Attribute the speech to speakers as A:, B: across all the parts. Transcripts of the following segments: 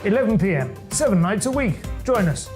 A: 11 p.m, 7 nights a week. Join us.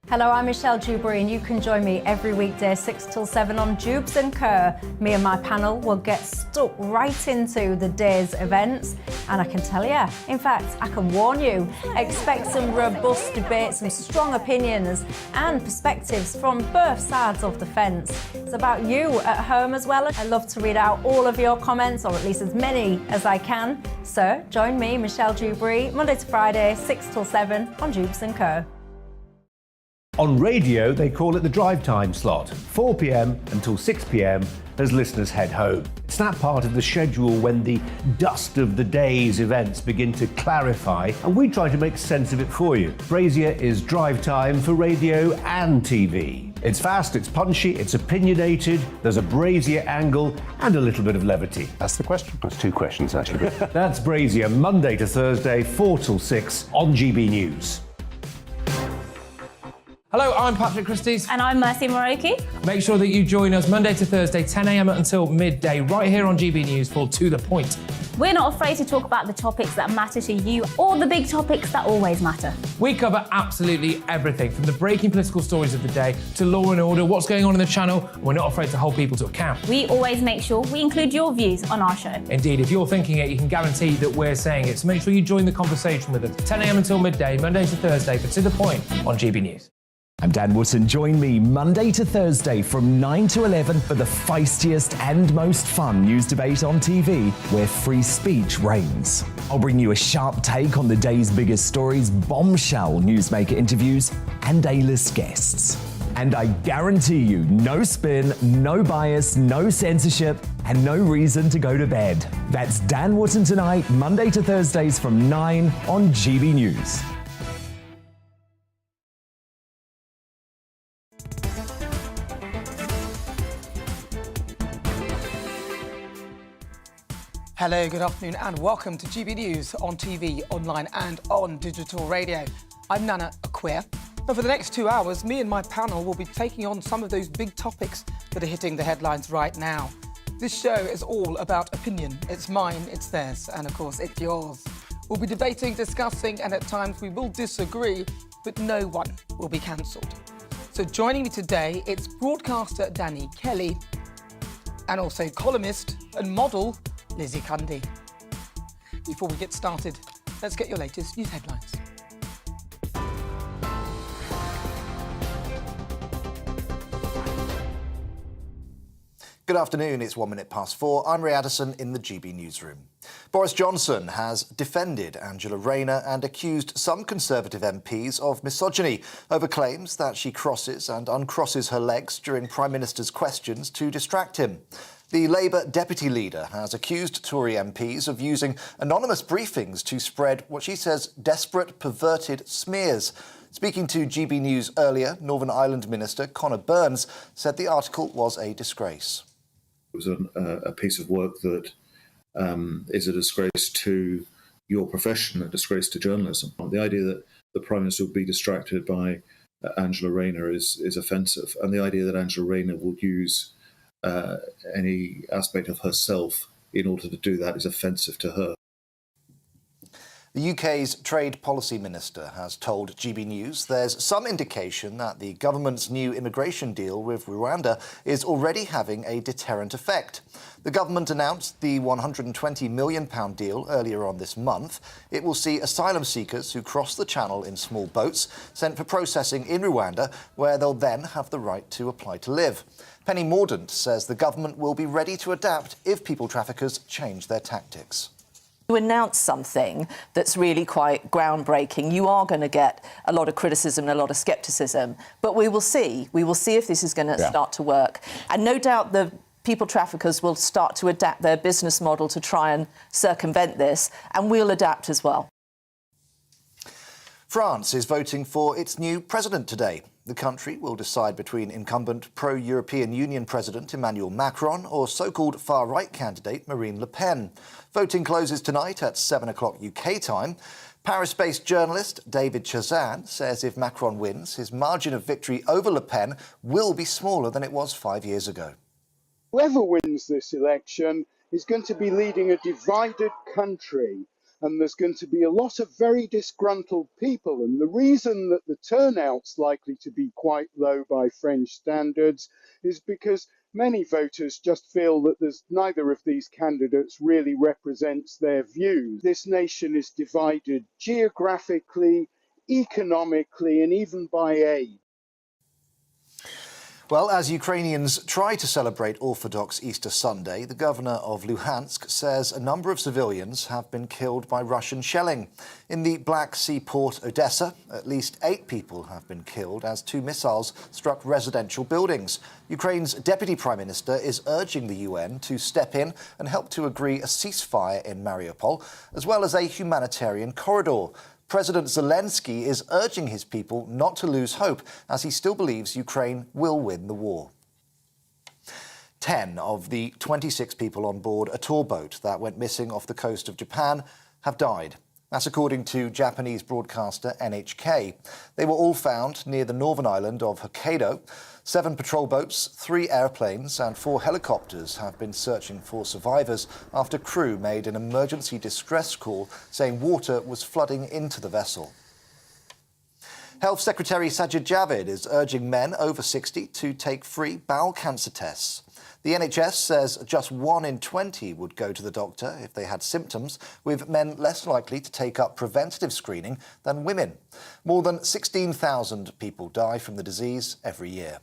B: Hello, I'm Michelle Dewberry and you can join me every weekday 6 till 7 on Jubes and Kerr. Me and my panel will get stuck right into the day's events, and I can tell you, in fact, I can warn you, expect some robust debates, some strong opinions and perspectives from both sides of the fence. It's about you at home as well. I love to read out all of your comments, or at least as many as I can. So join me, Michelle Dewberry, Monday to Friday, 6 till 7 on Jubes and Kerr.
C: On radio, they call it the drive time slot, 4 p.m. until 6 p.m. as listeners head home. It's that part of the schedule when the dust of the day's events begin to clarify, and we try to make sense of it for you. Brazier is drive time for radio and TV. It's fast, it's punchy, it's opinionated, there's a Brazier angle and a little bit of levity.
D: That's the question. That's two questions, actually.
C: That's Brazier, Monday to Thursday, 4 till 6 on GB News.
E: Hello, I'm Patrick Christie's.
F: And I'm Mercy Moroki.
E: Make sure that you join us Monday to Thursday, 10 a.m. until midday, right here on GB News for To The Point.
F: We're not afraid to talk about the topics that matter to you or the big topics that always matter.
E: We cover absolutely everything, from the breaking political stories of the day to law and order, what's going on in the channel. We're not afraid to hold people to account.
F: We always make sure we include your views on our show.
E: Indeed, if you're thinking it, you can guarantee that we're saying it. So make sure you join the conversation with us, 10 a.m. until midday, Monday to Thursday for To The Point on GB News.
G: I'm Dan Wootton. Join me Monday to Thursday from 9 to 11 for the feistiest and most fun news debate on TV, where free speech reigns. I'll bring you a sharp take on the day's biggest stories, bombshell newsmaker interviews, and A-list guests. And I guarantee you, no spin, no bias, no censorship, and no reason to go to bed. That's Dan Wootton tonight, Monday to Thursdays from 9 on GB News.
H: Hello, good afternoon and welcome to GB News on TV, online and on digital radio. I'm Nana Akua. And for the next 2 hours, me and my panel will be taking on some of those big topics that are hitting the headlines right now. This show is all about opinion. It's mine, it's theirs, and of course it's yours. We'll be debating, discussing, and at times we will disagree, but no one will be cancelled. So joining me today, it's broadcaster Danny Kelly and also columnist and model Lizzie Cundy. Before we get started, let's get your latest news headlines.
I: Good afternoon, it's 1 minute past 4. I'm Ray Addison in the GB newsroom. Boris Johnson has defended Angela Rayner and accused some Conservative MPs of misogyny over claims that she crosses and uncrosses her legs during Prime Minister's questions to distract him. The Labour deputy leader has accused Tory MPs of using anonymous briefings to spread what she says desperate, perverted smears. Speaking to GB News earlier, Northern Ireland Minister Conor Burns said the article was a disgrace.
J: It was a piece of work that is a disgrace to your profession, a disgrace to journalism. The idea that the Prime Minister would be distracted by Angela Rayner is offensive, and the idea that Angela Rayner would use any aspect of herself in order to do that is offensive to her.
I: The UK's Trade Policy Minister has told GB News there's some indication that the government's new immigration deal with Rwanda is already having a deterrent effect. The government announced the £120 million deal earlier on this month. It will see asylum seekers who cross the channel in small boats sent for processing in Rwanda, where they'll then have the right to apply to live. Penny Mordaunt says the government will be ready to adapt if people traffickers change their tactics.
K: To announce something that's really quite groundbreaking, you are going to get a lot of criticism and a lot of scepticism. But we will see. We will see if this is going to start to work. And no doubt the people traffickers will start to adapt their business model to try and circumvent this, and we'll adapt as well.
I: France is voting for its new president today. The country will decide between incumbent pro-European Union President Emmanuel Macron or so-called far-right candidate Marine Le Pen. Voting closes tonight at 7 o'clock UK time. Paris-based journalist David Chazan says if Macron wins, his margin of victory over Le Pen will be smaller than it was 5 years ago.
L: Whoever wins this election is going to be leading a divided country, and there's going to be a lot of very disgruntled people. And the reason that the turnout's likely to be quite low by French standards is because many voters just feel that there's neither of these candidates really represents their views. This nation is divided geographically, economically, and even by age.
I: Well, as Ukrainians try to celebrate Orthodox Easter Sunday, the governor of Luhansk says a number of civilians have been killed by Russian shelling. In the Black Sea port Odessa, at least 8 people have been killed as 2 missiles struck residential buildings. Ukraine's deputy prime minister is urging the UN to step in and help to agree a ceasefire in Mariupol, as well as a humanitarian corridor. President Zelensky is urging his people not to lose hope, as he still believes Ukraine will win the war. 10 of the 26 people on board a tour boat that went missing off the coast of Japan have died. That's according to Japanese broadcaster NHK. They were all found near the northern island of Hokkaido. 7 patrol boats, 3 airplanes and 4 helicopters have been searching for survivors after crew made an emergency distress call saying water was flooding into the vessel. Health Secretary Sajid Javid is urging men over 60 to take free bowel cancer tests. The NHS says just 1 in 20 would go to the doctor if they had symptoms, with men less likely to take up preventative screening than women. More than 16,000 people die from the disease every year.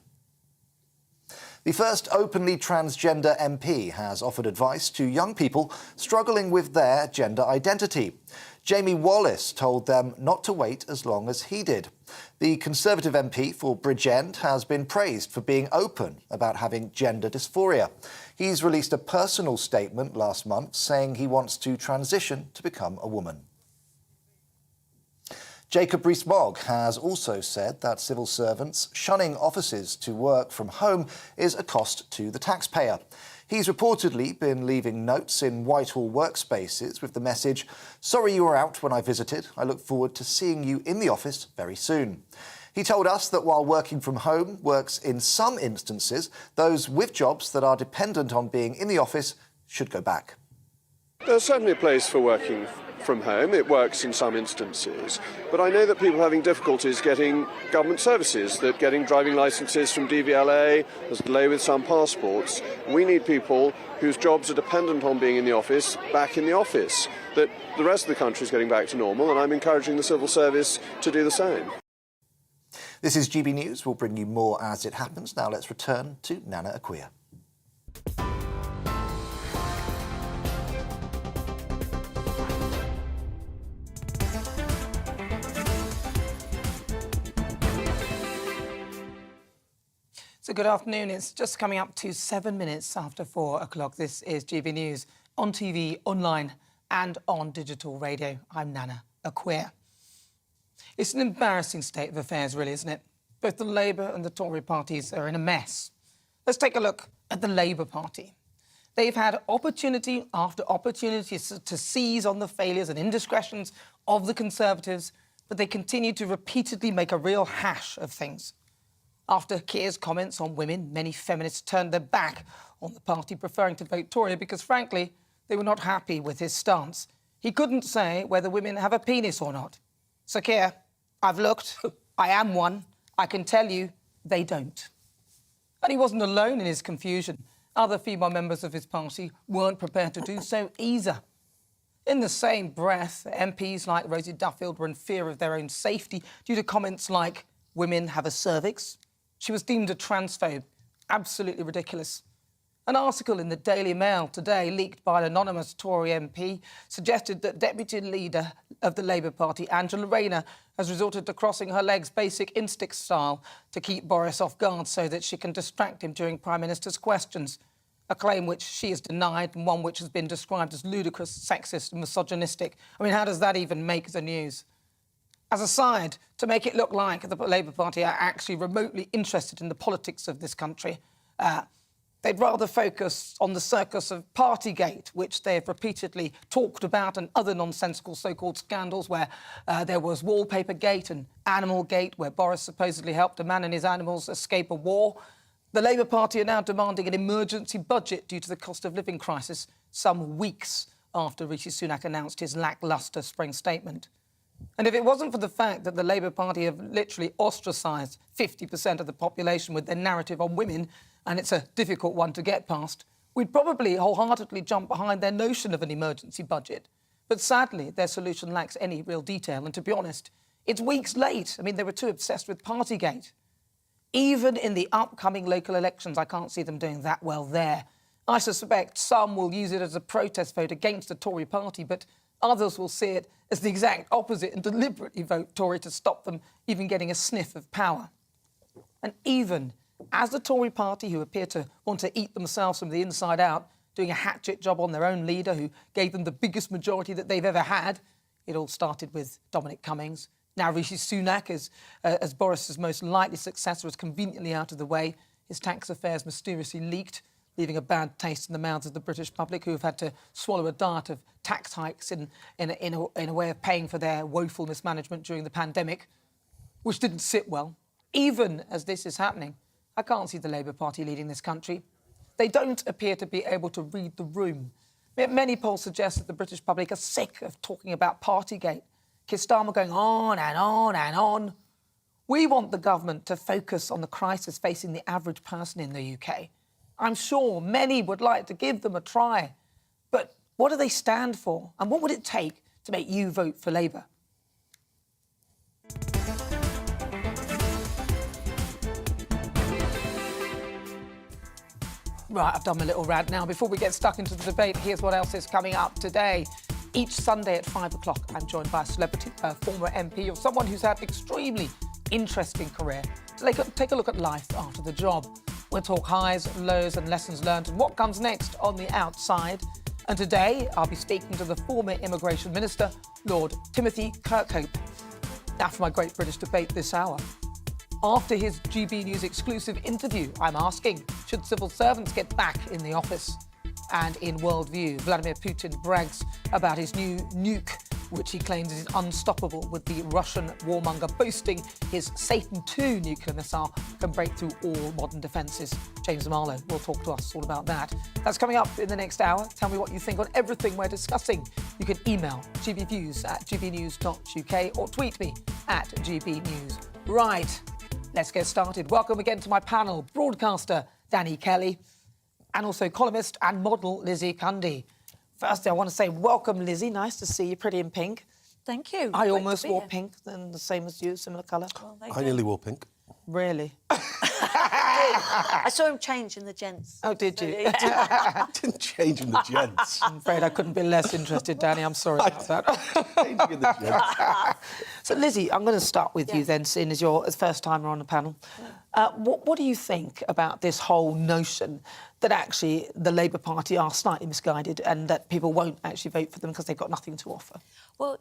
I: The first openly transgender MP has offered advice to young people struggling with their gender identity. Jamie Wallace told them not to wait as long as he did. The Conservative MP for Bridgend has been praised for being open about having gender dysphoria. He's released a personal statement last month saying he wants to transition to become a woman. Jacob Rees-Mogg has also said that civil servants shunning offices to work from home is a cost to the taxpayer. He's reportedly been leaving notes in Whitehall workspaces with the message, "Sorry you were out when I visited. I look forward to seeing you in the office very soon." He told us that while working from home works in some instances, those with jobs that are dependent on being in the office should go back.
M: There's certainly a place for working from home. It works in some instances. But I know that people are having difficulties getting government services, that getting driving licences from DVLA, there's a delay with some passports. We need people whose jobs are dependent on being in the office, back in the office. That the rest of the country is getting back to normal, and I'm encouraging the civil service to do the same.
I: This is GB News. We'll bring you more as it happens. Now let's return to Nana Akua.
H: So good afternoon. It's just coming up to 7 minutes after 4 o'clock. This is GB News on TV, online and on digital radio. I'm Nana Akua. It's an embarrassing state of affairs, really, isn't it? Both the Labour and the Tory parties are in a mess. Let's take a look at the Labour Party. They've had opportunity after opportunity to seize on the failures and indiscretions of the Conservatives, but they continue to repeatedly make a real hash of things. After Keir's comments on women, many feminists turned their back on the party, preferring to vote Tory because, frankly, they were not happy with his stance. He couldn't say whether women have a penis or not. So, Keir, I've looked. I am one. I can tell you they don't. And he wasn't alone in his confusion. Other female members of his party weren't prepared to do so either. In the same breath, MPs like Rosie Duffield were in fear of their own safety due to comments like, women have a cervix. She was deemed a transphobe. Absolutely ridiculous. An article in the Daily Mail today, leaked by an anonymous Tory MP, suggested that Deputy Leader of the Labour Party, Angela Rayner, has resorted to crossing her legs basic instinct style to keep Boris off guard so that she can distract him during Prime Minister's questions. A claim which she has denied and one which has been described as ludicrous, sexist and misogynistic. I mean, how does that even make the news? As a side, to make it look like the Labour Party are actually remotely interested in the politics of this country, They'd rather focus on the circus of Partygate, which they've repeatedly talked about, and other nonsensical so-called scandals where there was Wallpapergate and Animalgate, where Boris supposedly helped a man and his animals escape a war. The Labour Party are now demanding an emergency budget due to the cost of living crisis, some weeks after Rishi Sunak announced his lacklustre spring statement. And if it wasn't for the fact that the Labour Party have literally ostracised 50% of the population with their narrative on women, and it's a difficult one to get past, we'd probably wholeheartedly jump behind their notion of an emergency budget. But sadly, their solution lacks any real detail, and to be honest, it's weeks late. I mean, they were too obsessed with Partygate. Even in the upcoming local elections, I can't see them doing that well there. I suspect some will use it as a protest vote against the Tory party, but others will see it as the exact opposite and deliberately vote Tory to stop them even getting a sniff of power. And even as the Tory party, who appear to want to eat themselves from the inside out, doing a hatchet job on their own leader, who gave them the biggest majority that they've ever had. It all started with Dominic Cummings. Now Rishi Sunak, as Boris's most likely successor, is conveniently out of the way. His tax affairs mysteriously leaked, leaving a bad taste in the mouths of the British public, who have had to swallow a diet of tax hikes in a way of paying for their woeful mismanagement during the pandemic, which didn't sit well. Even as this is happening, I can't see the Labour Party leading this country. They don't appear to be able to read the room. Many polls suggest that the British public are sick of talking about Partygate. Keir Starmer going on and on and on. We want the government to focus on the crisis facing the average person in the UK. I'm sure many would like to give them a try. But what do they stand for? And what would it take to make you vote for Labour? Right, I've done my little rant now. Before we get stuck into the debate, here's what else is coming up today. Each Sunday at 5 o'clock, I'm joined by a celebrity, a former MP, or someone who's had an extremely interesting career to take a look at life after the job. We'll talk highs, lows and lessons learned and what comes next on the outside. And today, I'll be speaking to the former Immigration Minister, Lord Timothy Kirkhope. Now for my Great British Debate this hour. After his GBNews exclusive interview, I'm asking, should civil servants get back in the office? And in Worldview, Vladimir Putin brags about his new nuke, which he claims is unstoppable, with the Russian warmonger boasting his Satan II nuclear missile can break through all modern defences. James Marlowe will talk to us all about that. That's coming up in the next hour. Tell me what you think on everything we're discussing. You can email gbviews@gbnews.uk or tweet me at gbnews. Right, let's get started. Welcome again to my panel, broadcaster Danny Kelly, and also columnist and model Lizzie Cundy. Firstly, I want to say welcome, Lizzie. Nice to see you, pretty in pink.
N: Thank you.
H: I almost wore pink, then the same as you, similar colour.
N: Well,
O: I nearly wore pink.
H: Really?
N: I saw him change in the gents.
H: Oh, did you?
O: Didn't change in the gents.
H: I'm afraid I couldn't be less interested, Danny. I'm sorry about that.
O: Changing in the gents.
H: So, Lizzie, I'm going to start with you then, seeing as you're as first timer on the panel. What do you think about this whole notion that actually the Labour Party are slightly misguided and that people won't actually vote for them because they've got nothing to offer?
N: Well,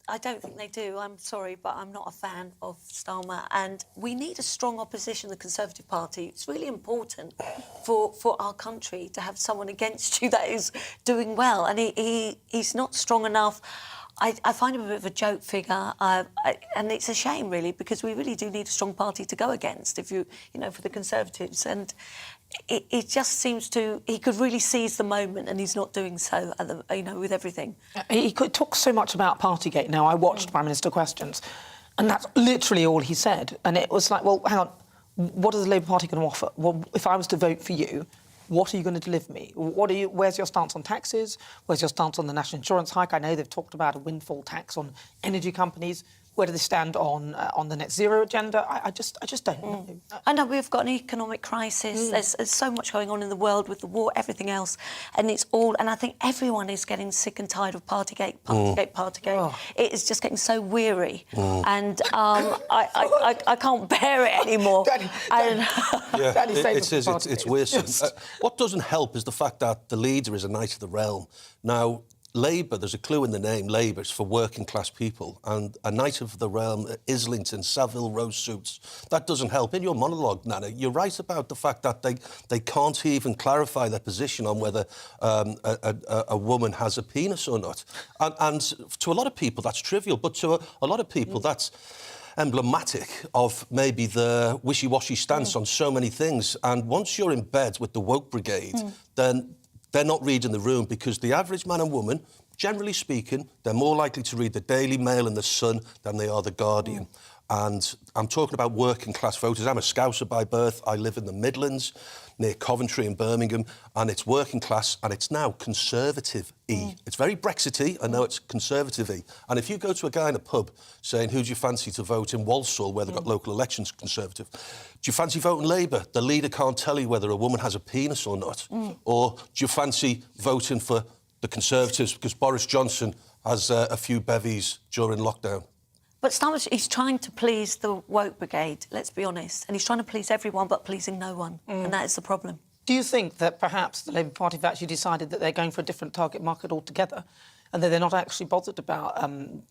N: I don't think they do. I'm sorry, but I'm not a fan of Starmer. And we need a strong opposition, the Conservative Party. It's really important for our country to have someone against you that is doing well. And he's not strong enough. I find him a bit of a joke figure, and it's a shame, really, because we really do need a strong party to go against, if you know, for the Conservatives. And it just seems he could really seize the moment, and he's not doing so, with everything.
H: He could talk so much about Partygate. Now, I watched Prime Minister Questions, and that's literally all he said. And it was like, well, hang on, what is the Labour Party going to offer? Well, if I was to vote for you, what are you going to deliver me? Where's your stance on taxes? Where's your stance on the national insurance hike? I know they've talked about a windfall tax on energy companies. Where do they stand on the net zero agenda? I just don't know.
N: I know we've got an economic crisis. There's so much going on in the world with the war, everything else, and it's all. And I think everyone is getting sick and tired of Partygate. Oh. It is just getting so weary, and I can't bear it anymore.
O: It's wearsome. What doesn't help is the fact that the leader is a knight of the realm. Now, Labour, there's a clue in the name, Labour, it's for working class people. And a Knight of the Realm, Islington, Savile Row suits, that doesn't help. In your monologue, Nana, you're right about the fact that they can't even clarify their position on whether a woman has a penis or not. And to a lot of people, that's trivial, but to a lot of people, that's emblematic of maybe the wishy-washy stance on so many things. And once you're in bed with the woke brigade, then they're not reading the room, because the average man and woman, generally speaking, they're more likely to read the Daily Mail and the Sun than they are the Guardian. And I'm talking about working class voters. I'm a Scouser by birth. I live in the Midlands, near Coventry and Birmingham, and it's working class, and it's now conservative-y. It's very Brexity. I know it's conservative-y. And if you go to a guy in a pub saying, who do you fancy to vote in Walsall, where they've got local elections, Conservative, do you fancy voting Labour? The leader can't tell you whether a woman has a penis or not. Or do you fancy voting for the Conservatives because Boris Johnson has a few bevies during lockdown?
N: But Starmer, he's trying to please the woke brigade, let's be honest. And he's trying to please everyone but pleasing no one. And that is the problem.
H: Do you think that perhaps the Labour Party have actually decided that they're going for a different target market altogether, and that they're not actually bothered about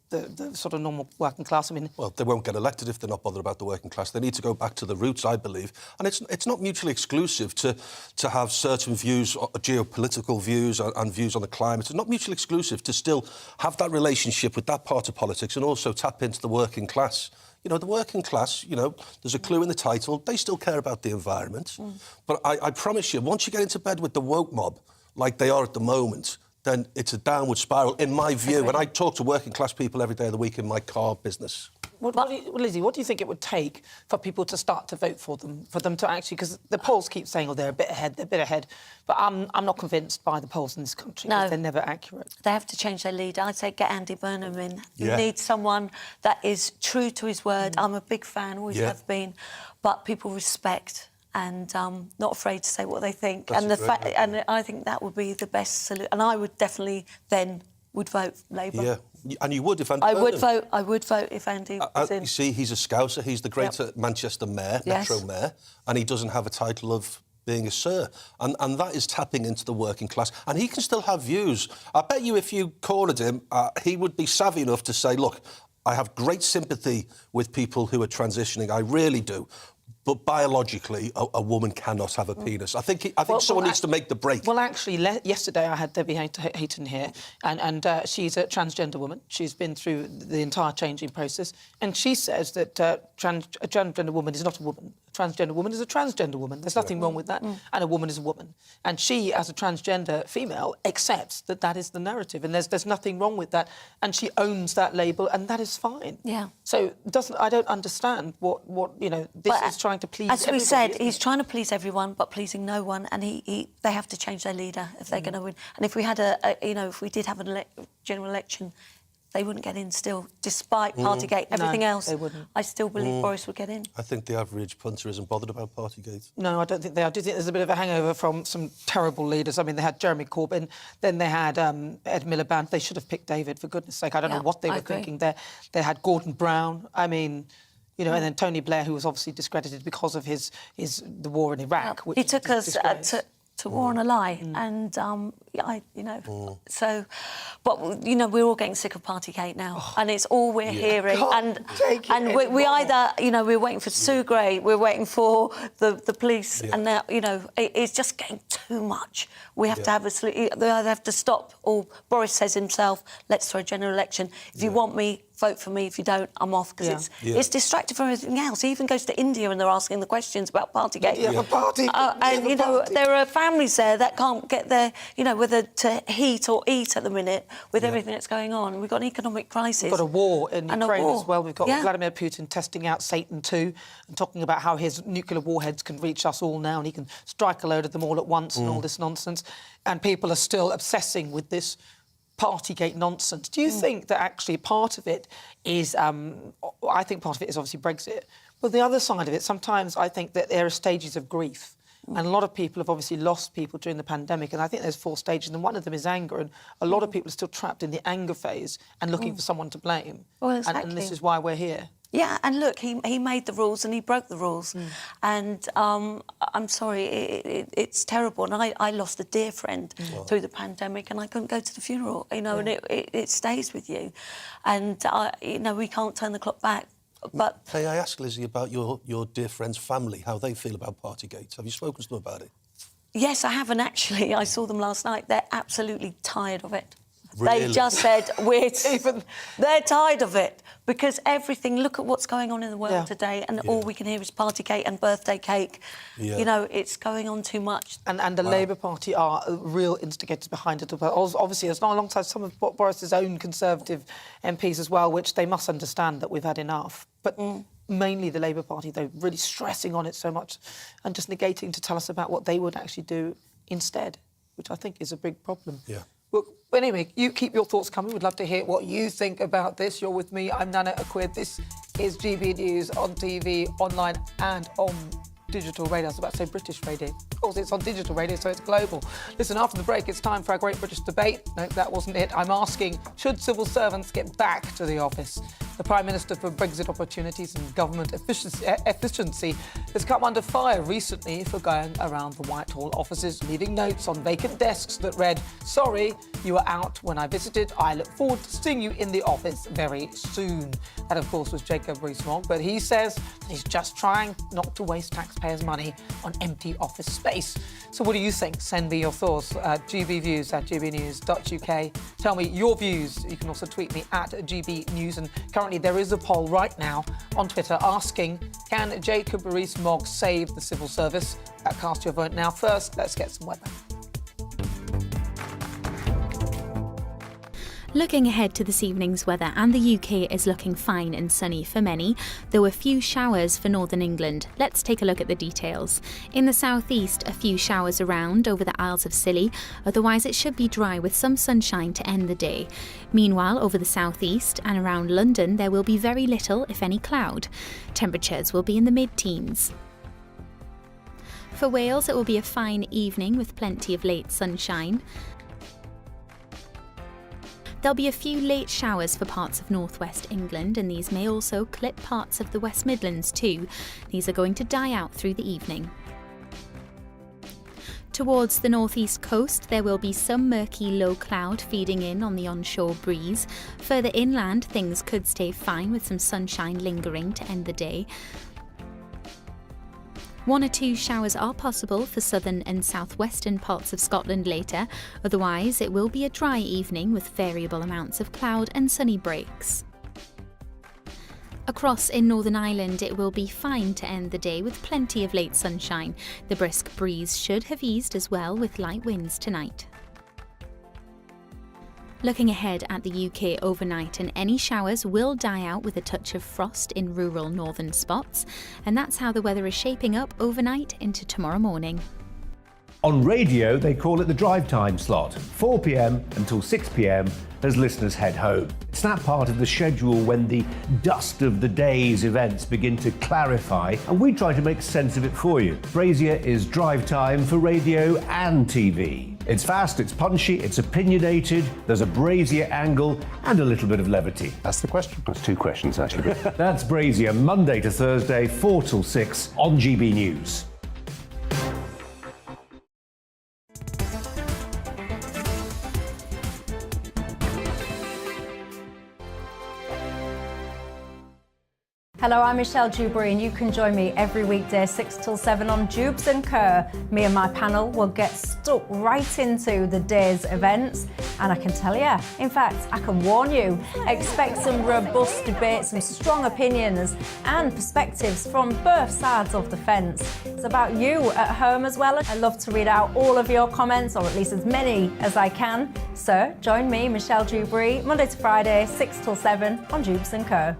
H: the sort of normal working class? I mean,
O: well, they won't get elected if they're not bothered about the working class. They need to go back to the roots, I believe. And it's not mutually exclusive to have certain views, geopolitical views and views on the climate. It's not mutually exclusive to still have that relationship with that part of politics and also tap into the working class. You know, the working class, you know, there's a clue in the title, they still care about the environment. But I promise you, once you get into bed with the woke mob, like they are at the moment, then it's a downward spiral, in my view. And I talk to working class people every day of the week in my car business.
H: Lizzie, what do you think it would take for people to start to vote for them to actually... Because the polls keep saying, oh, they're a bit ahead. But I'm not convinced by the polls in this country, because they're never accurate.
N: They have to change their leader. I'd say get Andy Burnham in. You need someone that is true to his word. I'm a big fan, always have been. But people respect and not afraid to say what they think. And I think that would be the best solution. And I would definitely would vote Labour.
O: Yeah, and you would if Andy
N: I would vote if Andy was in.
O: You see, he's a Scouser. He's the greater Manchester mayor, Metro mayor, and he doesn't have a title of being a sir. And that is tapping into the working class. And he can still have views. I bet you if you cornered him, he would be savvy enough to say, look, I have great sympathy with people who are transitioning. I really do. But biologically, a woman cannot have a penis. I think someone needs to make the break.
H: Well, actually, yesterday I had Debbie Hayton here, and she's a transgender woman. She's been through the entire changing process, and she says that a transgender woman is not a woman. A transgender woman is a transgender woman. There's nothing wrong with that. And a woman is a woman. And she, as a transgender female, accepts that that is the narrative, and there's nothing wrong with that. And she owns that label, and that is fine.
N: Yeah.
H: So I don't understand what you know. This is trying to please.
N: As we said, he's trying to please everyone but pleasing no one, and they have to change their leader if they're going to win. And if we had if we did have a general election, they wouldn't get in still, despite Partygate, everything else.
H: They wouldn't.
N: I still believe Boris would get in.
O: I think the average punter isn't bothered about Partygate.
H: No, I don't think they are. Do you think there's a bit of a hangover from some terrible leaders? I mean, they had Jeremy Corbyn, then they had Ed Miliband. They should have picked David, for goodness sake. I don't know what they were thinking there. They had Gordon Brown. I mean, you know, and then Tony Blair, who was obviously discredited because of the war in Iraq. Which
N: he took us to war on a lie, and so, but you know, we're all getting sick of Partygate now, and it's all we're hearing, and we either, you know, we're waiting for Sue Gray, we're waiting for the police, and now, you know, it's just getting too much. We have to have they either have to stop, or Boris says himself, let's throw a general election. If you want me, vote for me. If you don't, I'm off, because it's distracted from everything else. He even goes to India and they're asking the questions about Partygate. And, you know, there are families there that can't get their, you know, whether to heat or eat at the minute with everything that's going on. We've got an economic crisis.
H: We've got a war in Ukraine as well. We've got Vladimir Putin testing out Satan 2 and talking about how his nuclear warheads can reach us all now, and he can strike a load of them all at once and all this nonsense. And people are still obsessing with this Partygate nonsense. Do you think that actually part of it is... I think part of it is obviously Brexit, but the other side of it, sometimes I think that there are stages of grief. And a lot of people have obviously lost people during the pandemic, and I think there's 4 stages, and one of them is anger, and a lot of people are still trapped in the anger phase and looking for someone to blame.
N: Well, exactly.
H: And this is why we're here.
N: Yeah, and look, he made the rules and he broke the rules. And I'm sorry, it's terrible. And I lost a dear friend through the pandemic and I couldn't go to the funeral, you know, and it stays with you. And, you know, we can't turn the clock back. But
O: may I ask, Lizzie, about your dear friend's family, how they feel about Partygate? Have you spoken to them about it?
N: Yes, I haven't actually. I saw them last night. They're absolutely tired of it.
O: Really?
N: They just said, they're tired of it because everything, look at what's going on in the world today and all we can hear is Partygate and birthday cake. You know, it's going on too much.
H: And the Labour Party are real instigators behind it. Obviously, it's not alongside some of Boris's own Conservative MPs as well, which they must understand that we've had enough. But mainly the Labour Party, though, really stressing on it so much and just negating to tell us about what they would actually do instead, which I think is a big problem.
O: Yeah.
H: Well, anyway, you keep your thoughts coming. We'd love to hear what you think about this. You're with me. I'm Nana Akua. This is GB News on TV, online and on digital radio. I was about to say British radio. Of course, it's on digital radio, so it's global. Listen, after the break, it's time for our Great British Debate. No, that wasn't it. I'm asking, should civil servants get back to the office? The Prime Minister for Brexit Opportunities and Government Efficiency has come under fire recently for going around the Whitehall offices, leaving notes on vacant desks that read, "Sorry, you were out when I visited. I look forward to seeing you in the office very soon." That, of course, was Jacob Rees-Mogg, but he says that he's just trying not to waste taxpayers' money on empty office space. So what do you think? Send me your thoughts at gbviews@gbnews.uk. Tell me your views. You can also tweet me at GBNews. And currently there is a poll right now on Twitter asking, can Jacob Rees-Mogg save the civil service? Cast your vote now. First, let's get some weather.
F: Looking ahead to this evening's weather, and the UK is looking fine and sunny for many, though a few showers for northern England. Let's take a look at the details. In the southeast, a few showers around over the Isles of Scilly, otherwise it should be dry with some sunshine to end the day. Meanwhile, over the southeast and around London, there will be very little, if any, cloud. Temperatures will be in the mid-teens. For Wales, it will be a fine evening with plenty of late sunshine. There'll be a few late showers for parts of northwest England, and these may also clip parts of the West Midlands too. These are going to die out through the evening. Towards the northeast coast, there will be some murky low cloud feeding in on the onshore breeze. Further inland, things could stay fine with some sunshine lingering to end the day. 1 or 2 showers are possible for southern and southwestern parts of Scotland later. Otherwise, it will be a dry evening with variable amounts of cloud and sunny breaks. Across in Northern Ireland, it will be fine to end the day with plenty of late sunshine. The brisk breeze should have eased as well with light winds tonight. Looking ahead at the UK overnight, and any showers will die out with a touch of frost in rural northern spots. And that's how the weather is shaping up overnight into tomorrow morning.
C: On radio, they call it the drive time slot, 4 p.m. until 6 p.m. as listeners head home. It's that part of the schedule when the dust of the day's events begin to clarify, and we try to make sense of it for you. Brazier is drive time for radio and TV. It's fast, it's punchy, it's opinionated, there's a Brazier angle and a little bit of levity.
D: That's the question. That's 2 questions, actually.
C: That's Brazier, Monday to Thursday, 4 till 6 on GB News.
B: Hello, I'm Michelle Dewberry, and you can join me every weekday 6 till 7 on Jubes and Kerr. Me and my panel will get stuck right into the day's events, and I can tell you, in fact, I can warn you, expect some robust debates, some strong opinions and perspectives from both sides of the fence. It's about you at home as well. I love to read out all of your comments, or at least as many as I can. So join me, Michelle Dewberry, Monday to Friday, 6 till 7 on Jubes and Kerr.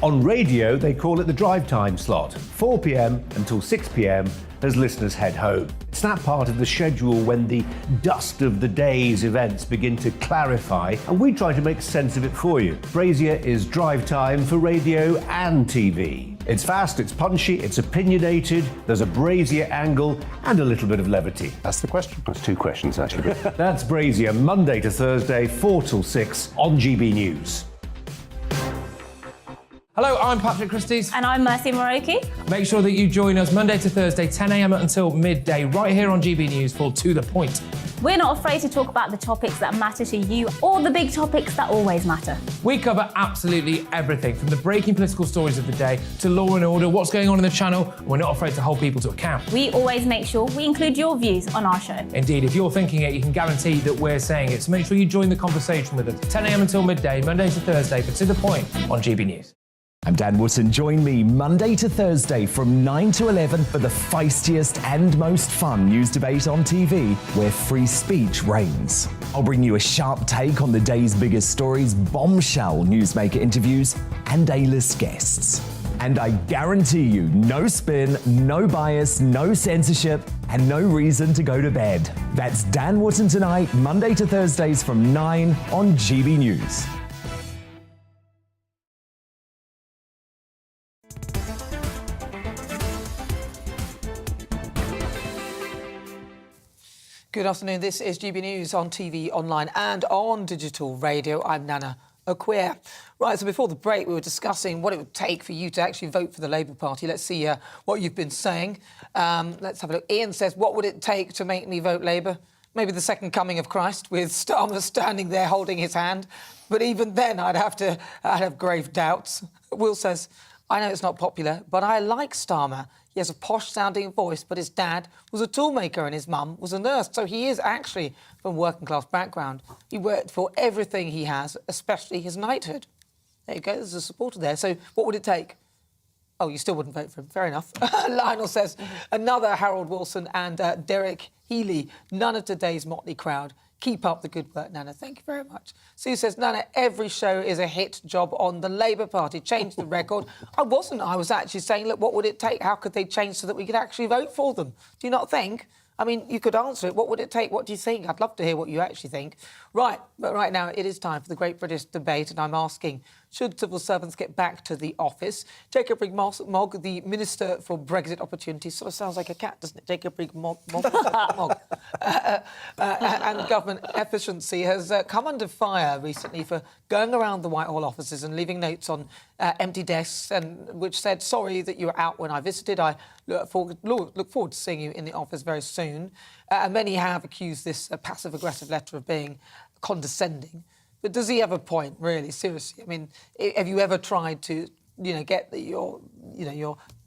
C: On radio, they call it the drive time slot, 4 p.m. until 6 p.m. as listeners head home. It's that part of the schedule when the dust of the day's events begin to clarify, and we try to make sense of it for you. Brazier is drive time for radio and TV. It's fast, it's punchy, it's opinionated, there's a Brazier angle and a little bit of levity.
D: That's the question. That's 2 questions, actually.
C: That's Brazier, Monday to Thursday, 4 till 6 on GB News.
E: Hello, I'm Patrick Christie's.
P: And I'm Mercy Moroki.
E: Make sure that you join us Monday to Thursday, 10 a.m. until midday, right here on GB News for To The Point.
P: We're not afraid to talk about the topics that matter to you or the big topics that always matter.
E: We cover absolutely everything, from the breaking political stories of the day to law and order, what's going on in the channel, and we're not afraid to hold people to account.
P: We always make sure we include your views on our show.
E: Indeed, if you're thinking it, you can guarantee that we're saying it. So make sure you join the conversation with us, 10 a.m. until midday, Monday to Thursday, for To The Point on GB News.
G: I'm Dan Wootton. Join me Monday to Thursday from 9 to 11 for the feistiest and most fun news debate on TV, where free speech reigns. I'll bring you a sharp take on the day's biggest stories, bombshell newsmaker interviews, and A-list guests. And I guarantee you, no spin, no bias, no censorship, and no reason to go to bed. That's Dan Wootton tonight, Monday to Thursdays from 9 on GB News.
H: Good afternoon. This is GB News on TV, online and on digital radio. I'm Nana Akua. Right, so before the break, we were discussing what it would take for you to actually vote for the Labour Party. Let's see what you've been saying. Let's have a look. Ian says, what would it take to make me vote Labour? Maybe the second coming of Christ, with Starmer standing there holding his hand. But even then, I'd have grave doubts. Will says, I know it's not popular, but I like Starmer. He has a posh-sounding voice, but his dad was a toolmaker and his mum was a nurse. So he is actually from a working-class background. He worked for everything he has, especially his knighthood. There you go, there's a supporter there. So what would it take? Oh, you still wouldn't vote for him. Fair enough. Lionel says, another Harold Wilson and Derek Healy. None of today's motley crowd. Keep up the good work, Nana. Thank you very much. Sue says, Nana, every show is a hit job on the Labour Party. Change the record. I wasn't. I was actually saying, look, what would it take? How could they change so that we could actually vote for them? Do you not think? I mean, you could answer it. What would it take? What do you think? I'd love to hear what you actually think. Right, but right now it is time for the Great British Debate, and I'm asking, should civil servants get back to the office? Jacob Rees-Mogg, the Minister for Brexit Opportunities, sort of sounds like a cat, doesn't it? Jacob Rees-Mogg. And government efficiency has come under fire recently for going around the Whitehall offices and leaving notes on empty desks, and which said, sorry that you were out when I visited. I look forward to seeing you in the office very soon. Many have accused this passive-aggressive letter of being condescending. But does he have a point, really? Seriously? I mean, have you ever tried to, get your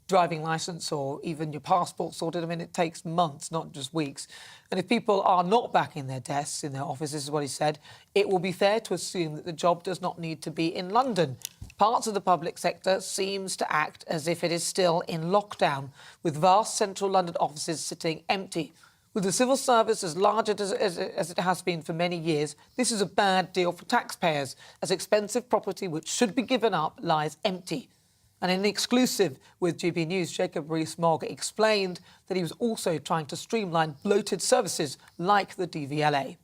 H: driving licence or even your passport sorted? I mean, it takes months, not just weeks. And if people are not back in their desks, in their offices, this is what he said, it will be fair to assume that the job does not need to be in London. Parts of the public sector seems to act as if it is still in lockdown, with vast central London offices sitting empty. With the civil service as large as it has been for many years, this is a bad deal for taxpayers, as expensive property which should be given up lies empty. And in an exclusive with GB News, Jacob Rees-Mogg explained that he was also trying to streamline bloated services like the DVLA.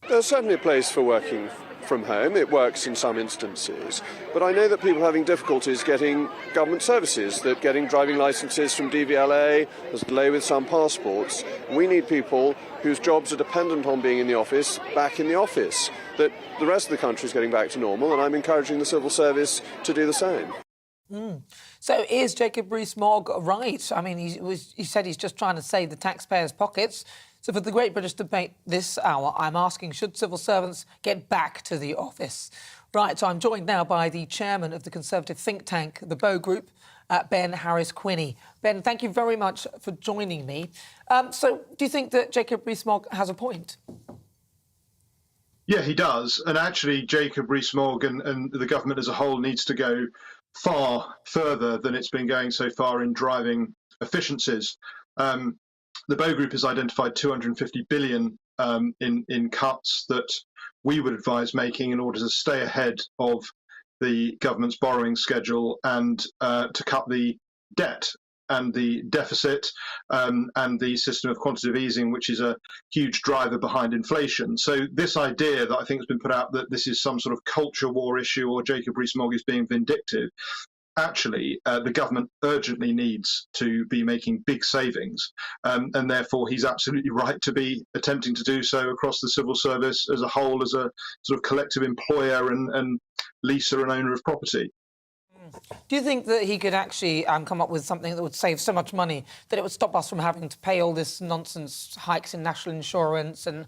M: There's certainly a place for working from home. It works in some instances. But I know that people are having difficulties getting government services, that getting driving licences from DVLA, there's a delay with some passports. We need people whose jobs are dependent on being in the office, back in the office. That the rest of the country is getting back to normal, and I'm encouraging the civil service to do the same.
H: So is Jacob Rees-Mogg right? I mean, he said he's just trying to save the taxpayers' pockets. So for the Great British Debate this hour, I'm asking, should civil servants get back to the office? Right, so I'm joined now by the chairman of the Conservative think tank, the Bow Group, Ben Harris-Quinney. Ben, thank you very much for joining me. So do you think that Jacob Rees-Mogg has a point?
J: Yeah, he does. And actually, Jacob Rees-Mogg and the government as a whole needs to go far further than it's been going so far in driving efficiencies. The Bow Group has identified 250 billion in cuts that we would advise making in order to stay ahead of the government's borrowing schedule and to cut the debt and the deficit and the system of quantitative easing, which is a huge driver behind inflation. So this idea that I think has been put out that this is some sort of culture war issue or Jacob Rees-Mogg is being vindictive, actually, the government urgently needs to be making big savings, and therefore he's absolutely right to be attempting to do so across the civil service as a whole, as a sort of collective employer and leaser and owner of property.
H: Do you think that he could actually come up with something that would save so much money that it would stop us from having to pay all this nonsense hikes in national insurance and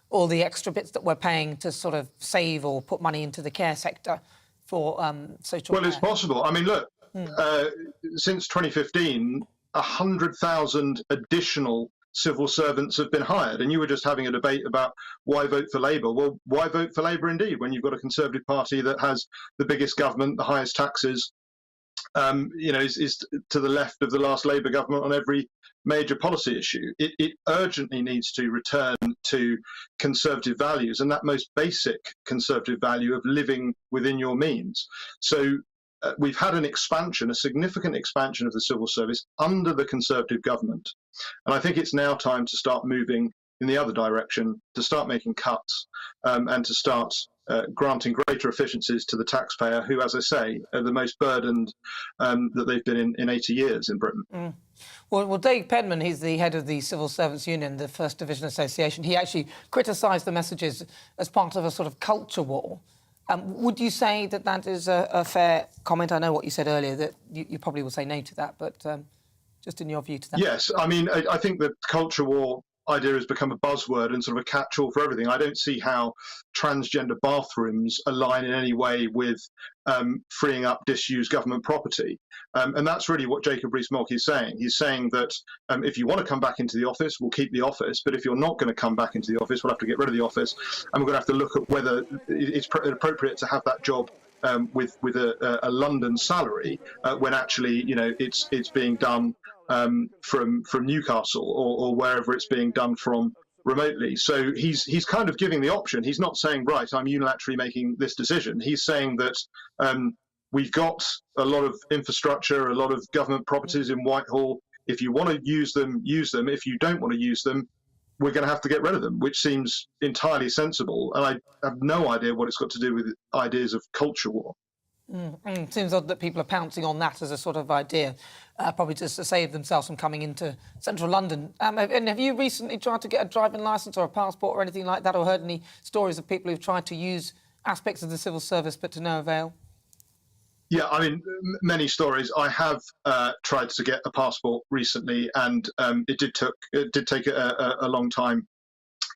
H: all the extra bits that we're paying to sort of save or put money into the care sector for social care?
Q: Well, it's possible. I mean, look, since 2015, 100,000 additional civil servants have been hired. And you were just having a debate about why vote for Labour. Well, why vote for Labour indeed, when you've got a Conservative Party that has the biggest government, the highest taxes, is to the left of the last Labour government on every major policy issue. It urgently needs to return to Conservative values and that most basic Conservative value of living within your means. So we've had an expansion, a significant expansion of the civil service under the Conservative government. And I think it's now time to start moving in the other direction, to start making cuts and to start granting greater efficiencies to the taxpayer, who, as I say, are the most burdened that they've been in 80 years in Britain.
H: Well, Dave Penman, he's the head of the Civil Servants Union, the First Division Association. He actually criticised the messages as part of a sort of culture war. Would you say that that is a fair comment? I know what you said earlier, that you probably will say no to that, but just in your view to that.
Q: Yes, I mean, I think the culture war idea has become a buzzword and sort of a catch-all for everything. I don't see how transgender bathrooms align in any way with freeing up disused government property. And that's really what Jacob Rees-Mogg is saying. He's saying that if you want to come back into the office, we'll keep the office. But if you're not going to come back into the office, we'll have to get rid of the office. And we're going to have to look at whether it's appropriate to have that job with a London salary when actually, it's being done from Newcastle or wherever it's being done from remotely. So he's kind of giving the option. He's not saying, right, I'm unilaterally making this decision. He's saying that we've got a lot of infrastructure, a lot of government properties in Whitehall. If you want to use them, use them. If you don't want to use them, we're going to have to get rid of them, which seems entirely sensible. And I have no idea what it's got to do with ideas of culture war.
H: Seems odd that people are pouncing on that as a sort of idea, probably just to save themselves from coming into central London. And have you recently tried to get a driving licence or a passport or anything like that, or heard any stories of people who've tried to use aspects of the civil service but to no avail?
Q: Yeah, I mean, many stories. I have tried to get a passport recently, and it did take a long time.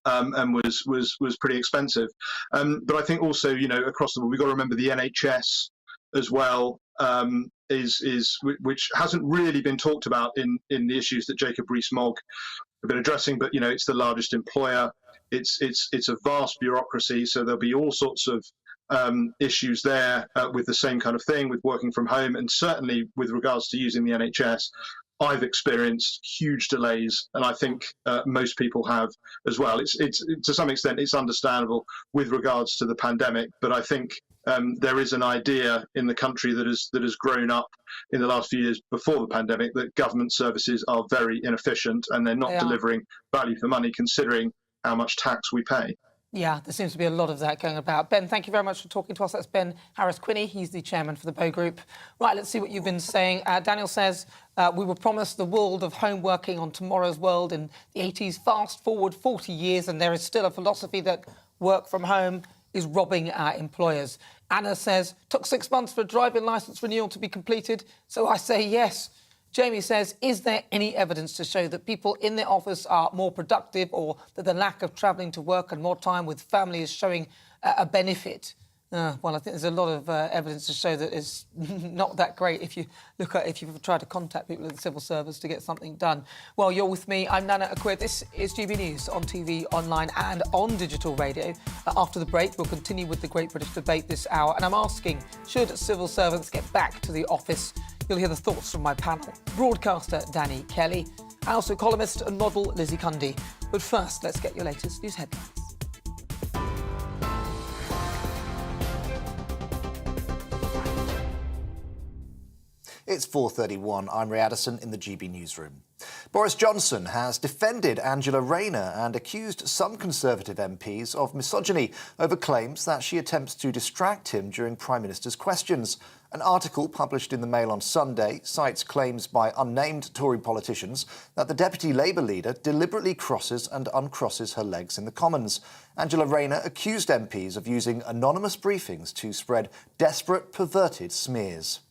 Q: And was pretty expensive. But I think also, across the board, we've got to remember the NHS as well, which hasn't really been talked about in the issues that Jacob Rees-Mogg have been addressing. But it's the largest employer. It's a vast bureaucracy, so there'll be all sorts of issues there with the same kind of thing, with working from home, and certainly with regards to using the NHS. I've experienced huge delays, and I think most people have as well. It's to some extent it's understandable with regards to the pandemic, but I think there is an idea in the country that has grown up in the last few years before the pandemic that government services are very inefficient and they're not delivering value for money, considering how much tax we pay.
H: Yeah, there seems to be a lot of that going about. Ben, thank you very much for talking to us. That's Ben Harris-Quinney. He's the chairman for the Bow Group. Right, let's see what you've been saying. Daniel says, we were promised the world of home working on tomorrow's world in the 80s. Fast forward 40 years and there is still a philosophy that work from home is robbing our employers. Anna says, took 6 months for a driving licence renewal to be completed, so I say yes. Jamie says, is there any evidence to show that people in the office are more productive, or that the lack of travelling to work and more time with family is showing a benefit? Well, I think there's a lot of evidence to show that it's not that great if you've tried to contact people in the civil service to get something done. Well, you're with me. I'm Nana Akua. This is GB News on TV, online and on digital radio. After the break, we'll continue with the Great British Debate this hour. And I'm asking, should civil servants get back to the office? You'll hear the thoughts from my panel. Broadcaster Danny Kelly, and also columnist and model Lizzie Cundy. But first, let's get your latest news headlines.
I: It's 4:31. I'm Ray Addison in the GB newsroom. Boris Johnson has defended Angela Rayner and accused some Conservative MPs of misogyny over claims that she attempts to distract him during Prime Minister's questions. An article published in the Mail on Sunday cites claims by unnamed Tory politicians that the Deputy Labour leader deliberately crosses and uncrosses her legs in the Commons. Angela Rayner accused MPs of using anonymous briefings to spread desperate, perverted smears.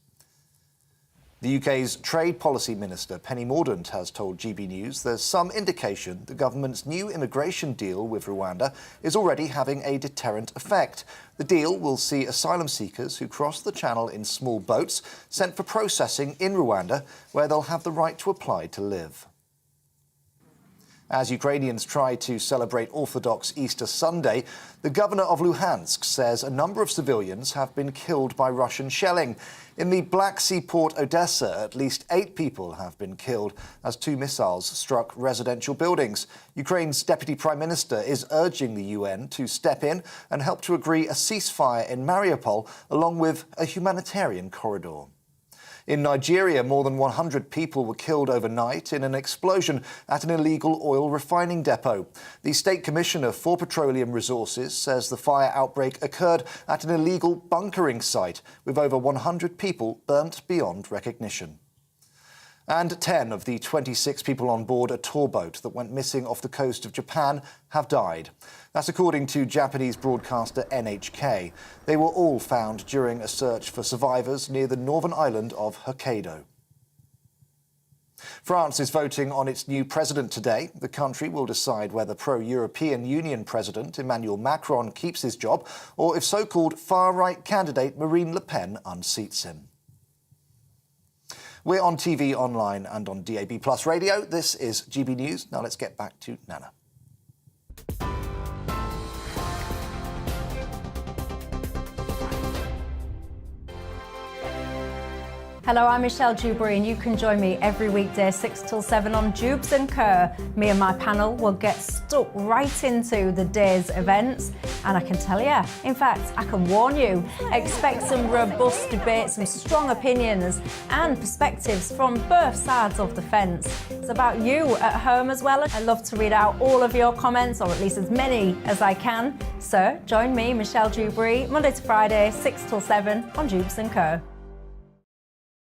I: The UK's Trade Policy Minister, Penny Mordaunt, has told GB News there's some indication the government's new immigration deal with Rwanda is already having a deterrent effect. The deal will see asylum seekers who cross the channel in small boats sent for processing in Rwanda, where they'll have the right to apply to live. As Ukrainians try to celebrate Orthodox Easter Sunday, the governor of Luhansk says a number of civilians have been killed by Russian shelling. In the Black Sea port Odessa, at least 8 people have been killed as 2 missiles struck residential buildings. Ukraine's Deputy Prime Minister is urging the UN to step in and help to agree a ceasefire in Mariupol, along with a humanitarian corridor. In Nigeria, more than 100 people were killed overnight in an explosion at an illegal oil refining depot. The State Commissioner for Petroleum Resources says the fire outbreak occurred at an illegal bunkering site, with over 100 people burnt beyond recognition. And 10 of the 26 people on board a tour boat that went missing off the coast of Japan have died. That's according to Japanese broadcaster NHK. They were all found during a search for survivors near the northern island of Hokkaido. France is voting on its new president today. The country will decide whether pro-European Union President Emmanuel Macron keeps his job, or if so-called far-right candidate Marine Le Pen unseats him. We're on TV, online and on DAB+ radio. This is GB News. Now let's get back to Nana.
B: Hello, I'm Michelle Dewberry, and you can join me every weekday 6 till 7 on Jubes and Kerr. Me and my panel will get stuck right into the day's events, and I can tell you, in fact, I can warn you, expect some robust debates, some strong opinions and perspectives from both sides of the fence. It's about you at home as well. I love to read out all of your comments, or at least as many as I can. So join me, Michelle Dewberry, Monday to Friday, 6 till 7 on Jubes and Kerr.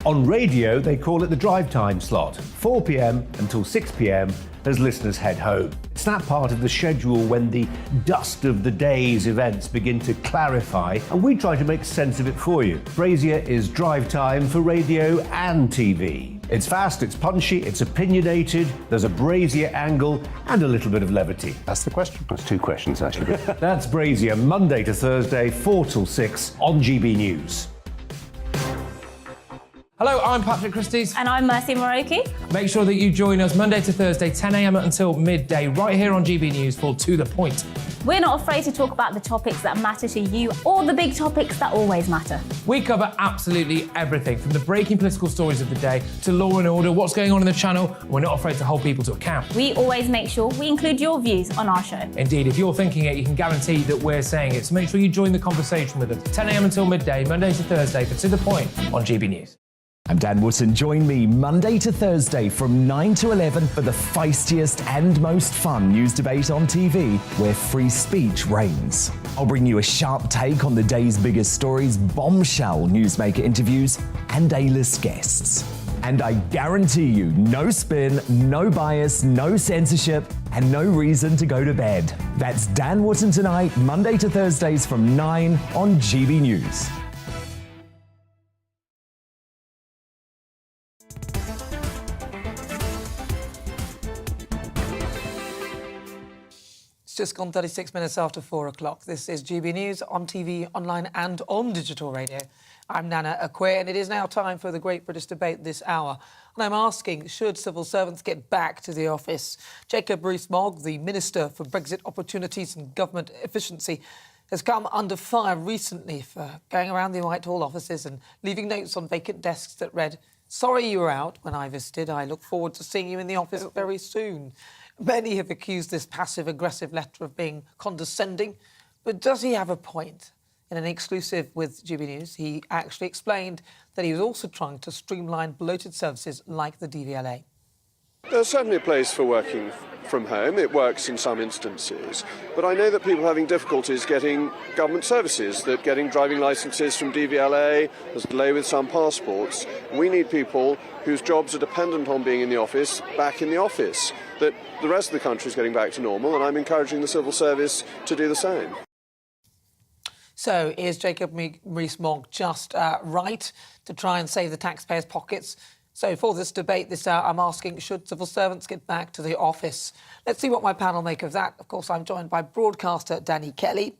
C: On radio, they call it the drive time slot, 4 p.m. until 6 p.m. as listeners head home. It's that part of the schedule when the dust of the day's events begin to clarify, and we try to make sense of it for you. Brazier is drive time for radio and TV. It's fast, it's punchy, it's opinionated, there's a Brazier angle and a little bit of levity.
D: That's the question. That's 2 questions, actually.
C: That's Brazier, Monday to Thursday, 4 till 6 on GB News.
E: Hello, I'm Patrick Christie's.
P: And I'm Mercy Moroki.
E: Make sure that you join us Monday to Thursday, 10 a.m. until midday, right here on GB News for To The Point.
P: We're not afraid to talk about the topics that matter to you, or the big topics that always matter.
E: We cover absolutely everything, from the breaking political stories of the day to law and order, what's going on in the channel. We're not afraid to hold people to account.
P: We always make sure we include your views on our show.
E: Indeed, if you're thinking it, you can guarantee that we're saying it. So make sure you join the conversation with us, 10 a.m. until midday, Monday to Thursday, for To The Point on GB News.
G: I'm Dan Wootton. Join me Monday to Thursday from 9 to 11 for the feistiest and most fun news debate on TV, where free speech reigns. I'll bring you a sharp take on the day's biggest stories, bombshell newsmaker interviews, and A-list guests. And I guarantee you, no spin, no bias, no censorship, and no reason to go to bed. That's Dan Wootton tonight, Monday to Thursdays from 9 on GB News.
H: It's just gone 36 minutes after 4 o'clock. This is GB News on TV, online and on digital radio. I'm Nana Akua, and it is now time for the Great British Debate this hour. And I'm asking, should civil servants get back to the office? Jacob Rees-Mogg, the Minister for Brexit Opportunities and Government Efficiency, has come under fire recently for going around the Whitehall offices and leaving notes on vacant desks that read, "Sorry you were out when I visited. I look forward to seeing you in the office very soon." Many have accused this passive-aggressive letter of being condescending, but does he have a point? In an exclusive with GB News, he actually explained that he was also trying to streamline bloated services like the DVLA.
M: There's certainly a place for working from home. It works in some instances. But I know that people are having difficulties getting government services, that getting driving licences from DVLA, there's a delay with some passports. We need people whose jobs are dependent on being in the office, back in the office. That the rest of the country is getting back to normal, and I'm encouraging the civil service to do the same.
H: So is Jacob Rees-Mogg just right to try and save the taxpayers' pockets? So for this debate this hour, I'm asking, should civil servants get back to the office? Let's see what my panel make of that. Of course, I'm joined by broadcaster Danny Kelly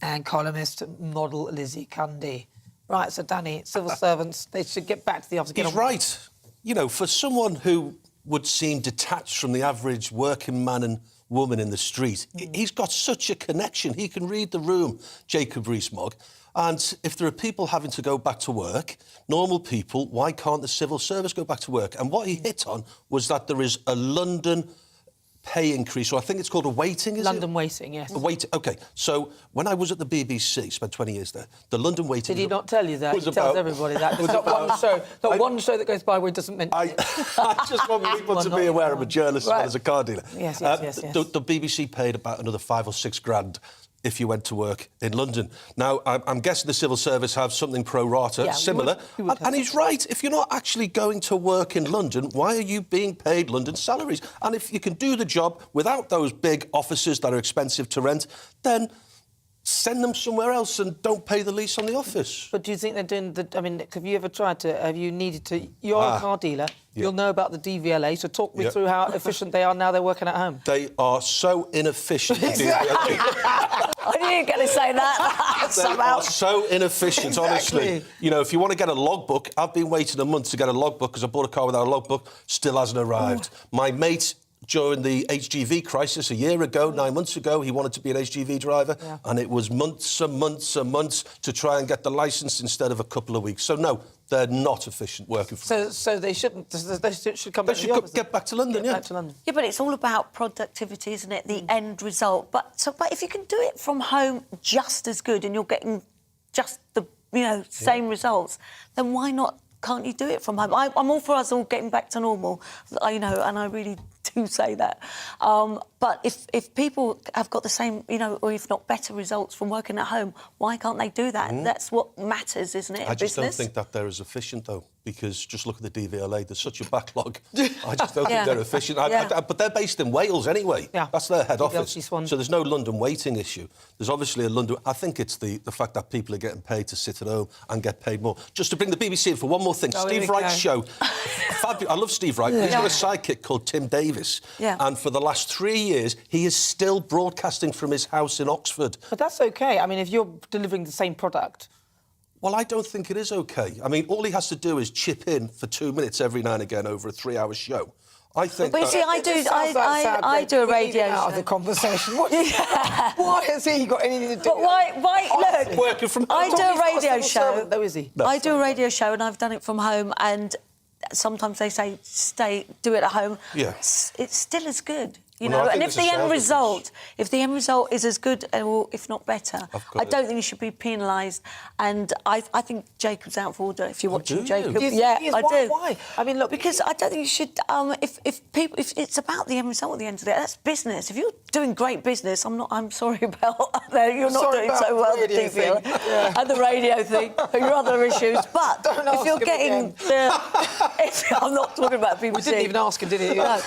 H: and columnist model Lizzie Cundy. Right, so Danny, civil servants, they should get back to the office.
O: He's right. You know, for someone who would seem detached from the average working man and woman in the street, he's got such a connection. He can read the room, Jacob Rees-Mogg. And if there are people having to go back to work, normal people, why can't the civil service go back to work? And what he hit on was that there is a London pay increase, or I think it's called a weighting, is
H: London weighting, yes.
O: A weighting, OK. So when I was at the BBC, spent 20 years there, the London weighting...
H: Did he not tell you that? He tells everybody that. There's not one show that goes by where he doesn't mention it.
O: I just want people to be aware I'm a journalist as well as a car dealer.
H: Yes.
O: The BBC paid about another £5 or £6 grand if you went to work in London. Now, I'm guessing the civil service have something pro rata, similar. And he's right. If you're not actually going to work in London, why are you being paid London salaries? And if you can do the job without those big offices that are expensive to rent, then send them somewhere else and don't pay the lease on the office.
H: But do you think they're doing the... I mean, have you ever tried to... Have you needed to... You're a car dealer. Yeah. You'll know about the DVLA, so talk me through how efficient they are now they're working at home.
O: They are so inefficient, the DVLA.
N: I knew you were going to say that somehow.
O: They are so inefficient, honestly. You know, if you want to get a logbook, I've been waiting a month to get a logbook because I bought a car without a logbook, still hasn't arrived. My mate... During the HGV crisis a year ago, 9 months ago, he wanted to be an HGV driver, and it was months and months and months to try and get the licence instead of a couple of weeks. So, no, they're not efficient working for
H: So they shouldn't... They should come back to the office.
O: Get back to London,
H: back to London.
N: Yeah, but it's all about productivity, isn't it? The end result. But if you can do it from home just as good and you're getting just the, same results, then why not... Can't you do it from home? I'm all for us all getting back to normal, and I really do say that. But if people have got the same, or if not better results from working at home, why can't they do that? That's what matters, isn't it?
O: I just don't think that they're as efficient, though, because just look at the DVLA. There's such a backlog. I just don't think they're efficient. But they're based in Wales anyway. Yeah. That's their head office. So there's no London waiting issue. There's obviously a London... I think it's the fact that people are getting paid to sit at home and get paid more. Just to bring the BBC in for one more thing. Steve Wright's show. I love Steve Wright. He's got a sidekick called Tim Davis. Yeah. And for the last 3 years, he is still broadcasting from his house in Oxford.
H: But that's OK. I mean, if you're delivering the same product...
O: Well, I don't think it is OK. I mean, all he has to do is chip in for 2 minutes every now and again over a 3-hour show. I think...
N: But you see, I do a radio show.
H: Out of the conversation. Why has he got anything to do?
N: But why? Look,
O: working from home.
N: I do a radio show.
H: Though, is he?
N: I do a radio show, and I've done it from home. And sometimes they say, do it at home. Yeah. It's still as good. And if the end result is as good or if not better, I don't think he should be penalised. And I think Jacob's out for order. If you're watching Jacob, I do.
H: Why? I mean, look,
N: because I don't think you should. If it's about the end result at the end of the day, that's business. If you're doing great business, I'm sorry about you're not doing so well the DVL and the radio thing and your other issues. But if you're getting I'm not talking about BBC.
H: We didn't even ask him, did he?
N: No.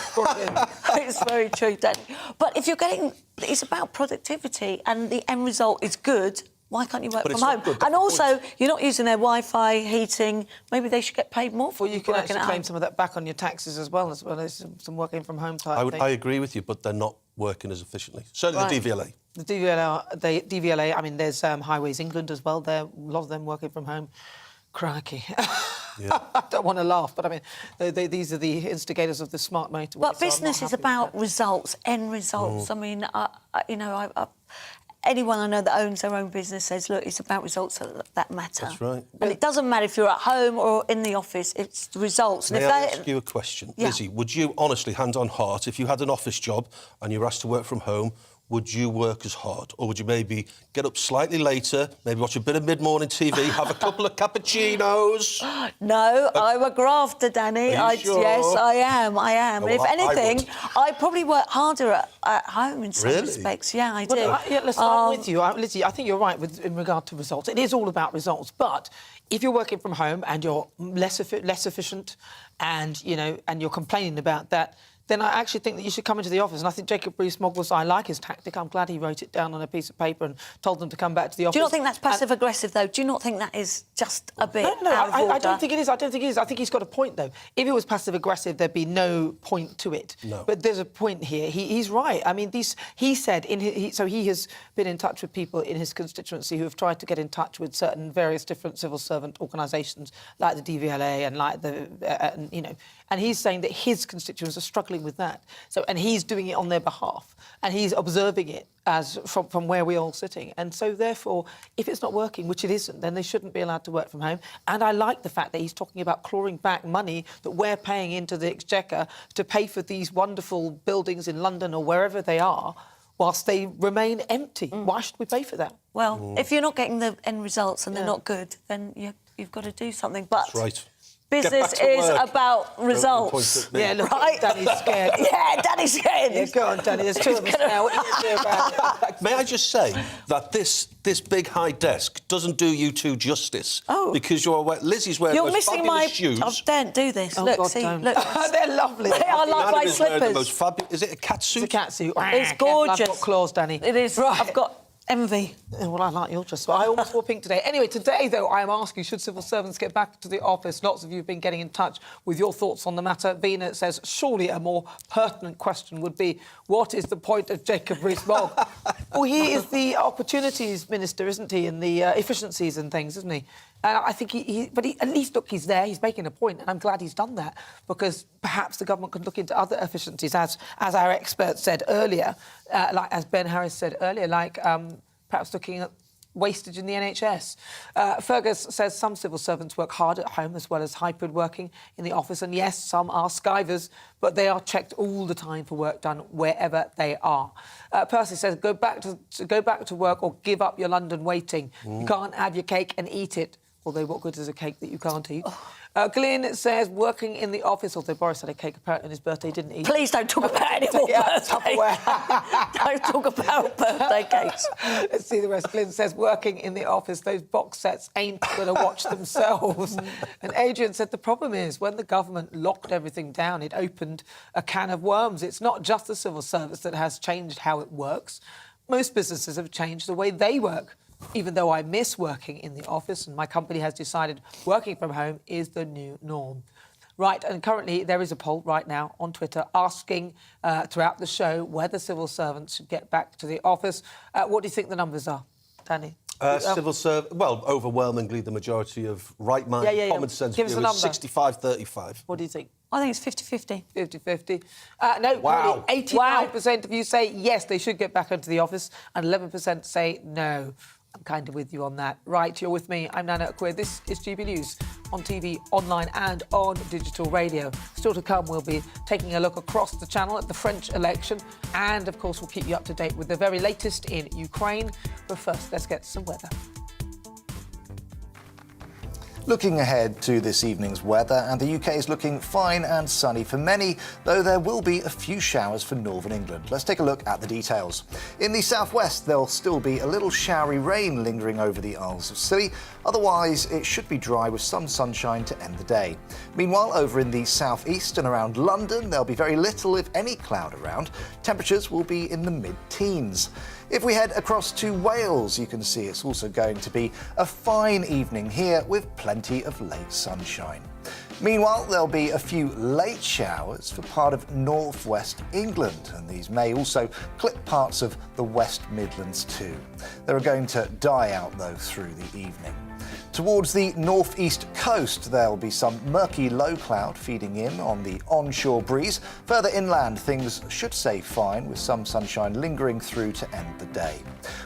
N: It's very true, Danny. But if you're getting... It's about productivity and the end result is good, why can't you work from home? And also, you're not using their Wi-Fi, heating. Maybe they should get paid more for
H: you can actually claim some of that back on your taxes as well as some working from home type thing.
O: I agree with you, but they're not working as efficiently. Certainly the DVLA.
H: The DVLA, I mean, there's Highways England as well. A lot of them working from home. Crikey. I don't want to laugh, but I mean, these are the instigators of the smart motorway.
N: Well, business is about results, end results. I mean, anyone I know that owns their own business says, look, it's about results that matter.
O: That's right.
N: And it doesn't matter if you're at home or in the office, it's the results.
O: May I ask you a question? Lizzie, would you honestly, hand on heart, if you had an office job and you were asked to work from home, would you work as hard? Or would you maybe get up slightly later, maybe watch a bit of mid-morning TV, have a couple of cappuccinos?
N: No, I'm a grafter, Danny.
O: Sure?
N: Yes, I am. Well, if anything, I probably work harder at home in some respects. Yeah, I do.
H: Listen, I'm with you. Lizzie, I think you're right in regard to results. It is all about results. But if you're working from home and you're less efficient and, and you're complaining about that, then I actually think that you should come into the office. And I think Jacob Rees-Mogg I like his tactic. I'm glad he wrote it down on a piece of paper and told them to come back to the office.
N: Do you not think that's passive-aggressive, though? Do you not think that is just a bit
H: No,
N: out of order?
H: I don't think it is. I think he's got a point, though. If it was passive-aggressive, there'd be no point to it.
O: No.
H: But there's a point here. He's right. I mean, he said... So he has been in touch with people in his constituency who have tried to get in touch with certain various different civil servant organisations, like the DVLA and like and he's saying that his constituents are struggling with that. And he's doing it on their behalf, and he's observing it from where we're all sitting. And so, therefore, if it's not working, which it isn't, then they shouldn't be allowed to work from home. And I like the fact that he's talking about clawing back money that we're paying into the Exchequer to pay for these wonderful buildings in London or wherever they are, whilst they remain empty. Why should we pay for that?
N: Well, if you're not getting the end results and they're not good, then you've got to do something. But
O: That's right.
N: Business is about results.
H: Yeah, look,
N: right?
H: Danny's scared.
N: Yeah, Danny's scared.
H: Yeah, go on, Danny. There's two of us now. What are you going to do about it?
O: May I just say that this big high desk doesn't do you two justice.
N: Oh.
O: Because Lizzie's wearing
N: You're
O: the most
N: missing
O: fabulous
N: my...
O: shoes.
N: Oh, don't do this.
H: Oh,
N: look,
H: God,
N: see,
H: don't.
N: look.
H: They're lovely.
N: They are like my
O: Nana is wearing the
N: slippers.
O: most fabulous... Is it a catsuit?
H: It's a catsuit.
N: It's gorgeous.
H: I've got claws, Danny.
N: It is.
H: Right.
N: I've got envy.
H: Well, I like your dress. But I almost wore pink today. Anyway, today, though, I am asking, should civil servants get back to the office? Lots of you have been getting in touch with your thoughts on the matter. Vina says, surely a more pertinent question would be, what is the point of Jacob Rees-Mogg? Well, he is the opportunities minister, isn't he, and the efficiencies and things, isn't he? I think but at least, look, he's there, he's making a point, and I'm glad he's done that, because perhaps the government could look into other efficiencies, as our experts said earlier, as Ben Harris said earlier, perhaps looking at wastage in the NHS. Fergus says some civil servants work hard at home as well as hybrid working in the office, and yes, some are skivers, but they are checked all the time for work done wherever they are. Percy says go back to work or give up your London waiting. You can't have your cake and eat it. Although, what good is a cake that you can't eat? Glenn says working in the office, although Boris had a cake apparently on his birthday, didn't he?
N: Please don't talk about any more birthday. Don't talk about birthday cakes.
H: Let's see the rest. Glenn says working in the office, those box sets ain't going to watch themselves. And Adrian said the problem is when the government locked everything down, it opened a can of worms. It's not just the civil service that has changed how it works. Most businesses have changed the way they work. Even though I miss working in the office and my company has decided working from home is the new norm. Right, and currently there is a poll right now on Twitter asking throughout the show whether civil servants should get back to the office. What do you think the numbers are, Danny?
O: Civil servant, well, overwhelmingly the majority of right-minded, common sense view is 65-35.
H: What do you think?
N: I think it's 50-50.
H: 50-50. No,
O: wow.
H: 89% of you say yes, they should get back into the office, and 11% say no. I'm kind of with you on that. Right, you're with me. I'm Nana Akua. This is GB News on TV, online and on digital radio. Still to come, we'll be taking a look across the channel at the French election, and, of course, we'll keep you up to date with the very latest in Ukraine. But first, let's get some weather.
I: Looking ahead to this evening's weather, and the UK is looking fine and sunny for many, though there will be a few showers for northern England. Let's take a look at the details. In the southwest, there'll still be a little showery rain lingering over the Isles of Scilly. Otherwise, it should be dry with some sunshine to end the day. Meanwhile, over in the southeast and around London, there'll be very little, if any, cloud around. Temperatures will be in the mid-teens. If we head across to Wales, you can see it's also going to be a fine evening here with plenty of late sunshine. Meanwhile, there'll be a few late showers for part of northwest England, and these may also clip parts of the West Midlands too. They're going to die out, though, through the evening. Towards the northeast coast, there'll be some murky low cloud feeding in on the onshore breeze. Further inland, things should stay fine with some sunshine lingering through to end the day.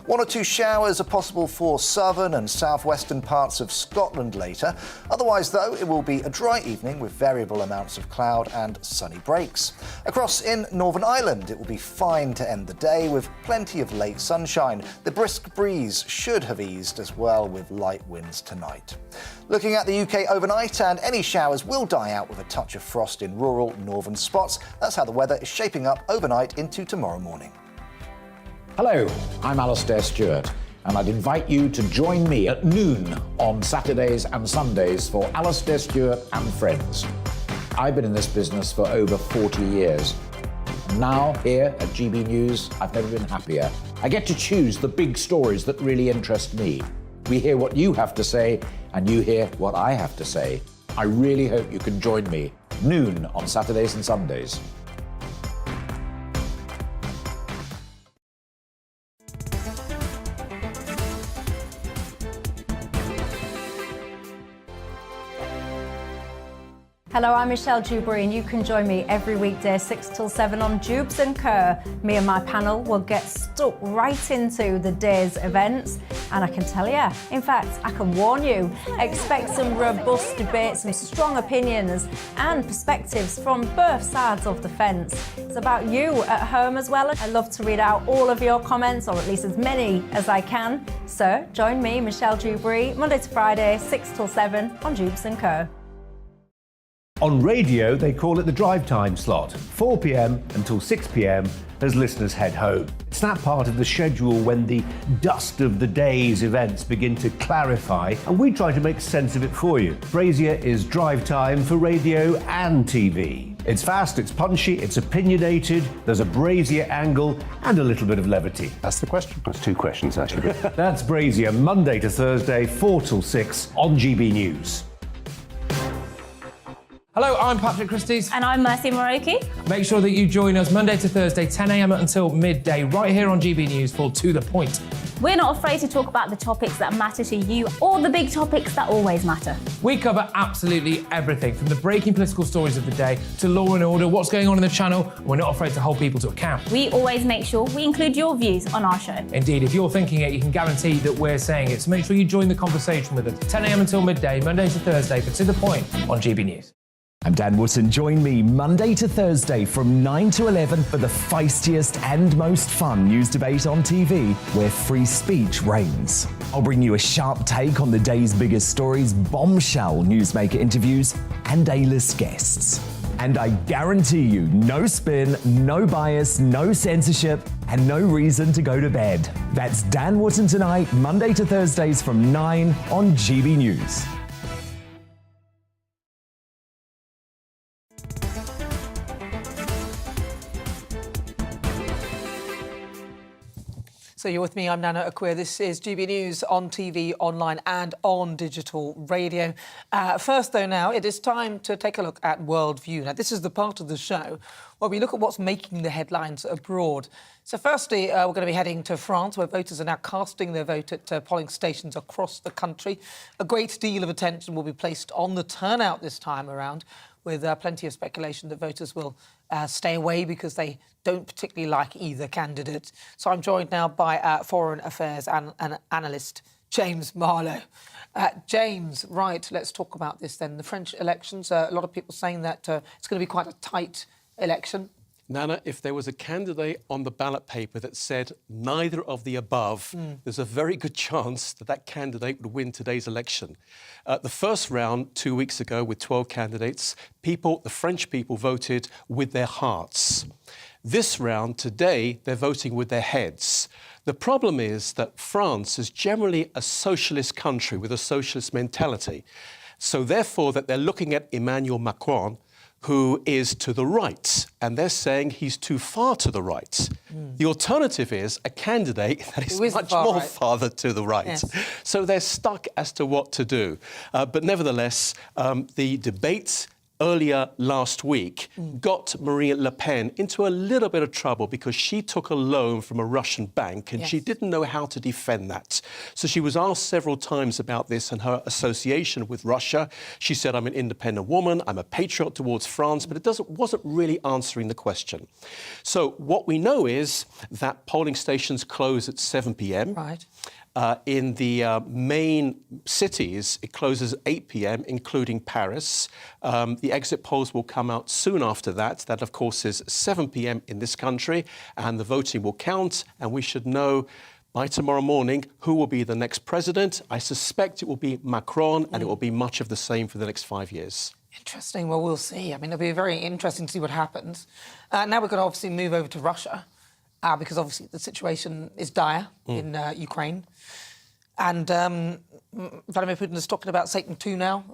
I: One or two showers are possible for southern and southwestern parts of Scotland later. Otherwise, though, it will be a dry evening with variable amounts of cloud and sunny breaks. Across in Northern Ireland, it will be fine to end the day with plenty of late sunshine. The brisk breeze should have eased as well with light winds tonight. Looking at the UK overnight, and any showers will die out with a touch of frost in rural northern spots. That's how the weather is shaping up overnight into tomorrow morning.
R: Hello, I'm Alastair Stewart, and I'd invite you to join me at noon on Saturdays and Sundays for Alastair Stewart and Friends. I've been in this business for over 40 years, And now, here at GB News, I've never been happier. I get to choose the big stories that really interest me. We hear what you have to say, and you hear what I have to say. I really hope you can join me, noon on Saturdays and Sundays.
B: Hello, I'm Michelle Dewberry, and you can join me every weekday 6 till 7 on Jubes and Kerr. Me and my panel will get stuck right into the day's events, and I can tell you, in fact, I can warn you, expect some robust debate, some strong opinions and perspectives from both sides of the fence. It's about you at home as well. I love to read out all of your comments, or at least as many as I can. So join me, Michelle Dewberry, Monday to Friday, 6 till 7 on Jubes and Kerr.
C: On radio, they call it the drive time slot, 4 p.m. until 6 p.m. as listeners head home. It's that part of the schedule when the dust of the day's events begin to clarify, and we try to make sense of it for you. Brazier is drive time for radio and TV. It's fast, it's punchy, it's opinionated, there's a Brazier angle and a little bit of levity.
D: That's the question. That's two questions, actually.
C: That's Brazier, Monday to Thursday, 4 till 6 on GB News.
E: Hello, I'm Patrick Christie's.
P: And I'm Mercy Moroki.
E: Make sure that you join us Monday to Thursday, 10 a.m. until midday, right here on GB News for To The Point.
P: We're not afraid to talk about the topics that matter to you or the big topics that always matter.
E: We cover absolutely everything, from the breaking political stories of the day to law and order, what's going on in the channel. We're not afraid to hold people to account.
P: We always make sure we include your views on our show.
E: Indeed, if you're thinking it, you can guarantee that we're saying it. So make sure you join the conversation with us, 10 a.m. until midday, Monday to Thursday, for To The Point on GB News.
G: I'm Dan Wootton. Join me Monday to Thursday from 9 to 11 for the feistiest and most fun news debate on TV, where free speech reigns. I'll bring you a sharp take on the day's biggest stories, bombshell newsmaker interviews, and A-list guests. And I guarantee you, no spin, no bias, no censorship, and no reason to go to bed. That's Dan Wootton tonight, Monday to Thursdays from 9 on GB News.
H: So you're with me, I'm Nana Akua. This is GB News on TV, online and on digital radio. First, though, now, it is time to take a look at Worldview. Now, this is the part of the show where we look at what's making the headlines abroad. So firstly, we're going to be heading to France, where voters are now casting their vote at polling stations across the country. A great deal of attention will be placed on the turnout this time around, with plenty of speculation that voters will stay away because they don't particularly like either candidate. So I'm joined now by Foreign Affairs analyst James Marlowe. James, right, let's talk about this then. The French elections, a lot of people saying that it's going to be quite a tight election.
O: Nana, if there was a candidate on the ballot paper that said neither of the above, there's a very good chance that that candidate would win today's election. The first round, 2 weeks ago, with 12 candidates, the French people voted with their hearts. This round, today, they're voting with their heads. The problem is that France is generally a socialist country with a socialist mentality. So therefore, that they're looking at Emmanuel Macron, who is to the right, and they're saying he's too far to the right. The alternative is a candidate that is much more farther to the right. Yes. So they're stuck as to what to do. But nevertheless, the debate earlier last week got Marine Le Pen into a little bit of trouble because she took a loan from a Russian bank and she didn't know how to defend that. So she was asked several times about this and her association with Russia. She said, I'm an independent woman, I'm a patriot towards France, but it wasn't really answering the question. So what we know is that polling stations close at 7 p.m.
H: Right.
O: In the main cities, it closes at 8 p.m., including Paris. The exit polls will come out soon after that. That, of course, is 7 p.m. in this country, and the voting will count, and we should know by tomorrow morning who will be the next president. I suspect it will be Macron, and it will be much of the same for the next 5 years.
H: Interesting. Well, we'll see. I mean, it'll be very interesting to see what happens. Now we're going to obviously move over to Russia. Because obviously the situation is dire in Ukraine. And Vladimir Putin is talking about Satan II now,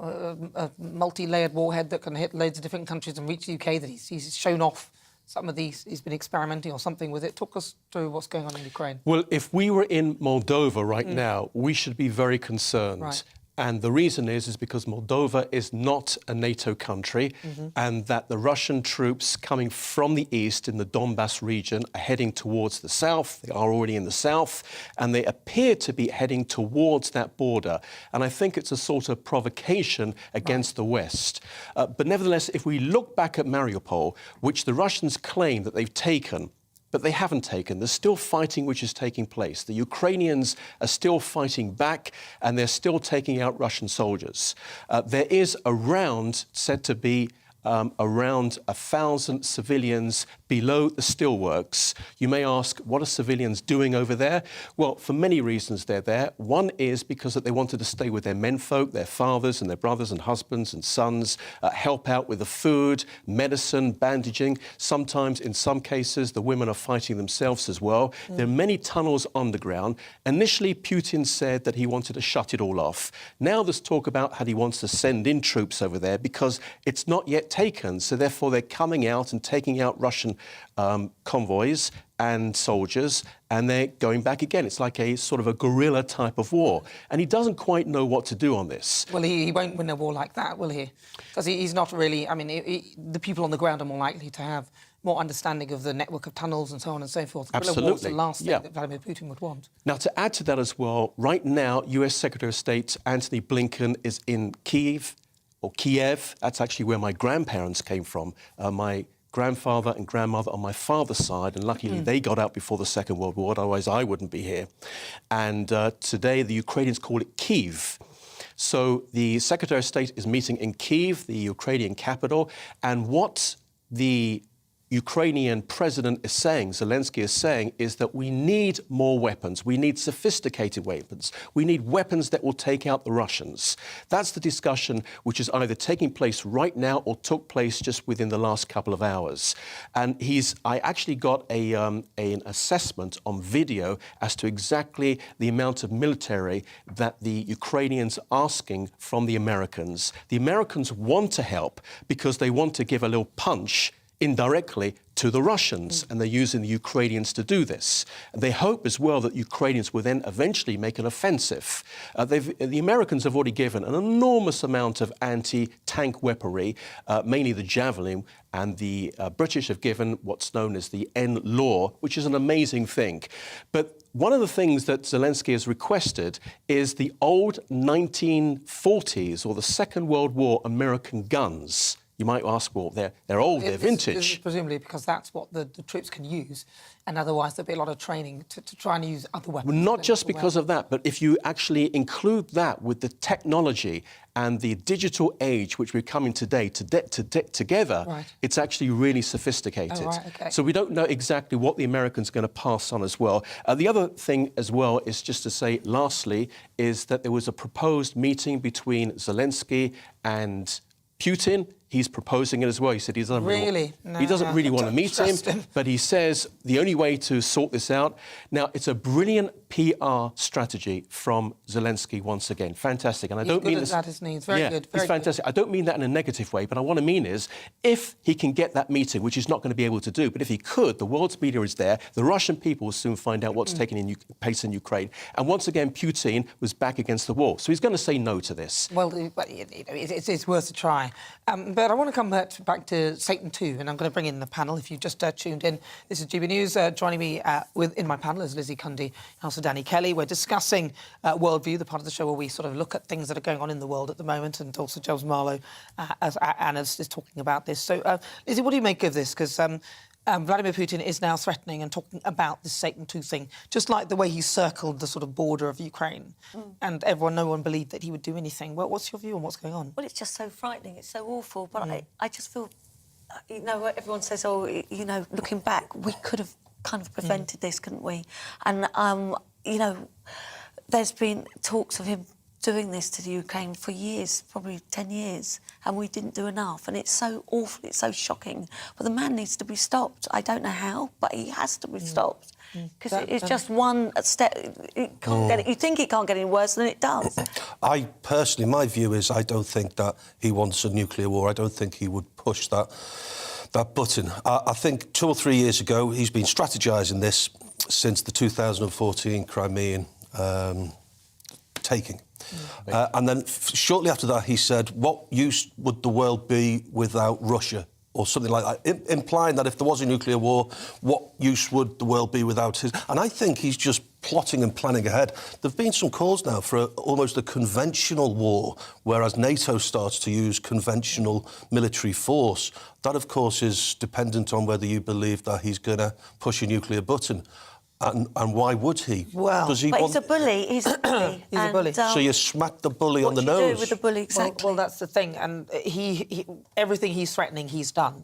H: a multi-layered warhead that can hit loads of different countries and reach the UK, that he's shown off some of these, he's been experimenting or something with it. Talk us through what's going on in Ukraine.
O: Well, if we were in Moldova right now, we should be very concerned.
H: Right.
O: And the reason is because Moldova is not a NATO country, and that the Russian troops coming from the east in the Donbass region are heading towards the south. They are already in the south, and they appear to be heading towards that border. And I think it's a sort of provocation against the West. But nevertheless, if we look back at Mariupol, which the Russians claim that they've taken, but they haven't taken. There's still fighting which is taking place. The Ukrainians are still fighting back, and they're still taking out Russian soldiers. There is said to be around 1,000 civilians below the steelworks. You may ask, what are civilians doing over there? Well, for many reasons they're there. One is because that they wanted to stay with their menfolk, their fathers and their brothers and husbands and sons, help out with the food, medicine, bandaging. Sometimes, in some cases, the women are fighting themselves as well. There are many tunnels underground. Initially, Putin said that he wanted to shut it all off. Now there's talk about how he wants to send in troops over there because it's not yet taken. So therefore, they're coming out and taking out Russian convoys and soldiers, and they're going back again. It's like a sort of a guerrilla type of war. And he doesn't quite know what to do on this.
H: Well, he won't win a war like that, will he? Because he's not really... I mean, the people on the ground are more likely to have more understanding of the network of tunnels and so on and so forth.
O: Absolutely.
H: Guerrilla war's the last thing that Vladimir Putin would want.
O: Now, to add to that as well, right now, US Secretary of State Antony Blinken is in Kiev. That's actually where my grandparents came from. My grandfather and grandmother on my father's side, and luckily they got out before the Second World War, otherwise I wouldn't be here. And today the Ukrainians call it Kyiv. So the Secretary of State is meeting in Kyiv, the Ukrainian capital, and what the Ukrainian president is saying, Zelensky is saying, is that we need more weapons. We need sophisticated weapons. We need weapons that will take out the Russians. That's the discussion which is either taking place right now or took place just within the last couple of hours. And I actually got an assessment on video as to exactly the amount of military that the Ukrainians are asking from the Americans. The Americans want to help because they want to give a little punch indirectly to the Russians, and they're using the Ukrainians to do this. They hope as well that Ukrainians will then eventually make an offensive. The Americans have already given an enormous amount of anti-tank weaponry, mainly the Javelin, and the British have given what's known as the N-Law, which is an amazing thing. But one of the things that Zelensky has requested is the old 1940s or the Second World War American guns. You might ask, well, they're old, they're vintage.
H: Presumably because that's what the troops can use, and otherwise there'd be a lot of training to try and use other weapons.
O: Well, not just because of that, but if you actually include that with the technology and the digital age which we're coming today together, it's actually really sophisticated. So we don't know exactly what the Americans are going to pass on as well. The other thing as well is just to say, lastly, is that there was a proposed meeting between Zelensky and Putin. He's proposing it as well. He said he doesn't really want to meet him, but he says the only way to sort this out. Now, it's a brilliant PR strategy from Zelensky once again. Fantastic. And I don't mean this.
H: He's very good.
O: He's fantastic. I don't mean that in a negative way, but I want to mean is if he can get that meeting, which he's not going to be able to do, but if he could, the world's media is there. The Russian people will soon find out what's taking place in Ukraine. And once again, Putin was back against the wall. So he's going to say no to this.
H: Well, it's worth a try. But I want to come back to Satan 2, and I'm going to bring in the panel. If you just tuned in, this is GB News. Joining me in my panel is Lizzie Cundy and also Danny Kelly. We're discussing Worldview, the part of the show where we sort of look at things that are going on in the world at the moment, and also James Marlowe, as Anna is talking about this. So, Lizzie, what do you make of this? Because Vladimir Putin is now threatening and talking about this Satan 2 thing, just like the way he circled the sort of border of Ukraine. And no one believed that he would do anything. Well, what's your view on what's going on?
N: Well, it's just so frightening. It's so awful. But I just feel, everyone says, looking back, we could have kind of prevented this, couldn't we? And, there's been talks of him doing this to the Ukraine for years, probably 10 years, and we didn't do enough. And it's so awful, it's so shocking. But the man needs to be stopped. I don't know how, but he has to be stopped. Because it's just one step. It can't get it. You think it can't get any worse than it does.
O: I personally, my view is I don't think that he wants a nuclear war. I don't think he would push that. That button. I think 2 or 3 years ago, he's been strategising this since the 2014 Crimean taking. And then shortly after that, he said, what use would the world be without Russia? Or something like that, implying that if there was a nuclear war, what use would the world be without his... And I think he's just plotting and planning ahead. There have been some calls now for almost a conventional war, whereas NATO starts to use conventional military force. That, of course, is dependent on whether you believe that he's going to push a nuclear button. And why would he?
N: Well,
O: does he
N: but
O: want...
N: he's a bully. He's a bully.
H: He's a bully.
O: So you smack the bully on the nose.
N: What do you do with the bully, exactly?
H: Well, that's the thing. And he everything he's threatening, he's done,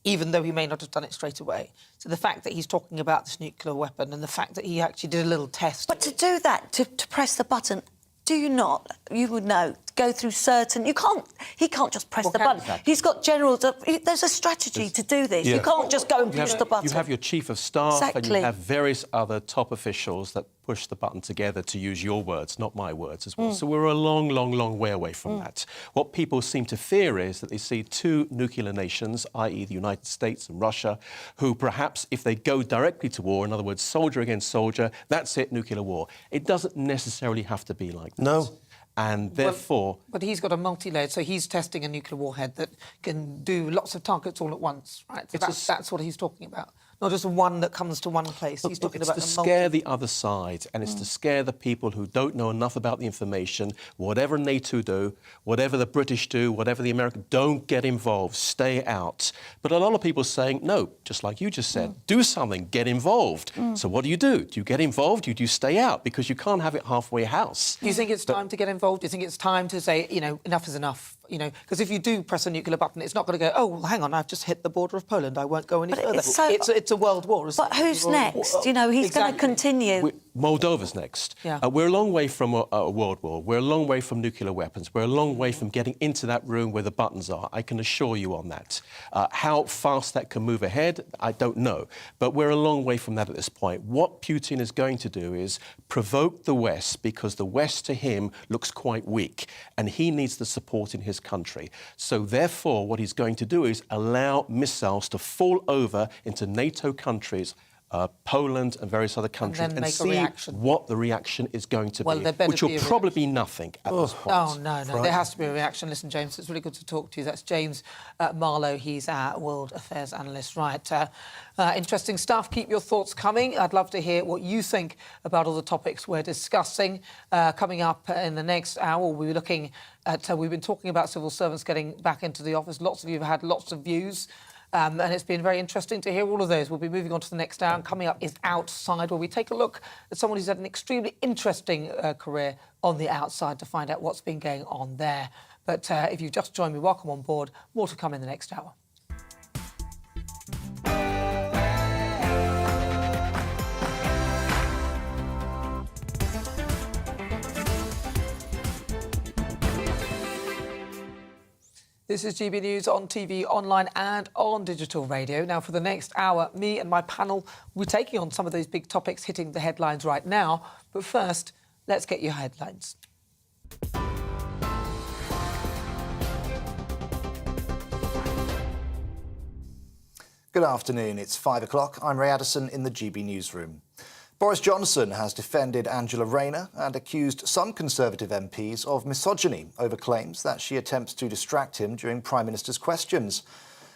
H: even though he may not have done it straight away. So the fact that he's talking about this nuclear weapon and the fact that he actually did a little test...
N: But to do that, to press the button, do you not, you would know, go through certain... He can't just press the button. He's got generals... There's a strategy to do this.
S: Yeah.
N: You can't just go and push the button.
S: You have your chief of staff and you
N: Exactly.
S: have various other top officials that push the button together, to use your words, not my words as well. So we're a long, long, long way away from that. What people seem to fear is that they see two nuclear nations, i.e. the United States and Russia, who perhaps, if they go directly to war, in other words, soldier against soldier, that's it, nuclear war. It doesn't necessarily have to be like that.
O: No.
S: And therefore...
H: But he's got a multi-layered, so he's testing a nuclear warhead that can do lots of targets all at once, right? So that's what he's talking about. Not just one that comes to one place. He's talking about
S: to scare the other side, and it's to scare the people who don't know enough about the information. Whatever NATO do, whatever the British do, whatever the Americans, don't get involved, stay out. But a lot of people are saying, no, just like you just said, do something, get involved. So what do? Do you get involved? Do you stay out? Because you can't have it halfway house.
H: Do you think it's time to get involved? Do you think it's time to say, you know, enough is enough? You know, because if you do press a nuclear button, it's not going to go, oh, well, hang on, I've just hit the border of Poland, I won't go any further. It's a world war, isn't it?
N: But who's next? You know, he's going to continue.
S: Moldova's next.
H: Yeah.
S: We're a long way from a world war. We're a long way from nuclear weapons. We're a long way from getting into that room where the buttons are. I can assure you on that. How fast that can move ahead, I don't know. But we're a long way from that at this point. What Putin is going to do is provoke the West, because the West to him looks quite weak and he needs the support in his country. So therefore, what he's going to do is allow missiles to fall over into NATO countries, Poland and various other countries, and see what the reaction is going to be, which will probably be nothing at this point.
H: Oh, no, there has to be a reaction. Listen, James, it's really good to talk to you. That's James Marlowe. He's our World Affairs Analyst. Right, interesting stuff. Keep your thoughts coming. I'd love to hear what you think about all the topics we're discussing. Coming up in the next hour, we'll be looking at... we've been talking about civil servants getting back into the office. Lots of you have had lots of views. And it's been very interesting to hear all of those. We'll be moving on to the next hour. And coming up is Outside, where we take a look at someone who's had an extremely interesting career on the outside to find out what's been going on there. But if you've just joined me, welcome on board. More to come in the next hour. This is GB News on TV, online and on digital radio. Now, for the next hour, me and my panel, we're taking on some of those big topics hitting the headlines right now. But first, let's get your headlines.
I: Good afternoon, it's 5 o'clock. I'm Ray Addison in the GB Newsroom. Boris Johnson has defended Angela Rayner and accused some Conservative MPs of misogyny over claims that she attempts to distract him during Prime Minister's questions.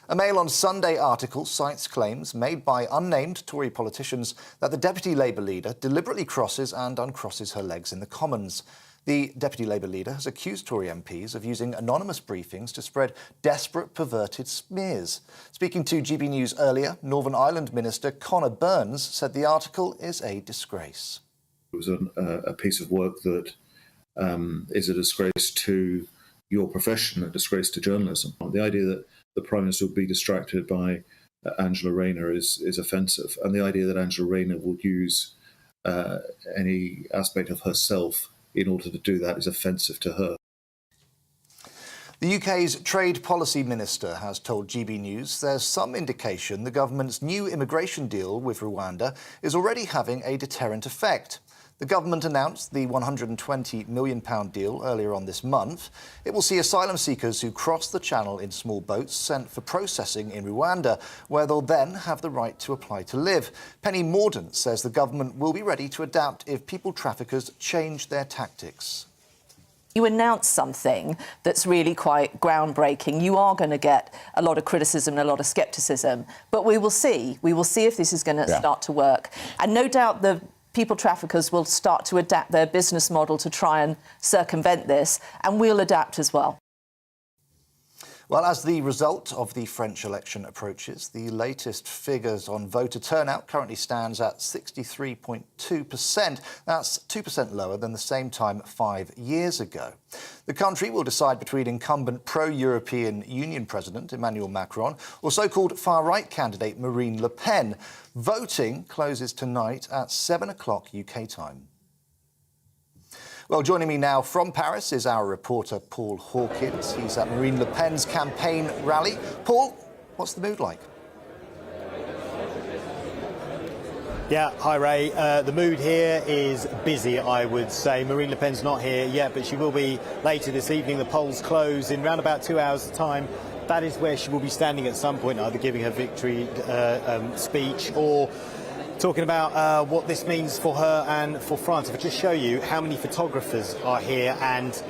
I: A Mail on Sunday article cites claims made by unnamed Tory politicians that the Deputy Labour leader deliberately crosses and uncrosses her legs in the Commons. The Deputy Labour leader has accused Tory MPs of using anonymous briefings to spread desperate, perverted smears. Speaking to GB News earlier, Northern Ireland Minister Conor Burns said the article is a disgrace.
J: It was a piece of work that is a disgrace to your profession, a disgrace to journalism. The idea that the Prime Minister would be distracted by Angela Rayner is offensive, and the idea that Angela Rayner would use any aspect of herself in order to do that is offensive to her.
I: The UK's Trade Policy Minister has told GB News there's some indication the government's new immigration deal with Rwanda is already having a deterrent effect. The government announced the £120 million deal earlier on this month. It will see asylum seekers who cross the channel in small boats sent for processing in Rwanda, where they'll then have the right to apply to live. Penny Mordaunt says the government will be ready to adapt if people traffickers change their tactics.
K: You announce something that's really quite groundbreaking, you are going to get a lot of criticism and a lot of scepticism. But we will see. We will see if this is going to start to work. And no doubt the people traffickers will start to adapt their business model to try and circumvent this, and we'll adapt as well.
I: Well, as the result of the French election approaches, the latest figures on voter turnout currently stands at 63.2%. That's 2% lower than the same time 5 years ago. The country will decide between incumbent pro-European Union President Emmanuel Macron or so-called far-right candidate Marine Le Pen. Voting closes tonight at 7 o'clock UK time. Well, joining me now from Paris is our reporter Paul Hawkins. He's at Marine Le Pen's campaign rally. Paul, what's the mood like?
T: Yeah, hi Ray. The mood here is busy, I would say. Marine Le Pen's not here yet, but she will be later this evening. The polls close in around about 2 hours' time. That is where she will be standing at some point, either giving her victory speech or talking about what this means for her and for France. If I just show you how many photographers are here and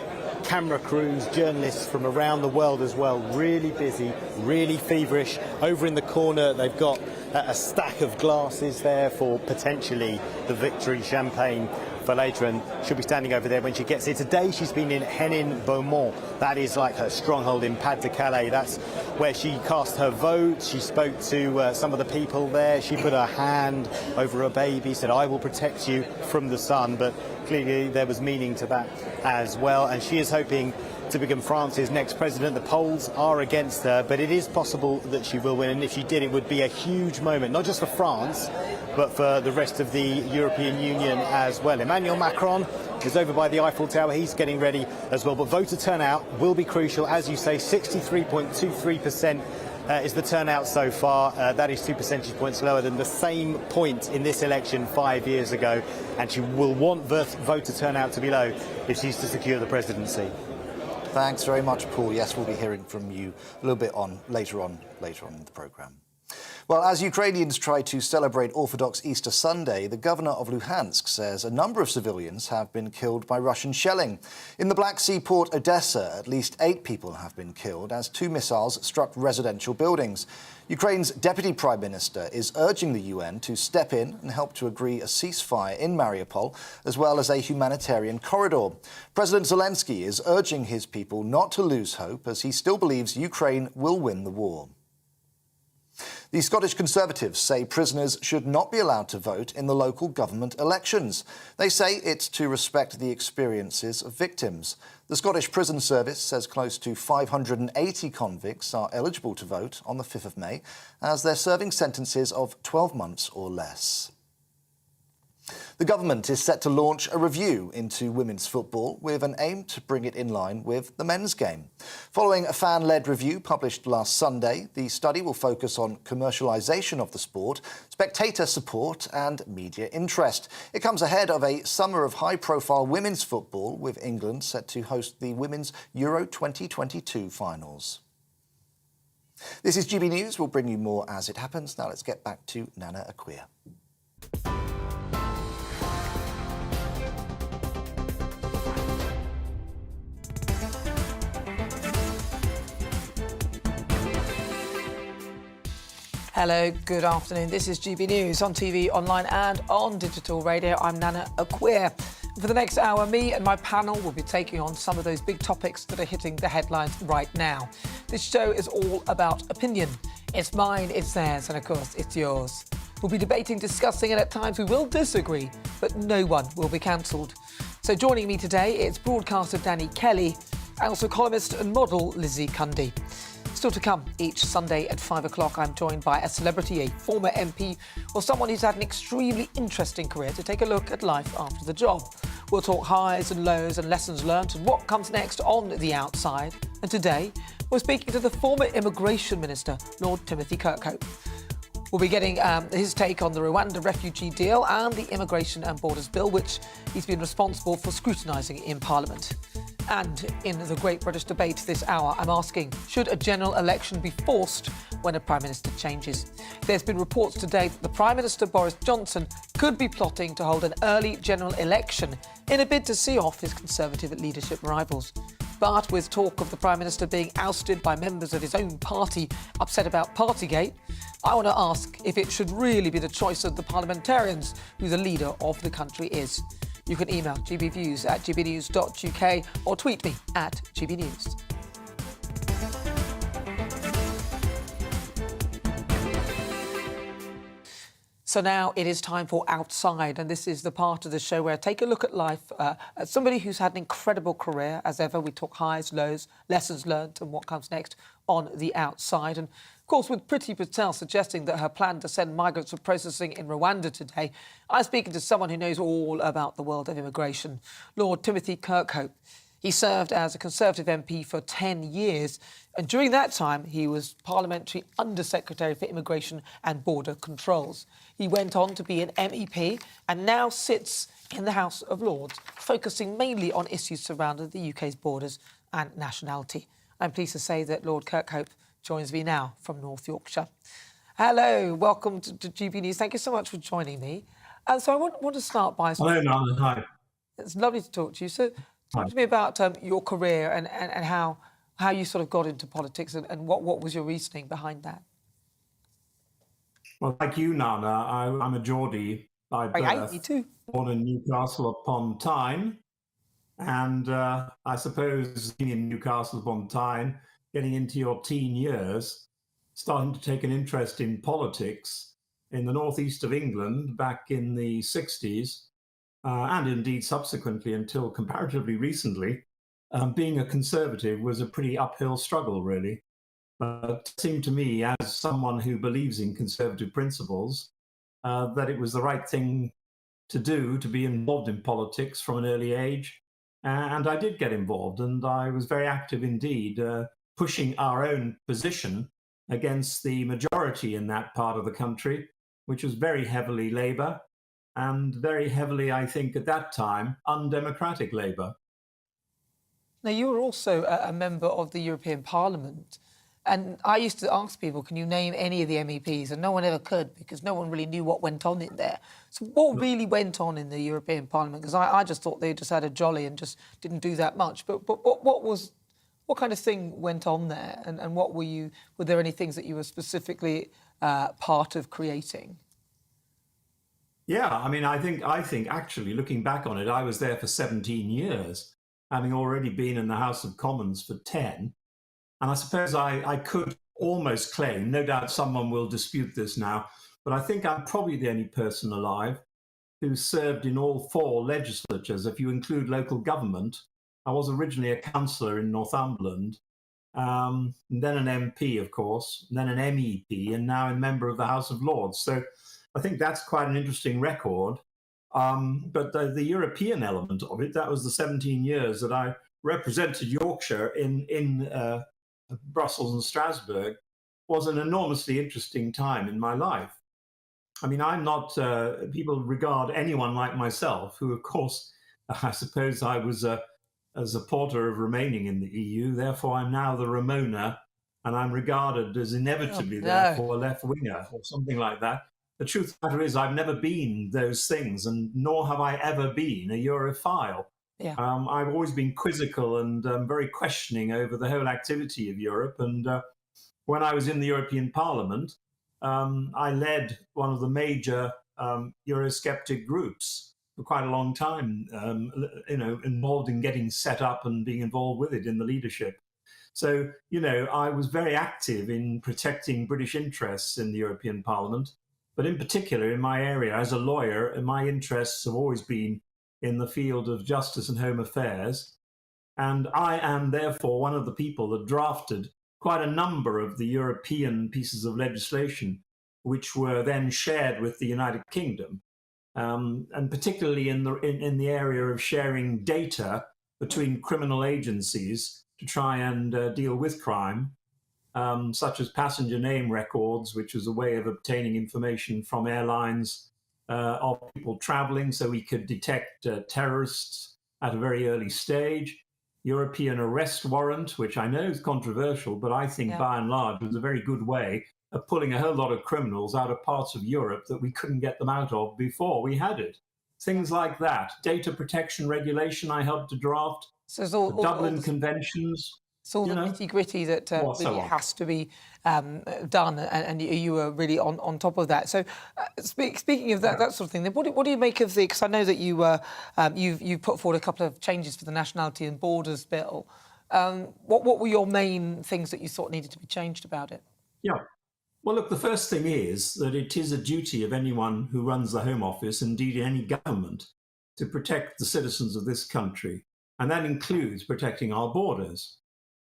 T: camera crews, journalists from around the world as well. Really busy, really feverish. Over in the corner, they've got a stack of glasses there for potentially the victory champagne for later, and she'll be standing over there when she gets here. Today she's been in Henin-Beaumont. That is like her stronghold in Pas-de-Calais. That's where she cast her vote. She spoke to some of the people there. She put her hand over her baby, said, "I will protect you from the sun." But clearly there was meaning to that as well, and she is hoping to become France's next president. The polls are against her, but it is possible that she will win, and if she did, it would be a huge moment, not just for France, but for the rest of the European Union as well. Emmanuel Macron is over by the Eiffel Tower. He's getting ready as well, but voter turnout will be crucial. As you say, 63.23% is the turnout so far. That is 2 percentage points lower than the same point in this election 5 years ago, and she will want voter turnout to be low if she's to secure the presidency.
I: Thanks very much, Paul. Yes, we'll be hearing from you a little bit later on in the programme. Well, as Ukrainians try to celebrate Orthodox Easter Sunday, the governor of Luhansk says a number of civilians have been killed by Russian shelling. In the Black Sea port Odessa, at least 8 people have been killed as 2 missiles struck residential buildings. Ukraine's Deputy Prime Minister is urging the UN to step in and help to agree a ceasefire in Mariupol, as well as a humanitarian corridor. President Zelensky is urging his people not to lose hope, as he still believes Ukraine will win the war. The Scottish Conservatives say prisoners should not be allowed to vote in the local government elections. They say it's to respect the experiences of victims. The Scottish Prison Service says close to 580 convicts are eligible to vote on the 5th of May, as they're serving sentences of 12 months or less. The government is set to launch a review into women's football with an aim to bring it in line with the men's game. Following a fan-led review published last Sunday, the study will focus on commercialisation of the sport, spectator support and media interest. It comes ahead of a summer of high-profile women's football, with England set to host the Women's Euro 2022 finals. This is GB News. We'll bring you more as it happens. Now let's get back to Nana Akua.
H: Hello, good afternoon. This is GB News on TV, online and on digital radio. I'm Nana Akua. For the next hour, me and my panel will be taking on some of those big topics that are hitting the headlines right now. This show is all about opinion. It's mine, it's theirs, and of course, it's yours. We'll be debating, discussing, and at times we will disagree, but no one will be cancelled. So joining me today, it's broadcaster Danny Kelly and also columnist and model Lizzie Cundy. Still to come, each Sunday at 5 o'clock, I'm joined by a celebrity, a former MP, or someone who's had an extremely interesting career to take a look at life after the job. We'll talk highs and lows and lessons learned and what comes next on the outside. And today, we're speaking to the former Immigration Minister, Lord Timothy Kirkhope. We'll be getting his take on the Rwanda refugee deal and the Immigration and Borders Bill, which he's been responsible for scrutinising in Parliament. And in the Great British Debate this hour, I'm asking, should a general election be forced when a Prime Minister changes? There's been reports today that the Prime Minister, Boris Johnson, could be plotting to hold an early general election in a bid to see off his Conservative leadership rivals. But with talk of the Prime Minister being ousted by members of his own party upset about Partygate, I want to ask if it should really be the choice of the parliamentarians who the leader of the country is. You can email gbviews@gbnews.uk or tweet me at gbnews. So now it is time for Outside, and this is the part of the show where I take a look at life as somebody who's had an incredible career. As ever, we talk highs, lows, lessons learned and what comes next on the outside. And of course, with Priti Patel suggesting that her plan to send migrants for processing in Rwanda today, I'm speaking to someone who knows all about the world of immigration, Lord Timothy Kirkhope. He served as a Conservative MP for 10 years, and during that time, he was Parliamentary Under-Secretary for Immigration and Border Controls. He went on to be an MEP and now sits in the House of Lords, focusing mainly on issues surrounding the UK's borders and nationality. I'm pleased to say that Lord Kirkhope joins me now from North Yorkshire. Hello, welcome to GB News. Thank you so much for joining me. So I want to start by...
U: Hello, Nana. Hi.
H: It's lovely to talk to you. So talk to me about your career and how you sort of got into politics and what was your reasoning behind that?
U: Well, like you, Nana, I'm a Geordie by birth.
H: Me too.
U: Born in Newcastle upon Tyne. And I suppose being in Newcastle upon Tyne, getting into your teen years, starting to take an interest in politics in the northeast of England back in the 60s, and indeed subsequently until comparatively recently, being a Conservative was a pretty uphill struggle, really. But it seemed to me, as someone who believes in Conservative principles, that it was the right thing to do, to be involved in politics from an early age. And I did get involved, and I was very active indeed, pushing our own position against the majority in that part of the country, which was very heavily Labour, and very heavily, I think, at that time, undemocratic Labour.
H: Now, you were also a member of the European Parliament, and I used to ask people, can you name any of the MEPs? And no one ever could, because no one really knew what went on in there. So what really went on in the European Parliament? Because I just thought they just had a jolly and just didn't do that much. But what kind of thing went on there? And what were there any things that you were specifically part of creating?
U: Yeah, I mean, I think actually, looking back on it, I was there for 17 years, having already been in the House of Commons for 10. And I suppose I could almost claim, no doubt someone will dispute this now, but I think I'm probably the only person alive who served in all 4 legislatures, if you include local government. I was originally a councillor in Northumberland, and then an MP, of course, and then an MEP, and now a member of the House of Lords. So I think that's quite an interesting record. But the European element of it, that was the 17 years that I represented Yorkshire in Brussels and Strasbourg, was an enormously interesting time in my life. I mean, I'm not, people regard anyone like myself, who, of course, I suppose I was a supporter of remaining in the EU, therefore I'm now the Ramona, and I'm regarded as inevitably therefore a left-winger or something like that. The truth of the matter is I've never been those things, and nor have I ever been a Europhile.
H: Yeah.
U: I've always been quizzical and very questioning over the whole activity of Europe. And when I was in the European Parliament, I led one of the major Eurosceptic groups for quite a long time, involved in getting set up and being involved with it in the leadership. So, I was very active in protecting British interests in the European Parliament, but in particular in my area as a lawyer, my interests have always been in the field of justice and home affairs. And I am therefore one of the people that drafted quite a number of the European pieces of legislation, which were then shared with the United Kingdom, and particularly in the area of sharing data between criminal agencies to try and deal with crime. such as passenger name records, which was a way of obtaining information from airlines of people traveling so we could detect terrorists at a very early stage. European arrest warrant, which I know is controversial, but I think by and large was a very good way of pulling a whole lot of criminals out of parts of Europe that we couldn't get them out of before we had it. Things like that. Data protection regulation I helped to draft.
H: So it's all,
U: the Dublin Conventions.
H: It's all the nitty-gritty that really has to be done, and you were really on top of that. So, speaking of that sort of thing, then what do you make of the? Because I know that you've put forward a couple of changes for the Nationality and Borders Bill. What were your main things that you thought needed to be changed about it?
U: Yeah. Well, look, the first thing is that it is a duty of anyone who runs the Home Office, indeed any government, to protect the citizens of this country, and that includes protecting our borders.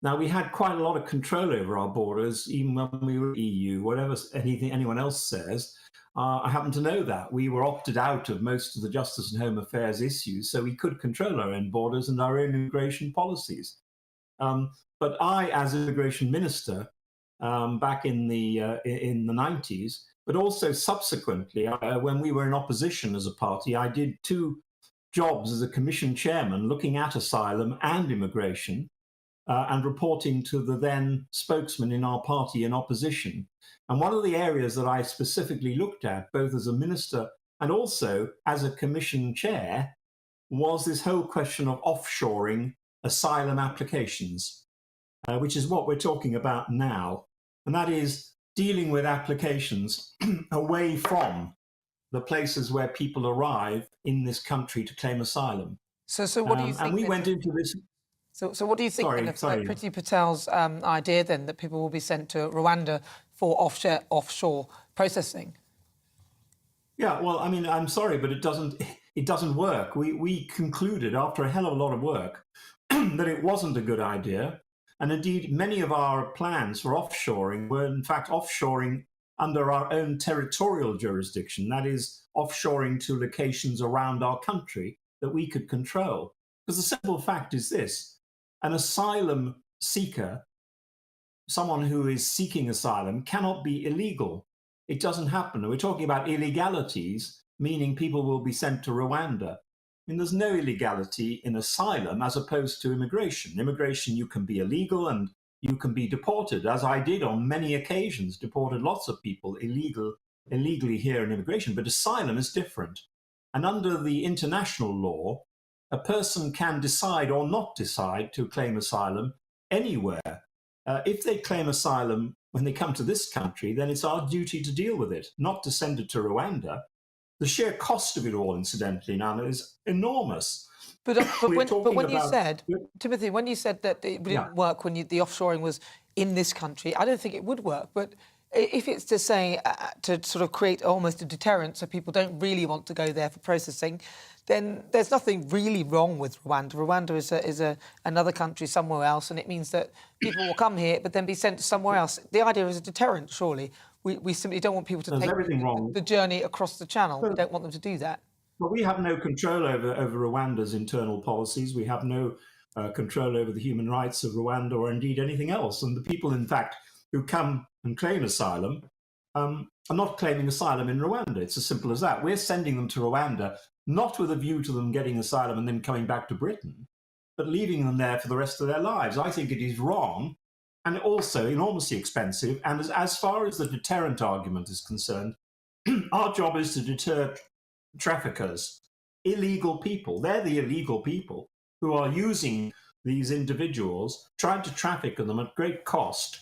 U: Now, we had quite a lot of control over our borders, even when we were EU, whatever anyone else says. I happen to know that. We were opted out of most of the Justice and Home Affairs issues, so we could control our own borders and our own immigration policies. But I, as Immigration Minister, back in the 90s, but also subsequently, when we were in opposition as a party, I did 2 jobs as a commission chairman looking at asylum and immigration, and reporting to the then spokesman in our party in opposition. And one of the areas that I specifically looked at, both as a minister and also as a commission chair, was this whole question of offshoring asylum applications, which is what we're talking about now. And that is dealing with applications away from the places where people arrive in this country to claim asylum.
H: So what do you think?
U: And we went into this.
H: So what do you think of Priti Patel's idea then that people will be sent to Rwanda for offshore processing?
U: Yeah, well, I mean, I'm sorry, but it doesn't work. We concluded after a hell of a lot of work that it wasn't a good idea. And indeed, many of our plans for offshoring were in fact offshoring under our own territorial jurisdiction, that is, offshoring to locations around our country that we could control. Because the simple fact is this: an asylum seeker, someone who is seeking asylum, cannot be illegal. It doesn't happen. We're talking about illegalities, meaning people will be sent to Rwanda. I mean, there's no illegality in asylum as opposed to immigration. Immigration, you can be illegal and you can be deported, as I did on many occasions, deported lots of people illegally here in immigration. But asylum is different. And under the international law, a person can decide or not decide to claim asylum anywhere. If they claim asylum when they come to this country, then it's our duty to deal with it, not to send it to Rwanda. The sheer cost of it all, incidentally, Nana, is enormous.
H: But when you said, Timothy, when you said that it didn't work when the offshoring was in this country, I don't think it would work. But if it's to say, to sort of create almost a deterrent so people don't really want to go there for processing, then there's nothing really wrong with Rwanda. Rwanda is another country somewhere else, and it means that people will come here but then be sent to somewhere else. The idea is a deterrent, surely. We simply don't want people to take the journey across the channel. We don't want them to do that.
U: But we have no control over Rwanda's internal policies. We have no control over the human rights of Rwanda or indeed anything else. And the people, in fact, who come and claim asylum are not claiming asylum in Rwanda. It's as simple as that. We're sending them to Rwanda, not with a view to them getting asylum and then coming back to Britain, but leaving them there for the rest of their lives. I think it is wrong and also enormously expensive. And as far as the deterrent argument is concerned, our job is to deter traffickers, illegal people. They're the illegal people who are using these individuals, trying to traffic them at great cost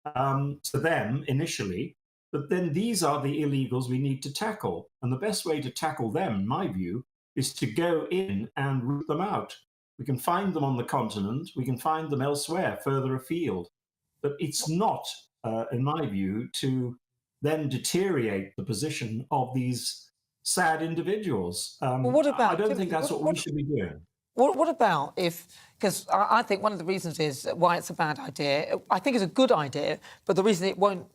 U: to them initially. But then these are the illegals we need to tackle. And the best way to tackle them, in my view, is to go in and root them out. We can find them on the continent. We can find them elsewhere, further afield. But it's not, in my view, to then deteriorate the position of these sad individuals.
H: Well, what about,
U: I don't think that's what we should be doing.
H: What about if, because I think one of the reasons is why it's a bad idea. I think it's a good idea, but the reason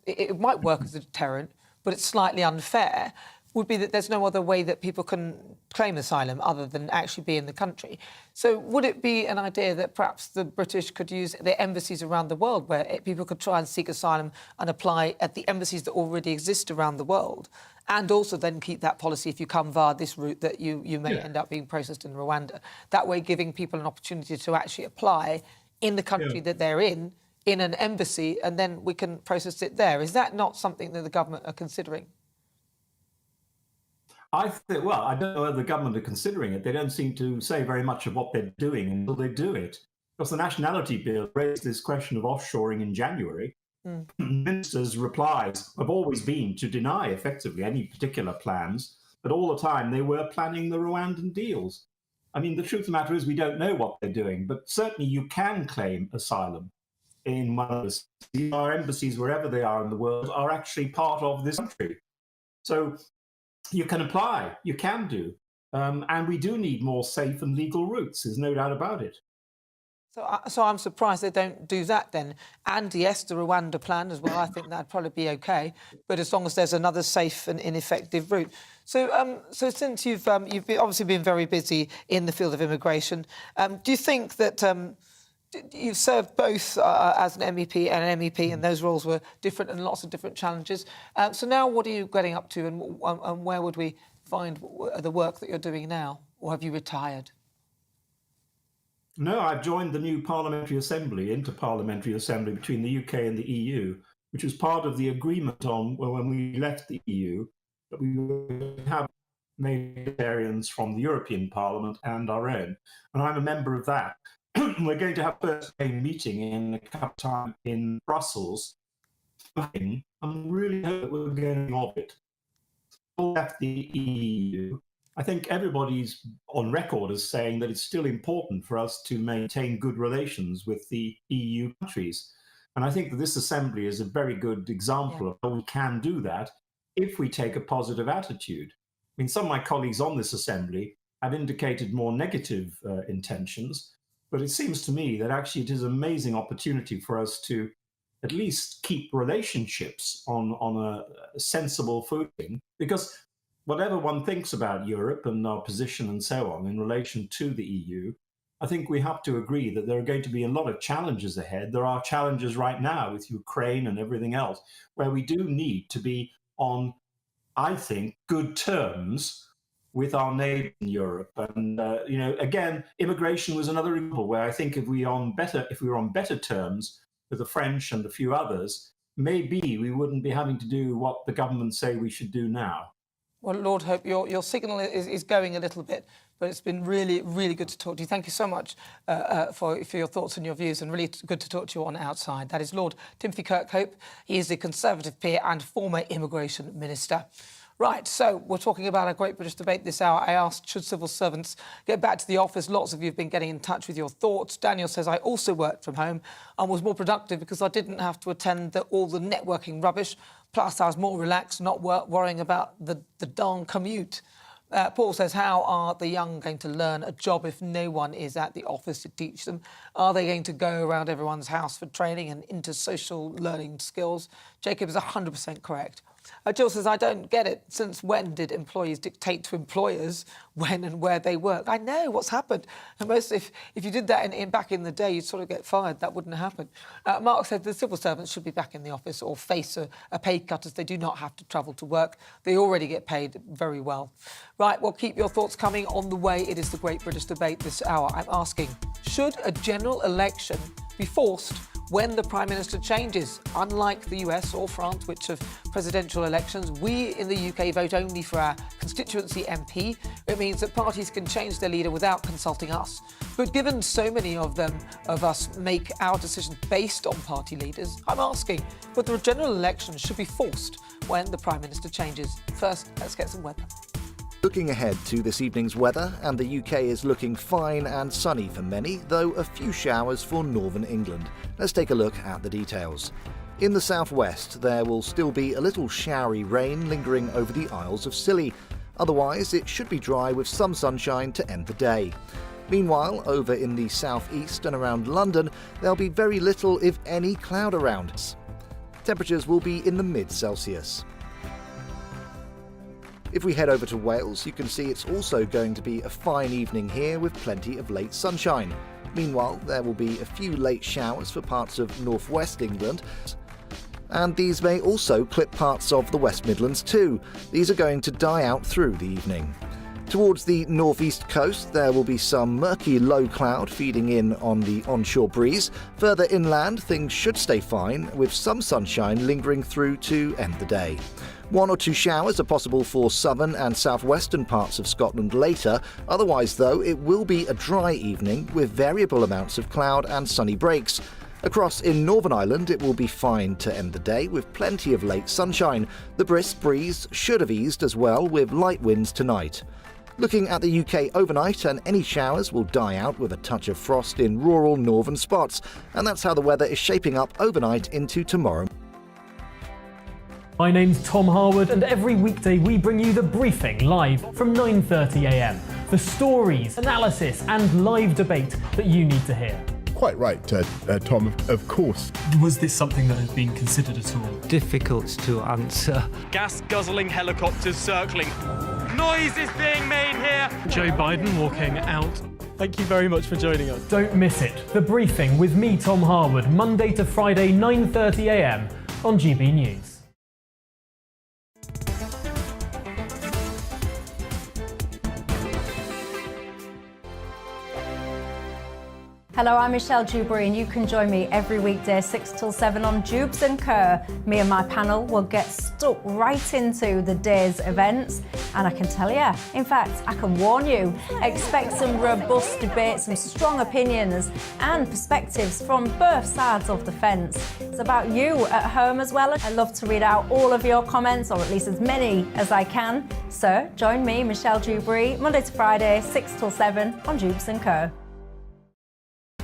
H: it might work as a deterrent, but it's slightly unfair. would be that there's no other way that people can claim asylum other than actually be in the country. So would it be an idea that perhaps the British could use their embassies around the world where people could try and seek asylum and apply at the embassies that already exist around the world, and also then keep that policy if you come via this route that you may end up being processed in Rwanda, that way giving people an opportunity to actually apply in the country that they're in an embassy, and then we can process it there. Is that not something that the government are considering?
U: I think, well, I don't know whether the government are considering it. They don't seem to say very much of what they're doing until they do it. Because the Nationality Bill raised this question of offshoring in January. Ministers' replies have always been to deny effectively any particular plans, but all the time they were planning the Rwandan deals. I mean, the truth of the matter is we don't know what they're doing, but certainly you can claim asylum in one of our embassies, wherever they are in the world, are actually part of this country. So you can apply, you can do, and we do need more safe and legal routes, there's no doubt about it.
H: So I'm surprised they don't do that then. And yes, the Rwanda plan as well, I think that'd probably be OK, but as long as there's another safe and ineffective route. So since you've obviously been very busy in the field of immigration, do you think that you've served both as an MEP and an MEP, and those roles were different and lots of different challenges. So now what are you getting up to, and where would we find the work that you're doing now? Or have you retired?
U: No, I've joined the new Parliamentary Assembly, Interparliamentary Assembly between the UK and the EU, which was part of the agreement on when we left the EU, that we would have parliamentarians from the European Parliament and our own. And I'm a member of that. We're going to have a first meeting in a couple of time in Brussels. I'm really hoping that we're going of it. Left the EU. I think everybody's on record as saying that it's still important for us to maintain good relations with the EU countries. And I think that this assembly is a very good example of how we can do that if we take a positive attitude. I mean, some of my colleagues on this assembly have indicated more negative intentions, but it seems to me that actually it is an amazing opportunity for us to at least keep relationships on a sensible footing, because whatever one thinks about Europe and our position and so on in relation to the EU, I think we have to agree that there are going to be a lot of challenges ahead. There are challenges right now with Ukraine and everything else, where we do need to be on, I think, good terms with our neighbours in Europe. And, again, immigration was another example where I think if we were on better terms with the French and a few others, maybe we wouldn't be having to do what the government say we should do now.
H: Well, Lord Hope, your signal is going a little bit, but it's been really, really good to talk to you. Thank you so much for your thoughts and your views, and really good to talk to you on Outside. That is Lord Timothy Kirkhope. He is the Conservative peer and former Immigration Minister. Right, so we're talking about a great British debate this hour. I asked, should civil servants get back to the office? Lots of you have been getting in touch with your thoughts. Daniel says, I also worked from home and was more productive because I didn't have to attend all the networking rubbish. Plus, I was more relaxed, not worrying about the darn commute. Paul says, how are the young going to learn a job if no one is at the office to teach them? Are they going to go around everyone's house for training and intersocial learning skills? Jacob is 100% correct. Jill says, I don't get it. Since when did employees dictate to employers when and where they work? I know what's happened. And if you did that back in the day, you'd sort of get fired. That wouldn't happen. Mark said the civil servants should be back in the office or face a pay cut as they do not have to travel to work. They already get paid very well. Right, well, keep your thoughts coming on the way. It is the Great British Debate this hour. I'm asking, should a general election be forced when the Prime Minister changes? Unlike the US or France, which have presidential elections, we in the UK vote only for our constituency MP. It means that parties can change their leader without consulting us. But given so many of us make our decisions based on party leaders, I'm asking whether a general election should be forced when the Prime Minister changes. First, let's get some weather.
I: Looking ahead to this evening's weather, and the UK is looking fine and sunny for many, though a few showers for northern England. Let's take a look at the details. In the southwest, there will still be a little showery rain lingering over the Isles of Scilly. Otherwise, it should be dry with some sunshine to end the day. Meanwhile, over in the southeast and around London, there'll be very little, if any, cloud around us. Temperatures will be in the mid-Celsius. If we head over to Wales, you can see it's also going to be a fine evening here with plenty of late sunshine. Meanwhile, there will be a few late showers for parts of northwest England, and these may also clip parts of the West Midlands too. These are going to die out through the evening. Towards the northeast coast, there will be some murky low cloud feeding in on the onshore breeze. Further inland, things should stay fine, with some sunshine lingering through to end the day. 1 or 2 showers are possible for southern and southwestern parts of Scotland later. Otherwise, though, it will be a dry evening with variable amounts of cloud and sunny breaks. Across in Northern Ireland, it will be fine to end the day with plenty of late sunshine. The brisk breeze should have eased as well, with light winds tonight. Looking at the UK overnight, and any showers will die out with a touch of frost in rural northern spots. And that's how the weather is shaping up overnight into tomorrow.
A: My name's Tom Harwood, and every weekday we bring you The Briefing live from 9:30 a.m. The stories, analysis and live debate that you need to hear.
V: Quite right, Tom, of course.
A: Was this something that has been considered at all?
W: Difficult to answer.
X: Gas-guzzling helicopters circling. Noise is being made here.
A: Joe Biden walking out. Thank you very much for joining us. Don't miss it. The Briefing with me, Tom Harwood, Monday to Friday, 9:30 a.m. on GB News.
B: Hello, I'm Michelle Dewberry, and you can join me every weekday 6 till 7 on Jubes and Kerr. Me and my panel will get stuck right into the day's events, and I can tell you, in fact, I can warn you, expect some robust debates, some strong opinions and perspectives from both sides of the fence. It's about you at home as well. I love to read out all of your comments, or at least as many as I can. So join me, Michelle Dewberry, Monday to Friday, 6 till 7 on Jubes and Kerr.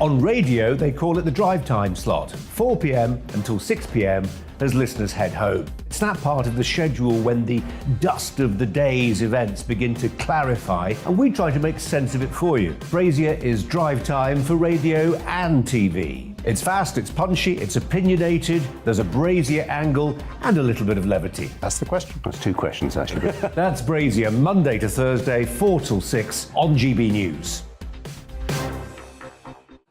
C: On radio, they call it the drive time slot, 4 p.m. until 6 p.m. as listeners head home. It's that part of the schedule when the dust of the day's events begin to clarify, and we try to make sense of it for you. Brazier is drive time for radio and TV. It's fast, it's punchy, it's opinionated, there's a Brazier angle and a little bit of levity.
D: That's the question. That's 2 questions, actually.
C: That's Brazier, Monday to Thursday, 4 till 6 on GB News.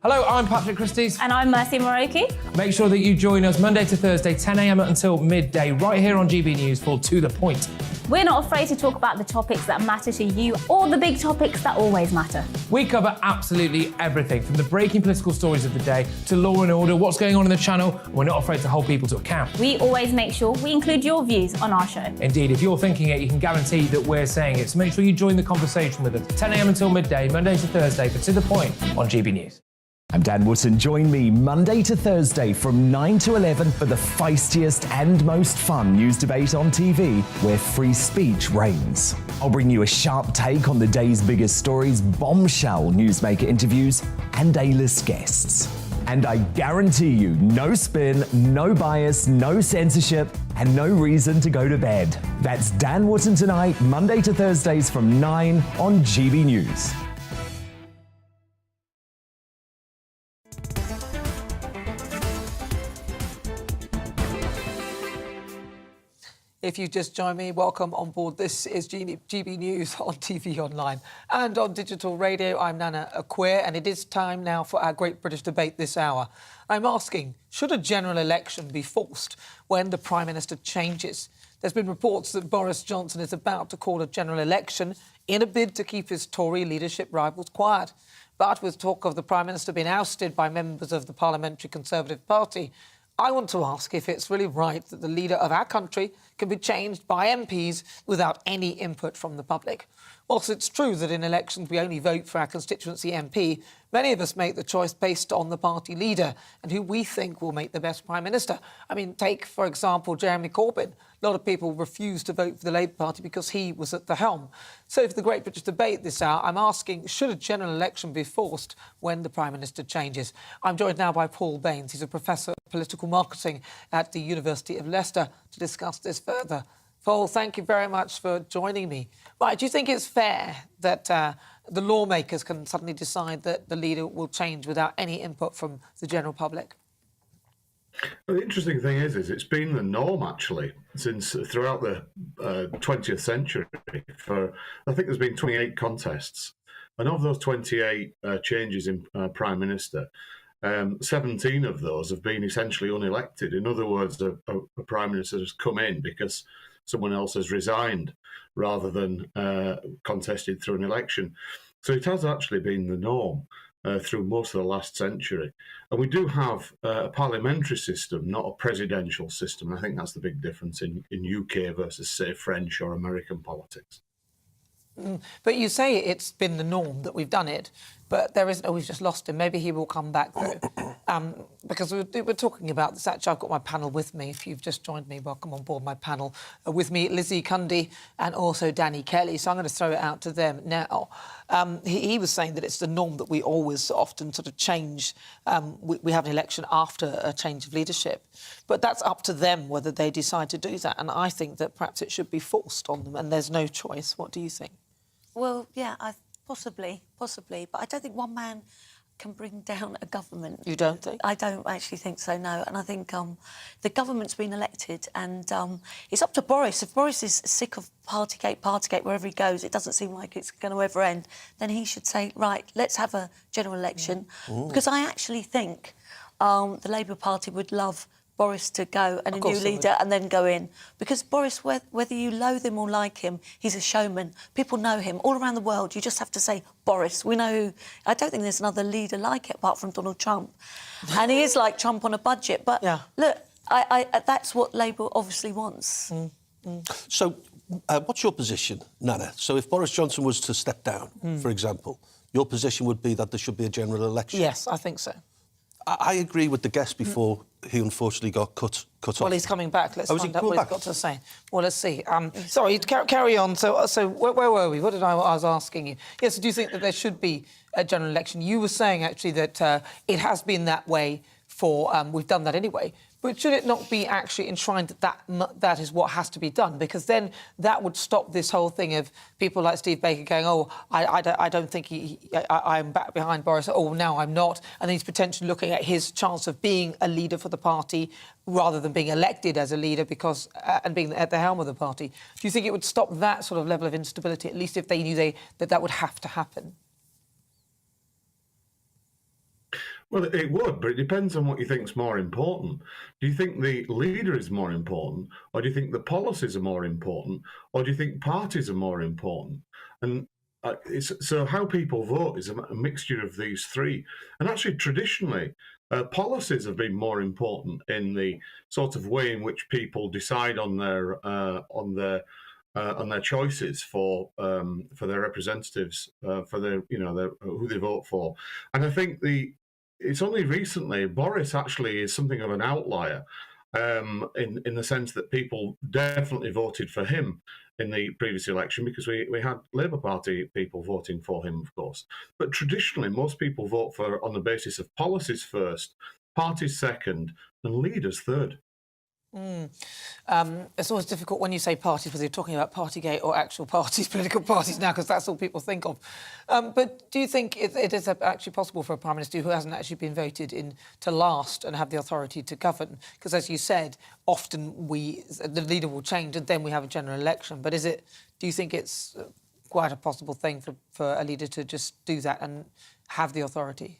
E: Hello, I'm Patrick Christie's.
P: And I'm Mercy Moroki.
E: Make sure that you join us Monday to Thursday, 10 a.m. until midday, right here on GB News for To The Point.
P: We're not afraid to talk about the topics that matter to you or the big topics that always matter.
E: We cover absolutely everything, from the breaking political stories of the day to law and order, what's going on in the channel. We're not afraid to hold people to account.
P: We always make sure we include your views on our show.
E: Indeed, if you're thinking it, you can guarantee that we're saying it. So make sure you join the conversation with us, 10 a.m. until midday, Monday to Thursday, for To The Point on GB News.
G: I'm Dan Wootton. Join me Monday to Thursday from 9 to 11 for the feistiest and most fun news debate on TV, where free speech reigns. I'll bring you a sharp take on the day's biggest stories, bombshell newsmaker interviews, and A-list guests. And I guarantee you, no spin, no bias, no censorship, and no reason to go to bed. That's Dan Wootton tonight, Monday to Thursdays from 9 on GB News.
H: If you just joined me, welcome on board. This is GB News on TV Online and on digital radio. I'm Nana Akua, and it is time now for our Great British Debate this hour. I'm asking, should a general election be forced when the Prime Minister changes? There's been reports that Boris Johnson is about to call a general election in a bid to keep his Tory leadership rivals quiet. But with talk of the Prime Minister being ousted by members of the Parliamentary Conservative Party, I want to ask if it's really right that the leader of our country can be changed by MPs without any input from the public. Whilst it's true that in elections we only vote for our constituency MP, many of us make the choice based on the party leader and who we think will make the best Prime Minister. I mean, take, for example, Jeremy Corbyn. A lot of people refused to vote for the Labour Party because he was at the helm. So for the Great British Debate this hour, I'm asking, should a general election be forced when the Prime Minister changes? I'm joined now by Paul Baines. He's a professor of political marketing at the University of Leicester to discuss this further. Paul, thank you very much for joining me. Right, do you think it's fair that the lawmakers can suddenly decide that the leader will change without any input from the general public?
V: Well, the interesting thing is it's been the norm actually since throughout the 20th century. I think there's been 28 contests, and of those 28 changes in Prime Minister, 17 of those have been essentially unelected. In other words, a Prime Minister has come in because someone else has resigned rather than contested through an election. So it has actually been the norm through most of the last century. And we do have a parliamentary system, not a presidential system. I think that's the big difference in UK versus, say, French or American politics.
H: But you say it's been the norm that we've done it, but there isn't. Oh, we've just lost him. Maybe he will come back though, because we're talking about this. Actually, I've got my panel with me. If you've just joined me, welcome on board my panel. With me, Lizzie Cundy and also Danny Kelly. So I'm going to throw it out to them now. He was saying that it's the norm that we always often sort of change. We have an election after a change of leadership, but that's up to them whether they decide to do that. And I think that perhaps it should be forced on them, and there's no choice. What do you think?
N: Well, yeah, possibly, but I don't think one man can bring down a government.
H: You don't think?
N: I don't actually think so, no. And I think the government's been elected, and it's up to Boris. If Boris is sick of Partygate, wherever he goes, it doesn't seem like it's going to ever end, then he should say, right, let's have a general election. Because I actually think the Labour Party would love Boris to go and a new leader and then go in. Because Boris, whether you loathe him or like him, he's a showman. People know him all around the world. You just have to say, Boris. We know who... I don't think there's another leader like it apart from Donald Trump. And he is like Trump on a budget. But look, that's what Labour obviously wants.
O: So what's your position, Nana? So if Boris Johnson was to step down, for example, your position would be that there should be a general election?
H: Yes, I think so.
O: I agree with the guest before he unfortunately got cut off.
H: Well, he's coming back. Let's find out what he's got to say. Well, let's see. Sorry, carry on. So where were we? What did I was asking you? Yes, do you think that there should be a general election? You were saying, actually, that it has been that way for... we've done that anyway. But should it not be actually enshrined that is what has to be done? Because then that would stop this whole thing of people like Steve Baker going, oh, I don't think I'm back behind Boris, oh, no, I'm not. And then he's potentially looking at his chance of being a leader for the party rather than being elected as a leader because and being at the helm of the party. Do you think it would stop that sort of level of instability, at least if they knew that would have to happen?
V: Well, it would, but it depends on what you think is more important. Do you think the leader is more important, or do you think the policies are more important, or do you think parties are more important? And so how people vote is a mixture of these three. And actually, traditionally, policies have been more important in the sort of way in which people decide on their choices for their representatives, for their who they vote for. And I think it's only recently Boris actually is something of an outlier in the sense that people definitely voted for him in the previous election because we had Labour Party people voting for him, of course. But traditionally, most people vote on the basis of policies first, parties second, and leaders third.
H: It's always difficult when you say parties, whether you're talking about Partygate or actual parties, political parties now, because that's all people think of. But do you think it is actually possible for a Prime Minister who hasn't actually been voted in to last and have the authority to govern? Because, as you said, often the leader will change and then we have a general election. But do you think it's quite a possible thing for a leader to just do that and have the authority?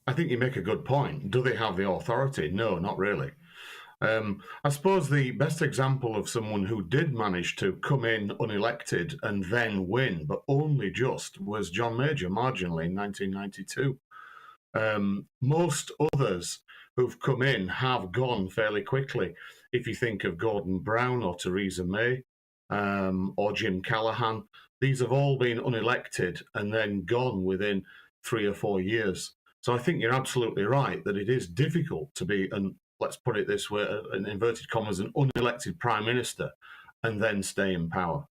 V: I think you make a good point. Do they have the authority? No, not really. I suppose the best example of someone who did manage to come in unelected and then win, but only just, was John Major, marginally, in 1992. Most others who've come in have gone fairly quickly. If you think of Gordon Brown or Theresa May or Jim Callaghan, these have all been unelected and then gone within 3 or 4 years. So I think you're absolutely right that it is difficult to be let's put it this way, in inverted commas, an unelected Prime Minister and then stay in power.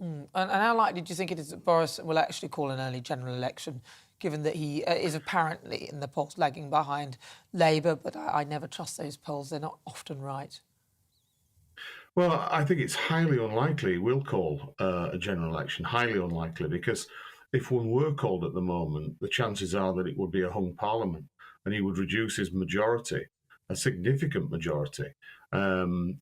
H: And how likely do you think it is that Boris will actually call an early general election, given that he is apparently in the polls lagging behind Labour, but I never trust those polls, they're not often right?
V: Well, I think it's highly unlikely he will call a general election, highly unlikely, because if one were called at the moment, the chances are that it would be a hung parliament. and he would reduce his majority, a significant majority.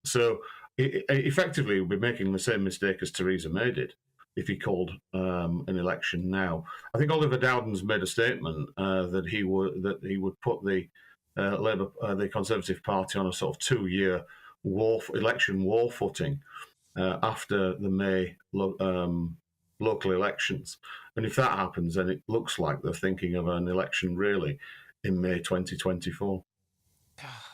V: So effectively, he would be making the same mistake as Theresa May did if he called an election now. I think Oliver Dowden's made a statement that he would put the the Conservative Party on a sort of 2-year election war footing after the May local elections. And if that happens, then it looks like they're thinking of an election really in May 2024.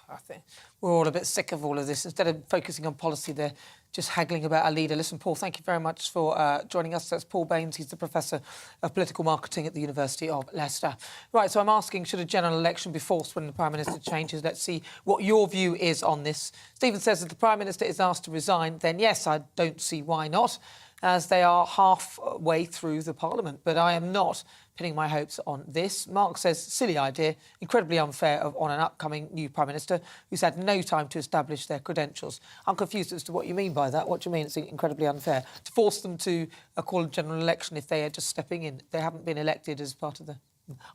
H: I think we're all a bit sick of all of this. Instead of focusing on policy, they're just haggling about a leader. Listen, Paul, thank you very much for joining us. That's Paul Baines. He's the Professor of Political Marketing at the University of Leicester. Right, so I'm asking, should a general election be forced when the Prime Minister changes? Let's see what your view is on this. Stephen says if the Prime Minister is asked to resign, then yes, I don't see why not, as they are halfway through the Parliament. But I am not pinning my hopes on this. Mark says, silly idea, incredibly unfair on an upcoming new Prime Minister who's had no time to establish their credentials. I'm confused as to what you mean by that. What do you mean it's incredibly unfair? To force them to call a general election if they are just stepping in. They haven't been elected as part of the...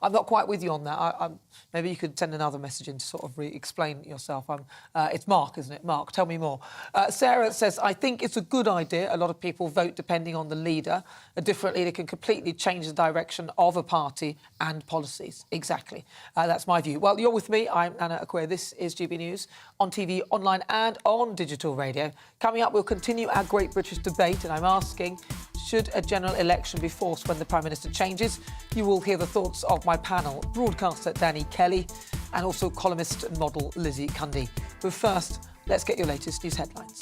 H: I'm not quite with you on that. Maybe you could send another message in to sort of explain yourself. It's Mark, isn't it? Mark, tell me more. Sarah says, I think it's a good idea. A lot of people vote depending on the leader. A different leader can completely change the direction of a party and policies. Exactly. That's my view. Well, you're with me. I'm Nana Akua. This is GB News on TV, online and on digital radio. Coming up, we'll continue our Great British debate, and I'm asking, should a general election be forced when the Prime Minister changes? You will hear the thoughts of my panel, broadcaster Danny Kelly and also columnist and model Lizzie Cundy. But first, let's get your latest news headlines.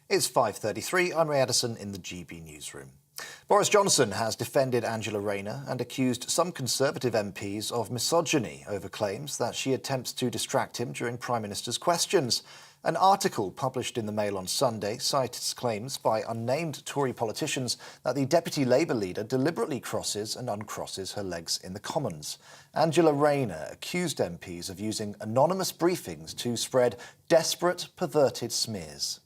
I: It's 5:33. I'm Ray Addison in the GB newsroom. Boris Johnson has defended Angela Rayner and accused some Conservative MPs of misogyny over claims that she attempts to distract him during Prime Minister's questions. An article published in the Mail on Sunday cites claims by unnamed Tory politicians that the Deputy Labour leader deliberately crosses and uncrosses her legs in the Commons. Angela Rayner accused MPs of using anonymous briefings to spread desperate, perverted smears.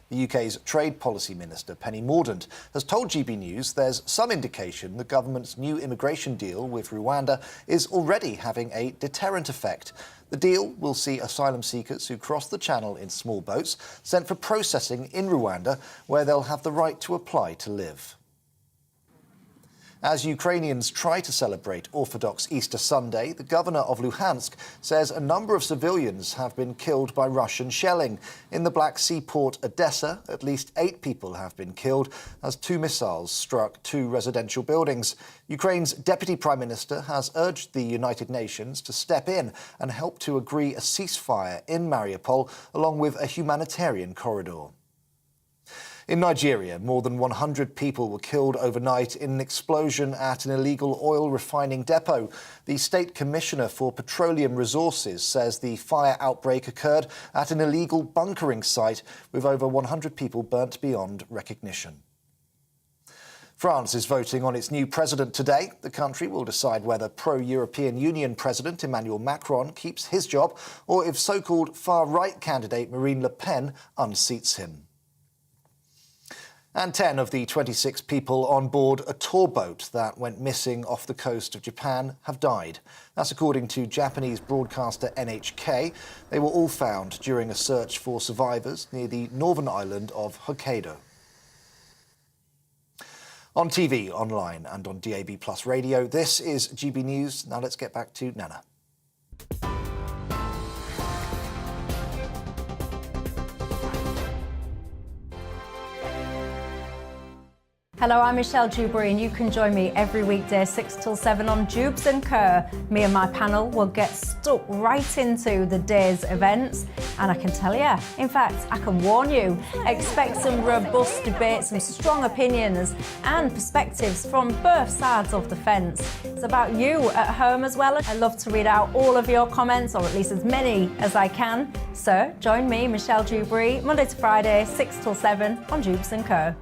I: The UK's Trade Policy Minister, Penny Mordaunt, has told GB News there's some indication the government's new immigration deal with Rwanda is already having a deterrent effect. The deal will see asylum seekers who cross the channel in small boats sent for processing in Rwanda, where they'll have the right to apply to live. As Ukrainians try to celebrate Orthodox Easter Sunday, the governor of Luhansk says a number of civilians have been killed by Russian shelling. In the Black Sea port Odessa, at least 8 people have been killed as 2 missiles struck 2 residential buildings. Ukraine's Deputy Prime Minister has urged the United Nations to step in and help to agree a ceasefire in Mariupol, along with a humanitarian corridor. In Nigeria, more than 100 people were killed overnight in an explosion at an illegal oil refining depot. The State Commissioner for Petroleum Resources says the fire outbreak occurred at an illegal bunkering site with over 100 people burnt beyond recognition. France is voting on its new president today. The country will decide whether pro-European Union President Emmanuel Macron keeps his job or if so-called far-right candidate Marine Le Pen unseats him. And 10 of the 26 people on board a tour boat that went missing off the coast of Japan have died. That's according to Japanese broadcaster NHK. They were all found during a search for survivors near the northern island of Hokkaido. On TV, online and on DAB+ radio, this is GB News. Now let's get back to Nana.
B: Hello, I'm Michelle Dewberry, and you can join me every weekday 6 till 7 on Jubes and Kerr. Me and my panel will get stuck right into the day's events, and I can tell you, in fact, I can warn you, expect some robust debates, some strong opinions and perspectives from both sides of the fence. It's about you at home as well. I love to read out all of your comments, or at least as many as I can. So join me, Michelle Dewberry, Monday to Friday, 6 till 7 on Jubes and Kerr.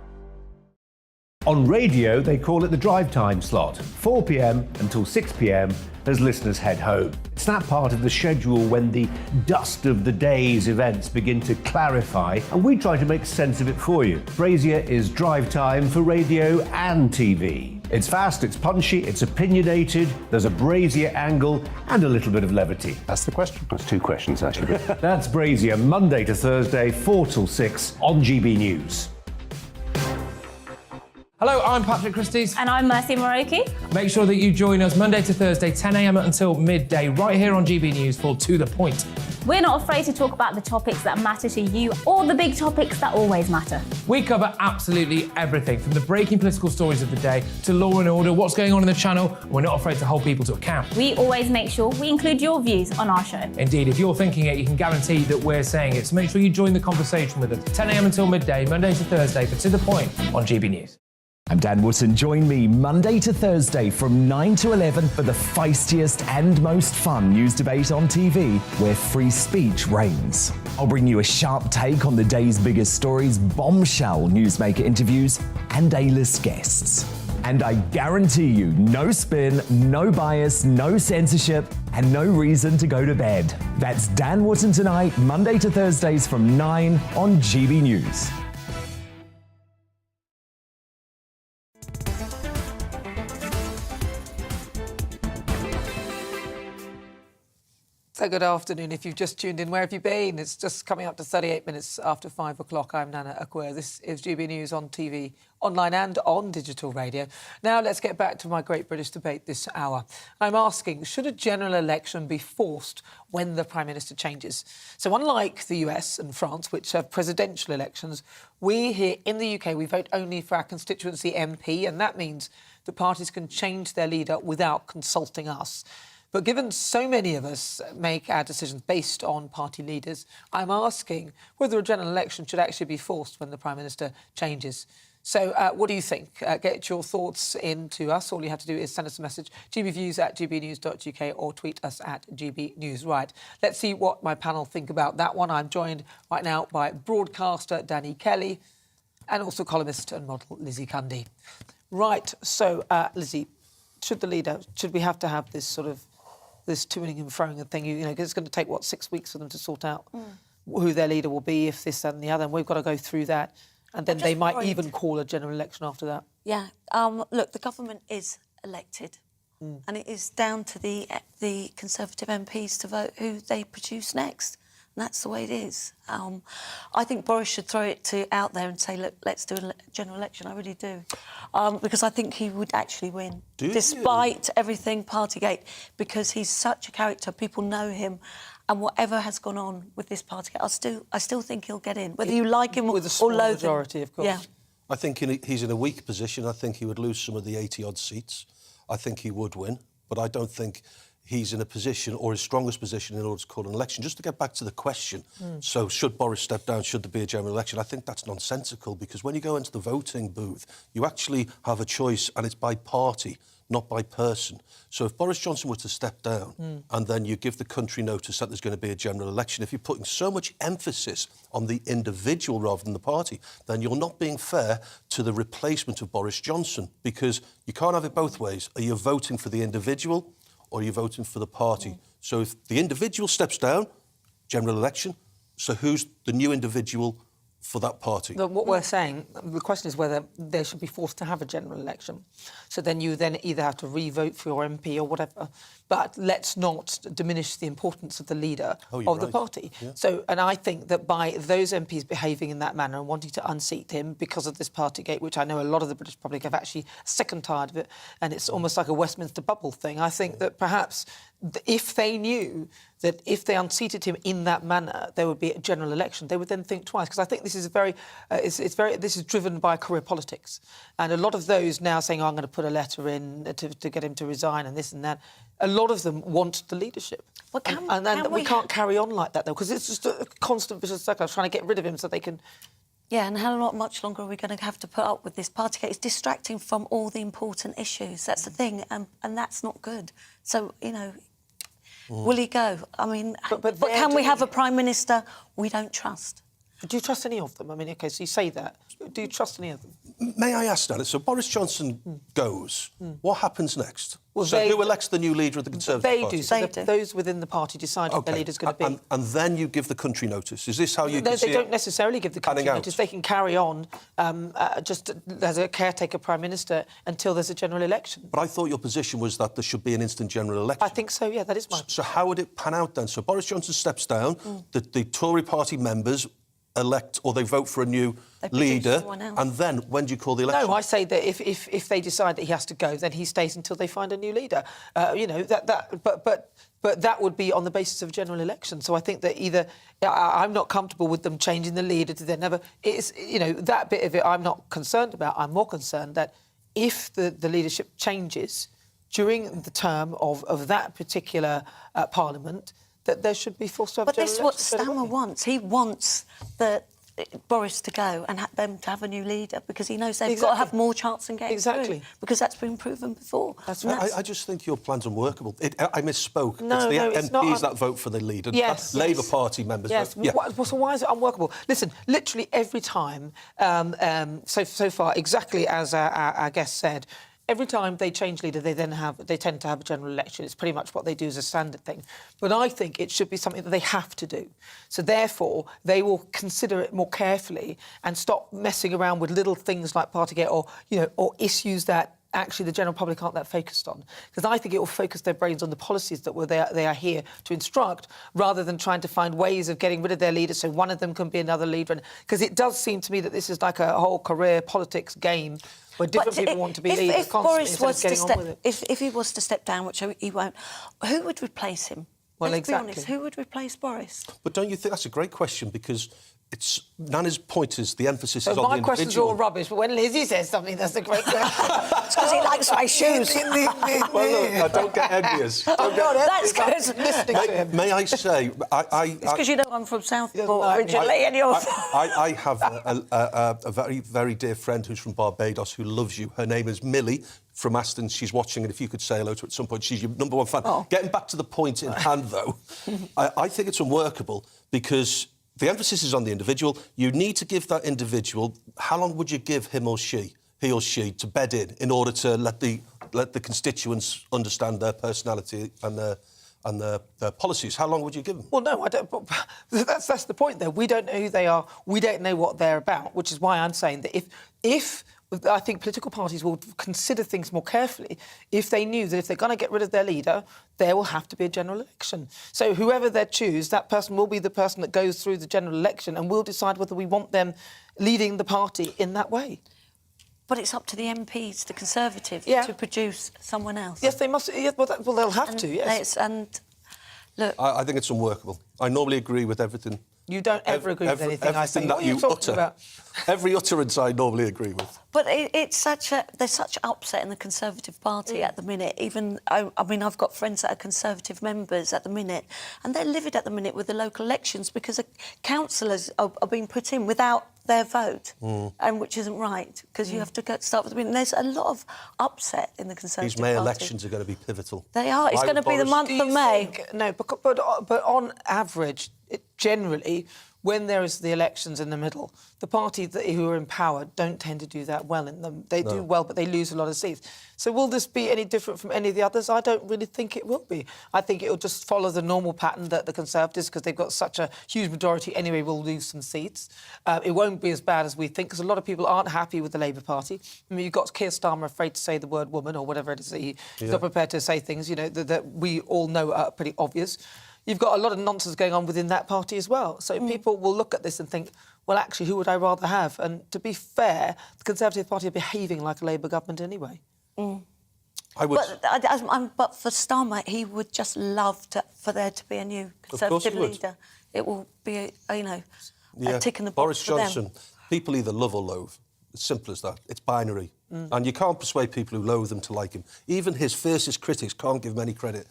C: On radio, they call it the drive time slot, 4 p.m. until 6 p.m. as listeners head home. It's that part of the schedule when the dust of the day's events begin to clarify, and we try to make sense of it for you. Brazier is drive time for radio and TV. It's fast, it's punchy, it's opinionated, there's a Brazier angle, and a little bit of levity.
D: That's the question. That's two questions, actually.
C: That's Brazier, Monday to Thursday, 4 till 6 on GB News.
E: Hello, I'm Patrick Christie's.
P: And I'm Mercy Moroki.
E: Make sure that you join us Monday to Thursday, 10 a.m. until midday, right here on GB News for To The Point.
P: We're not afraid to talk about the topics that matter to you or the big topics that always matter.
E: We cover absolutely everything, from the breaking political stories of the day to law and order, what's going on in the channel. We're not afraid to hold people to account.
P: We always make sure we include your views on our show.
E: Indeed, if you're thinking it, you can guarantee that we're saying it. So make sure you join the conversation with us, 10 a.m. until midday, Monday to Thursday, for To The Point on GB News.
G: I'm Dan Wootton. Join me Monday to Thursday from 9 to 11 for the feistiest and most fun news debate on TV, where free speech reigns. I'll bring you a sharp take on the day's biggest stories, bombshell newsmaker interviews, and A-list guests. And I guarantee you, no spin, no bias, no censorship, and no reason to go to bed. That's Dan Wootton tonight, Monday to Thursdays from 9 on GB News.
H: So good afternoon. If you've just tuned in, where have you been? It's just coming up to 38 minutes after 5 o'clock. I'm Nana Akua. This is GB News on TV, online and on digital radio. Now let's get back to my Great British Debate this hour. I'm asking, should a general election be forced when the Prime Minister changes? So unlike the US and France, which have presidential elections, we here in the UK, we vote only for our constituency MP, and that means the parties can change their leader without consulting us. But given so many of us make our decisions based on party leaders, I'm asking whether a general election should actually be forced when the Prime Minister changes. So what do you think? Get your thoughts in to us. All you have to do is send us a message, gbviews@gbnews.uk, or tweet us at GBNews. Right, let's see what my panel think about that one. I'm joined right now by broadcaster Danny Kelly and also columnist and model Lizzie Cundy. Right, so Lizzie, should we have to have this sort of this to-ing and froing and thing, because it's going to take, 6 weeks for them to sort out who their leader will be, if this, that and the other, and we've got to go through that. And then they might even call a general election after that.
N: Yeah. Look, the government is elected, and it is down to the Conservative MPs to vote who they produce next. And that's the way it is. I think Boris should throw it out there and say, look, let's do a general election. I really do. Because I think he would actually win. Despite everything Partygate, because he's such a character. People know him. And whatever has gone on with this Partygate, I still think he'll get in. Whether you like him
H: with a
N: or loathe him.
H: majority, of course.
N: Yeah.
O: I think he's in a weak position. I think he would lose some of the 80-odd seats. I think he would win. But I don't think he's in a position, or his strongest position, in order to call an election. Just to get back to the question, so should Boris step down, should there be a general election? I think that's nonsensical, because when you go into the voting booth, you actually have a choice, and it's by party, not by person. So if Boris Johnson were to step down, and then you give the country notice that there's going to be a general election, if you're putting so much emphasis on the individual rather than the party, then you're not being fair to the replacement of Boris Johnson, because you can't have it both ways. Are you voting for the individual, or are you voting for the party? So if the individual steps down, general election, so who's the new individual for that party?
H: What we're saying, the question is whether they should be forced to have a general election. So then you either have to re-vote for your MP or whatever. But let's not diminish the importance of the leader of the party.
O: Yeah.
H: So, and I think that by those MPs behaving in that manner and wanting to unseat him because of this Partygate, which I know a lot of the British public have actually sick and tired of it, and it's almost like a Westminster bubble thing, I think that perhaps if they knew that if they unseated him in that manner, there would be a general election, they would then think twice. Because I think this is this is driven by career politics. And a lot of those now saying, I'm going to put a letter in to get him to resign and this and that, a lot of them want the leadership.
N: Well,
H: we can't carry on like that, though, because it's just a constant vicious cycle trying to get rid of him so they can...
N: Yeah, and how much longer are we going to have to put up with this Partygate? It's distracting from all the important issues. That's the thing, and that's not good. So, will he go? I mean, but can we have a Prime Minister we don't trust?
H: Do you trust any of them? I mean, OK, so you say that. Do you trust any of them?
O: May I ask, Nana, so Boris Johnson goes, what happens next?
H: Well,
O: so who elects the new leader of the Conservative Party?
H: They do. Those within the party decide who their leader's going to be.
O: And then you give the country notice. Is this how you
H: No, they don't necessarily give the country notice. They can carry on just as a caretaker prime minister until there's a general election.
O: But I thought your position was that there should be an instant general election.
H: I think so, yeah, that is my
O: So how would it pan out then? So Boris Johnson steps down, the Tory party members elect or they vote for a new leader, and then when do you call the election?
H: No, I say that if they decide that he has to go, then he stays until they find a new leader. But that would be on the basis of a general election. So I think that either I'm not comfortable with them changing the leader to their never. It's that bit of it I'm not concerned about. I'm more concerned that if the leadership changes during the term of that particular parliament, that there should be full stop.
N: But this is what Starmer wants. He wants Boris to go and them to have a new leader because he knows they've got to have more chance in getting through, because that's been proven before.
O: I just think your plan's unworkable. I misspoke.
H: No,
O: it's the MPs that vote for the leader.
H: Yes,
O: Labour Party members.
H: Yes. So why is it unworkable? Listen, literally every time, so far, exactly as our guest said, every time they change leader, they tend to have a general election. It's pretty much what they do as a standard thing. But I think it should be something that they have to do. So therefore, they will consider it more carefully and stop messing around with little things like Partygate or issues that actually the general public aren't that focused on. Because I think it will focus their brains on the policies that they are here to instruct, rather than trying to find ways of getting rid of their leader so one of them can be another leader. Because it does seem to me that this is like a whole career politics game where different people want to be leaders
N: if
H: constantly
N: Boris was
H: instead of getting on with it.
N: If he was to step down, which he won't, who would replace him?
H: Well,
N: Let's
H: exactly.
N: be honest, who would replace Boris?
O: But don't you think that's a great question? Because Nana's point is the emphasis is on the
H: my
O: individual.
H: questions are all rubbish, but when Lizzie says something, that's a great question.
N: It's because he likes my shoes.
O: Well, look, I don't get envious.
N: That's good.
H: Listening to him.
O: May I say,
N: It's because you know I'm from Southport originally, and you're...
O: I have a very, very dear friend who's from Barbados who loves you. Her name is Millie from Aston. She's watching, and if you could say hello to her at some point, she's your number one fan.
N: Oh.
O: Getting back to the point in hand, though, I think it's unworkable because the emphasis is on the individual. You need to give that individual... How long would you give he or she, to bed in order to let the constituents understand their personality and their policies? How long would you give them?
H: Well, no, I don't. But that's the point, though. We don't know who they are. We don't know what they're about, which is why I'm saying that if I think political parties will consider things more carefully if they knew that if they're going to get rid of their leader, there will have to be a general election. So whoever they choose, that person will be the person that goes through the general election, and we'll decide whether we want them leading the party in that way.
N: But it's up to the MPs, the Conservatives, to produce someone else.
H: Yes, they must. Yeah, well, they'll have to, yes.
N: Look,
O: I think it's unworkable. I normally agree with everything.
H: You don't ever agree with anything I say.
O: That
H: what are you talking about?
O: Every utterance I normally agree with.
N: But there's such upset in the Conservative Party at the minute. Even, I mean, I've got friends that are Conservative members at the minute, and they're livid at the minute with the local elections because the councillors are being put in without their vote, and which isn't right, because you have to start with the beginning. There's a lot of upset in the Conservative Party.
O: These May elections are going to be pivotal.
N: They are. It's going to be the month of May.
H: No, but on average, generally, when there is the elections in the middle, the parties who are in power don't tend to do that well in them. They do well, but they lose a lot of seats. So will this be any different from any of the others? I don't really think it will be. I think it will just follow the normal pattern that the Conservatives, because they've got such a huge majority anyway, will lose some seats. It won't be as bad as we think, because a lot of people aren't happy with the Labour Party. I mean, you've got Keir Starmer afraid to say the word woman or whatever it is. He's not prepared to say things, that we all know are pretty obvious. You've got a lot of nonsense going on within that party as well. So people will look at this and think, well, actually, who would I rather have? And to be fair, the Conservative Party are behaving like a Labour government anyway.
O: I would...
N: But for Starmer, he would just love for there to be a new Conservative leader. It will be, a tick in the box
O: Boris
N: for
O: Johnson, people either love or loathe. It's simple as that. It's binary. And you can't persuade people who loathe him to like him. Even his fiercest critics can't give him any credit,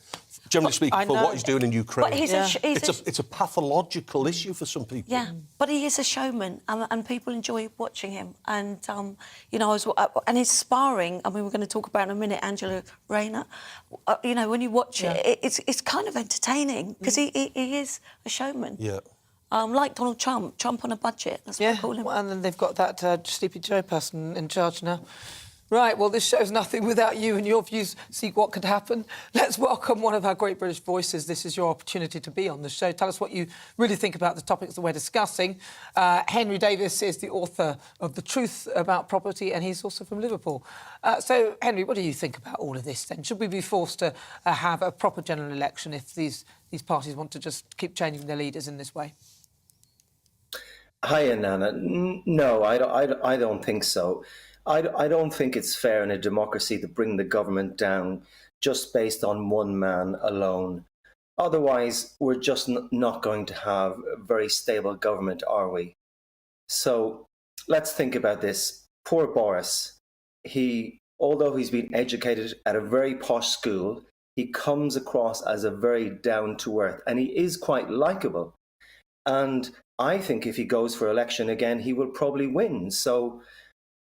O: generally speaking, for what he's doing in Ukraine.
N: But
O: it's a pathological issue for some people.
N: Yeah, but he is a showman, and people enjoy watching him. And, and his sparring, I mean, we're going to talk about in a minute, Angela Rayner. When you watch it, it's kind of entertaining, because he is a showman.
O: Yeah.
N: Like Donald Trump, Trump on a budget. That's what I call him.
H: Well, and then they've got that Sleepy Joe person in charge now. Right, well, this show's nothing without you and your views. See what could happen. Let's welcome one of our great British voices. This is your opportunity to be on the show. Tell us what you really think about the topics that we're discussing. Henry Davis is the author of The Truth About Property, and he's also from Liverpool. So, Henry, what do you think about all of this, then? Should we be forced to have a proper general election if these parties want to just keep changing their leaders in this way?
F: Hiya, Nana. No, I don't think so. I don't think it's fair in a democracy to bring the government down just based on one man alone. Otherwise, we're just not going to have a very stable government, are we? So let's think about this. Poor Boris. Although he's been educated at a very posh school, he comes across as a very down-to-earth, and he is quite likeable. And I think if he goes for election again, he will probably win. So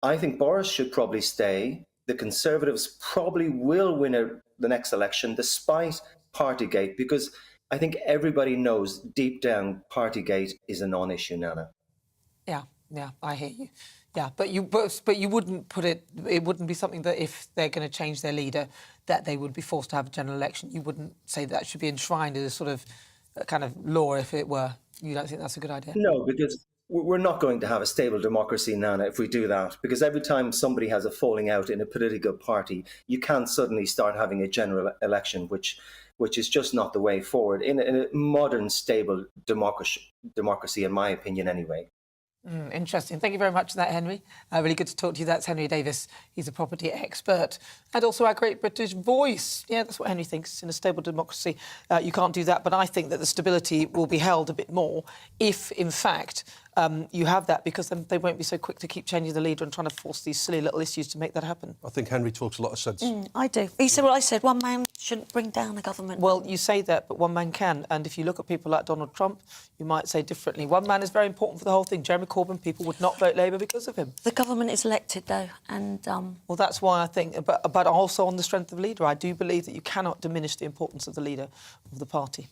F: I think Boris should probably stay. The Conservatives probably will win the next election despite Partygate, because I think everybody knows deep down Partygate is a non-issue, Nana.
H: Yeah, I hear you. Yeah, but you wouldn't put it. It wouldn't be something that if they're going to change their leader, that they would be forced to have a general election. You wouldn't say that should be enshrined as a sort of kind of law, if it were. You don't think that's a good idea?
F: No, because we're not going to have a stable democracy, Nana, if we do that. Because every time somebody has a falling out in a political party, you can't suddenly start having a general election, which is just not the way forward in a modern, stable democracy, in my opinion, anyway.
H: Interesting. Thank you very much for that, Henry. Really good to talk to you. That's Henry Davis. He's a property expert and also our great British voice. Yeah, that's what Henry thinks. In a stable democracy, you can't do that. But I think that the stability will be held a bit more if, in fact, you have that, because then they won't be so quick to keep changing the leader and trying to force these silly little issues to make that happen.
O: I think Henry talks a lot of sense.
N: I do. He said what I said. One man shouldn't bring down a government.
H: Well, you say that, but one man can. And if you look at people like Donald Trump, you might say differently. One man is very important for the whole thing. Jeremy Corbyn, people would not vote Labour because of him.
N: The government is elected, though, and...
H: Well, that's why I think... But also on the strength of leader, I do believe that you cannot diminish the importance of the leader of the party.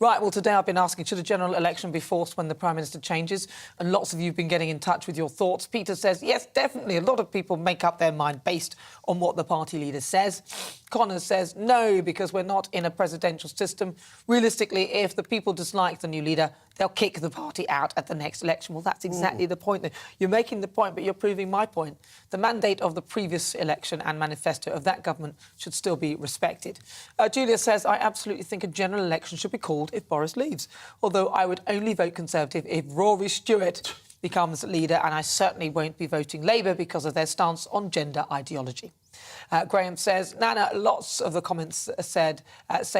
H: Right, well, today I've been asking, should a general election be forced when the Prime Minister changes? And lots of you have been getting in touch with your thoughts. Peter says, yes, definitely. A lot of people make up their mind based on what the party leader says. Connor says, no, because we're not in a presidential system. Realistically, if the people dislike the new leader, they'll kick the party out at the next election. Well, that's exactly the point. You're making the point, but you're proving my point. The mandate of the previous election and manifesto of that government should still be respected. Julia says, I absolutely think a general election should be called if Boris leaves, although I would only vote Conservative if Rory Stewart becomes leader, and I certainly won't be voting Labour because of their stance on gender ideology. Graham says, Nana, lots of the comments say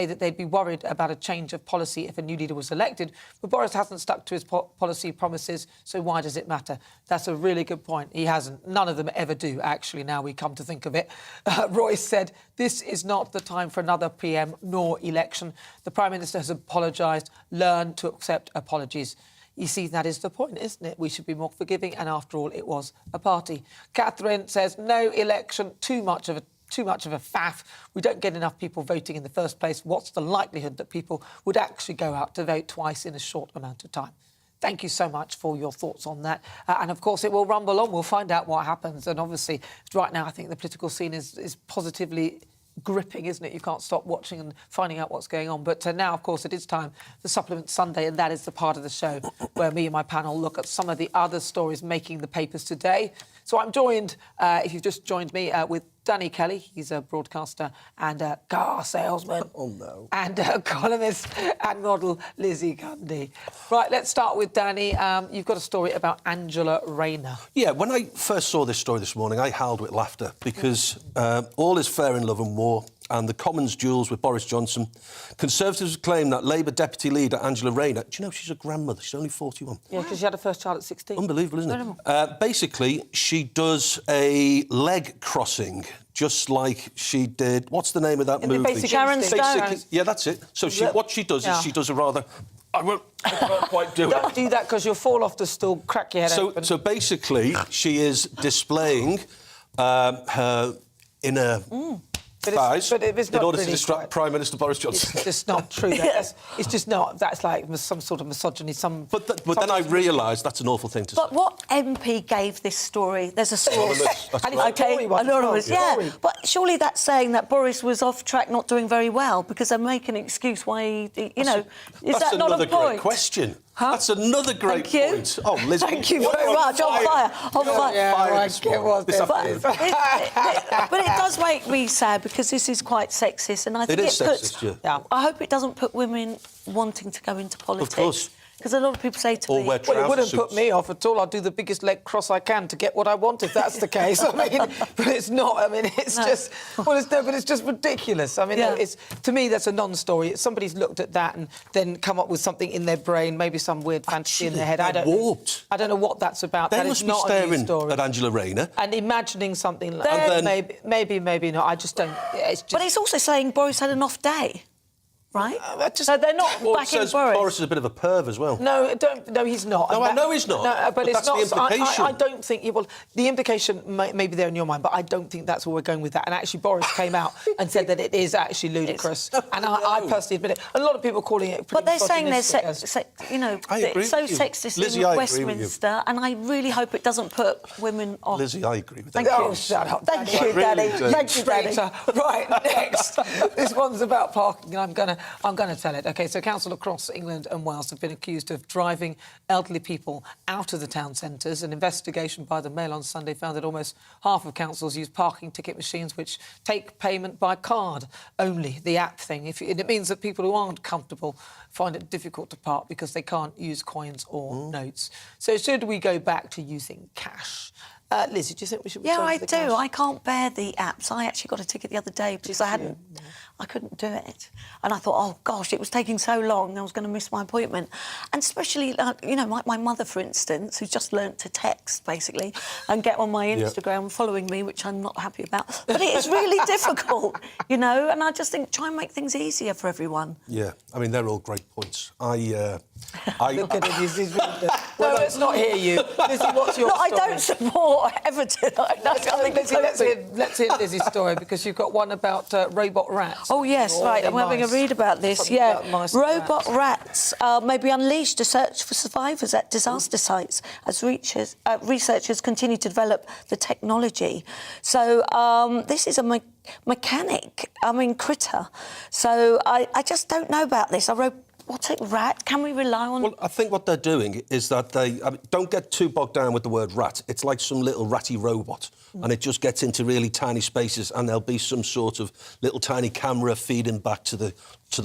H: that they'd be worried about a change of policy if a new leader was elected, but Boris hasn't stuck to his policy promises, so why does it matter? That's a really good point. He hasn't. None of them ever do, actually, now we come to think of it. Royce said, this is not the time for another PM nor election. The Prime Minister has apologised. Learn to accept apologies. You see, that is the point, isn't it? We should be more forgiving, and after all, it was a party. Catherine says, no election, too much of a faff. We don't get enough people voting in the first place. What's the likelihood that people would actually go out to vote twice in a short amount of time? Thank you so much for your thoughts on that. And, of course, it will rumble on. We'll find out what happens. And, obviously, right now, I think the political scene is positively gripping, isn't it? You can't stop watching and finding out what's going on. But now, of course, it is time for Supplement Sunday, and that is the part of the show where me and my panel look at some of the other stories making the papers today. So I'm joined, if you've just joined me, with Danny Kelly. He's a broadcaster and a car salesman.
O: Oh, no.
H: And a columnist and model Lizzie Gundy. Right, let's start with Danny. You've got a story about Angela Rayner.
O: Yeah, when I first saw this story this morning, I howled with laughter because all is fair in love and war, and the Commons duels with Boris Johnson. Conservatives claim that Labour Deputy Leader Angela Rayner... Do you know she's a grandmother? She's only 41.
H: Yeah, because she had her first child at 16.
O: Unbelievable, isn't it? Basically, she does a leg crossing, just like she did... What's the name of that movie?
N: Sharon Stone.
O: Yeah, that's it. So what she does is she does a rather... I can't quite do it.
H: Don't do that, because you'll fall off the stool, crack your head open.
O: So basically, she is displaying her inner...
H: But it's not
O: in order
H: really
O: to distract
H: quite-
O: Prime Minister Boris Johnson.
H: It's just not true. It's just not. That's like some sort of misogyny.
O: But then I realised that's an awful thing to say.
N: But what MP gave this story? There's a source.
O: Anonymous, that's
H: And
O: right.
H: it's a Tory one as well.
N: Anonymous, yeah.
H: Tory.
N: But surely that's saying that Boris was off track, not doing very well, because they're making an excuse why is
O: That's
N: that not
O: another
N: a point?
O: great question. That's another great
N: Thank you.
O: point. Oh, Liz,
N: Thank you
O: you're
N: very much. On fire. On fire.
H: Yeah,
O: fire
H: I
O: this
H: get
O: morning.
H: what
O: This
H: they're
O: afternoon.
N: But it does make me sad because this is quite sexist, and I think
O: It is
N: puts.
O: sexist, yeah.
N: I hope it doesn't put women wanting to go into politics.
O: course.
N: Because a lot of people say to me,
H: Well, it wouldn't put me off at all. I'll do the biggest leg cross I can to get what I want, if that's the case. I mean, but it's not. I mean, it's just... Well, it's just ridiculous. I mean, it's to me, that's a non-story. Somebody's looked at that and then come up with something in their brain, maybe some weird fantasy in their head. I don't know what that's about.
O: They
H: That
O: must
H: is
O: be
H: not a news
O: staring
H: story.
O: at Angela Rayner.
H: And imagining something like
O: And
H: that. Maybe not. I just don't... It's just...
N: But it's also saying Boris had an off day, right? So they're not
O: Well, it
N: backing
O: says
N: Boris.
O: Boris is a bit of a perv as well.
H: No, no, he's not.
O: No, I know he's not.
H: No, but it's
O: that's
H: not.
O: the implication.
H: I don't think. Well, the implication may be there in your mind, but I don't think that's where we're going with that. And actually, Boris came out and said that it is actually ludicrous. And I personally admit it. A lot of people calling it.
N: But they're saying there's,
H: misogynistic
N: it's
O: I agree
N: so
O: with you.
N: sexist
O: Lizzie,
N: in
O: I agree with you.
N: Westminster, and I really hope it doesn't put women off.
O: Lizzie, I agree with
N: Thank
O: that.
N: you.
H: Oh, shut up.
N: Thank you,
O: really
N: Daddy.
O: do.
N: Thank you, Daddy.
H: Right, next. This one's about parking, and I'm gonna tell it. OK, so council across England and Wales have been accused of driving elderly people out of the town centres. An investigation by the Mail on Sunday found that almost half of councils use parking ticket machines which take payment by card only, the app thing. And it means that people who aren't comfortable find it difficult to park because they can't use coins or notes. So should we go back to using cash? Lizzie, do you think we should return
N: Yeah, I
H: to the
N: do.
H: cash?
N: I can't bear the apps. I actually got a ticket the other day because I couldn't do it. And I thought, oh, gosh, it was taking so long, I was going to miss my appointment. And especially, my mother, for instance, who's just learnt to text, basically, and get on my Instagram following me, which I'm not happy about. But it is really difficult, and I just think try and make things easier for everyone.
O: Yeah, I mean, they're all great points.
H: Look at it, no, let's not hear you. Lizzie, what's your story?
N: I don't support Everton.
H: Let's hear Lizzie's story, because you've got one about robot rats.
N: Oh, yes, right. I'm having a read about this.
H: Something
N: Yeah.
H: about mice and
N: Robot rats may be unleashed to search for survivors at disaster sites as researchers continue to develop the technology. So this is a mechanic, critter. So I just don't know about this. Robotic rat, can we rely on...
O: Well, I think what they're doing is that they... don't get too bogged down with the word rat. It's like some little ratty robot, and it just gets into really tiny spaces, and there'll be some sort of little tiny camera feeding back to the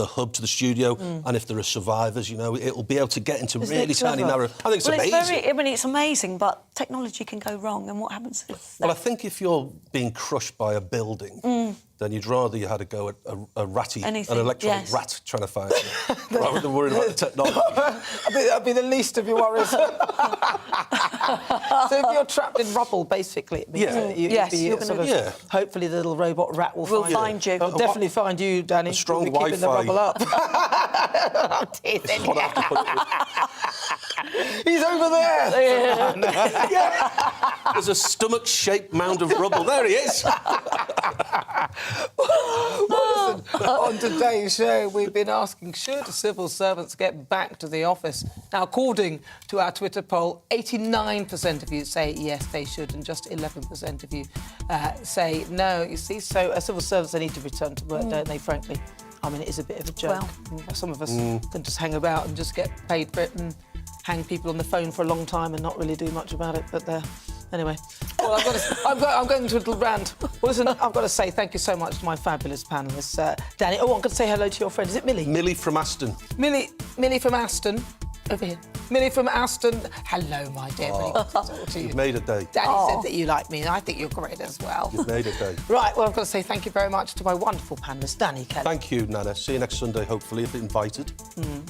O: hub, to the studio, and if there are survivors, it'll be able to get into really tiny, narrow... I think it's amazing.
N: It's amazing, but technology can go wrong, and what happens if...
O: Well, I think if you're being crushed by a building, then you'd rather you had to go at an electronic rat trying to find you, rather than worrying about the technology.
H: That'd be the least of your worries. So if you're trapped in rubble, basically, it means hopefully the little robot rat will find you. Will definitely find you, Danny.
O: A strong
H: We'll be keeping the rubble up. He's over there.
O: There's a stomach-shaped mound of rubble. There he is.
H: Well, listen, on today's show, we've been asking, should civil servants get back to the office? Now, according to our Twitter poll, 89% of you say yes, they should, and just 11% of you say no. You see, so civil servants, they need to return to work, don't they, frankly? I mean, it is a bit of a joke. Some of us can just hang about and just get paid for it and hang people on the phone for a long time and not really do much about it, but anyway. Well, I'm going to a little rant. Well, listen, I've got to say thank you so much to my fabulous panellists. Danny, I'm going to say hello to your friend. Is it Millie?
O: Millie from Aston.
H: Millie from Aston. Over here. Millie from Aston. Hello, my dear. Really good to talk to you.
O: You've made a day.
H: Danny said that you like me, and I think you're great as well.
O: You've made a day.
H: Right, well, I've got to say thank you very much to my wonderful panellists, Danny Kelly.
O: Thank you, Nana. See you next Sunday, hopefully, if invited.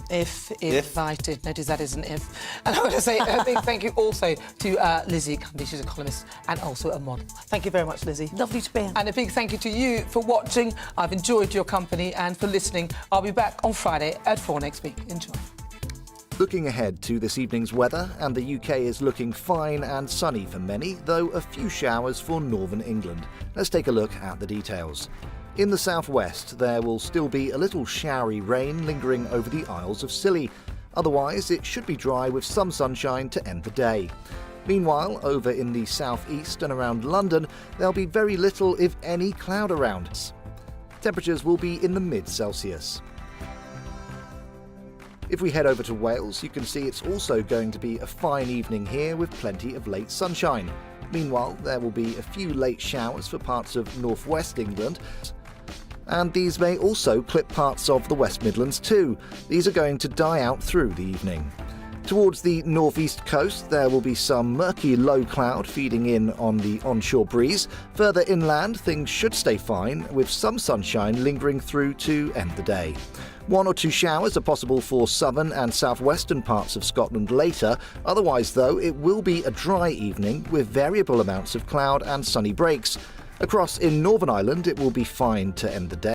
H: If invited. Notice that is an if. And I want to say a big thank you also to Lizzie Cundy. She's a columnist and also a model. Thank you very much, Lizzie.
N: Lovely to be here.
H: And a big thank you to you for watching. I've enjoyed your company and for listening. I'll be back on Friday at 4 next week. Enjoy.
I: Looking ahead to this evening's weather, and the UK is looking fine and sunny for many, though a few showers for northern England. Let's take a look at the details. In the southwest, there will still be a little showery rain lingering over the Isles of Scilly. Otherwise, it should be dry with some sunshine to end the day. Meanwhile, over in the southeast and around London, there'll be very little, if any, cloud around us. Temperatures will be in the mid-Celsius. If we head over to Wales, you can see it's also going to be a fine evening here with plenty of late sunshine. Meanwhile, there will be a few late showers for parts of northwest England, and these may also clip parts of the West Midlands too. These are going to die out through the evening. Towards the northeast coast, there will be some murky low cloud feeding in on the onshore breeze. Further inland, things should stay fine, with some sunshine lingering through to end the day. 1 or 2 showers are possible for southern and southwestern parts of Scotland later. Otherwise, though, it will be a dry evening with variable amounts of cloud and sunny breaks. Across in Northern Ireland, it will be fine to end the day.